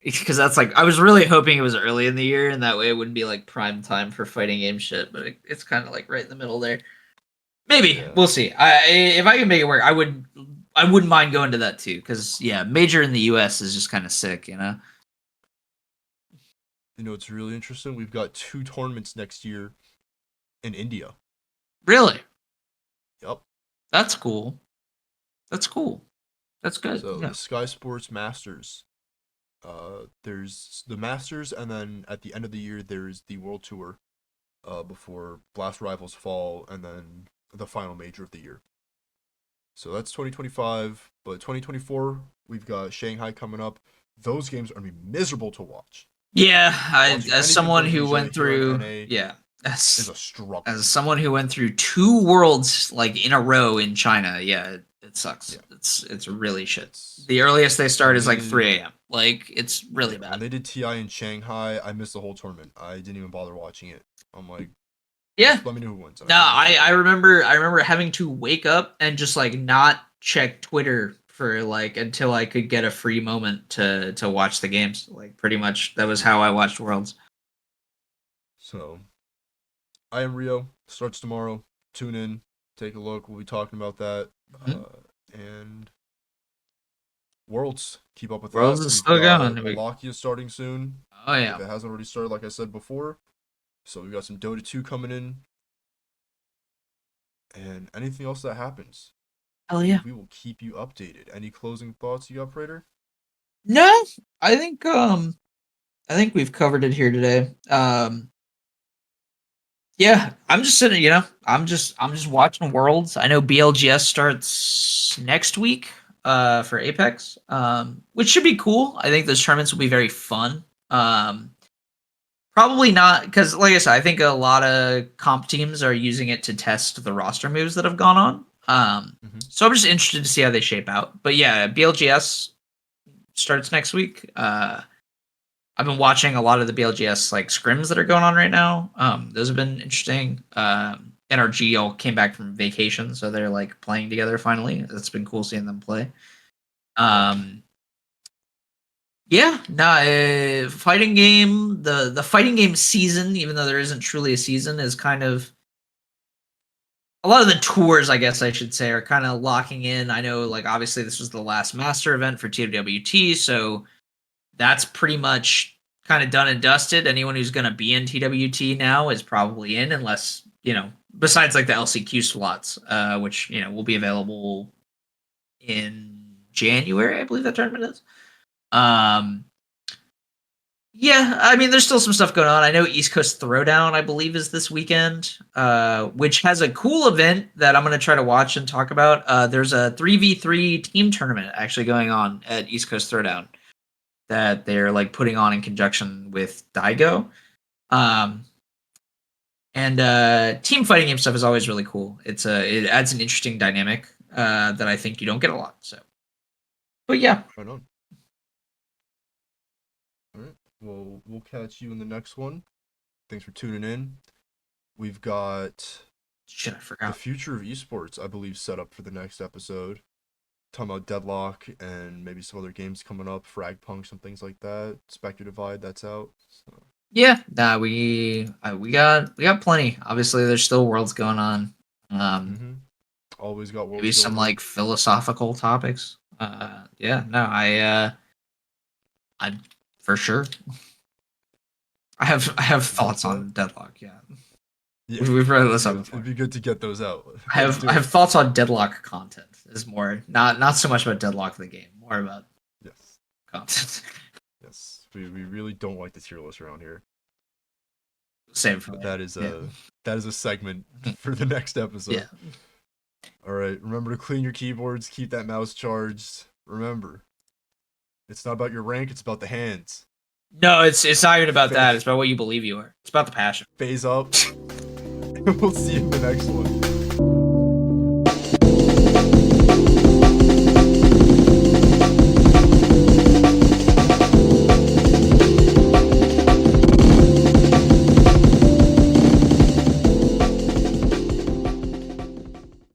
Because that's like I was really hoping it was early in the year, and that way it wouldn't be like prime time for fighting game shit. But it's kind of like right in the middle there. Maybe Yeah. we'll see. If I can make it work, I wouldn't mind going to that too. Because yeah, major in the U.S. is just kind of sick, you know. You know, it's really interesting. We've got 2 tournaments next year in India. Really, Yep. that's cool. That's cool. That's good. So Yeah. the Sky Sports Masters. There's the Masters, and then at the end of the year, there's the World Tour. Before Blast Rivals fall, and then the final major of the year. So that's 2025. But 2024, we've got Shanghai coming up. Those games are gonna be miserable to watch. Yeah, Watching as anything someone from who Asia went here in through, NA yeah, is a struggle. as someone who went through 2 worlds like in a row in China, yeah, it sucks. Yeah. It's really shit. It's The earliest they start when is they like did, 3 a.m. Like it's really when bad. they did TI in Shanghai, I missed the whole tournament. I didn't even bother watching it. I'm like, Yeah. just let me know who wins. No, I remember having to wake up and just like not check Twitter for like until I could get a free moment to watch the games. Like pretty much that was how I watched Worlds. So, IEM Rio starts tomorrow. Tune in, take a look. We'll be talking about that. Mhm. And Worlds, keep up with Worlds that. is We've still got going. Wallachia starting soon. Oh If yeah. it hasn't already started, like I said before. So we've got some Dota 2 coming in. And anything else that happens, Hell yeah. we will keep you updated. Any closing thoughts you got, Prater? No, I think I think we've covered it here today. Yeah, I'm just sitting, I'm just watching Worlds. I know BLGS starts next week for Apex. Which should be cool. I think those tournaments will be very fun. Probably not because like I said, I think a lot of comp teams are using it to test the roster moves that have gone on. So I'm just interested to see how they shape out. But yeah, BLGS starts next week. I've been watching a lot of the BLGS like scrims that are going on right now. Those have been interesting. NRG all came back from vacation, so they're like playing together finally. It's been cool seeing them play. Um, Yeah, no, fighting game. The fighting game season, even though there isn't truly a season, is kind of a lot of the tours, I guess I should say, are kind of locking in. I know, like obviously, this was the last master event for TWT, so that's pretty much kind of done and dusted. Anyone who's going to be in TWT now is probably in, unless besides like the LCQ slots, which will be available in January, I believe that tournament is. Yeah, I mean, there's still some stuff going on. I know East Coast Throwdown, I believe, is this weekend, which has a cool event that I'm going to try to watch and talk about. There's a 3v3 team tournament actually going on at East Coast Throwdown that they're like putting on in conjunction with Daigo. And team fighting game stuff is always really cool. It adds an interesting dynamic that I think you don't get a lot. So, but yeah. Right on. All right. Well, we'll catch you in the next one. Thanks for tuning in. We've got Shit, I forgot. the future of esports, I believe, set up for the next episode. Talking about Deadlock and maybe some other games coming up, Frag Punk, some things like that. Spectre Divide, that's out. So. Yeah, nah, we got plenty. Obviously, there's still worlds going on. Always got worlds Maybe some going on. like philosophical topics. Yeah, no, I for sure. I have thoughts on Deadlock. Yeah, we've read this up before. It'd be good to get those out. I have thoughts on Deadlock content. Is more not so much about Deadlock the game, more about content. Yes, we really don't like the tier list around here. Same for that is a segment for the next episode. Yeah. All right, remember to clean your keyboards, keep that mouse charged. Remember, it's not about your rank, it's about the hands. No, it's not even about that. It's about what you believe you are. It's about the passion. Phase up. We'll see you in the next one.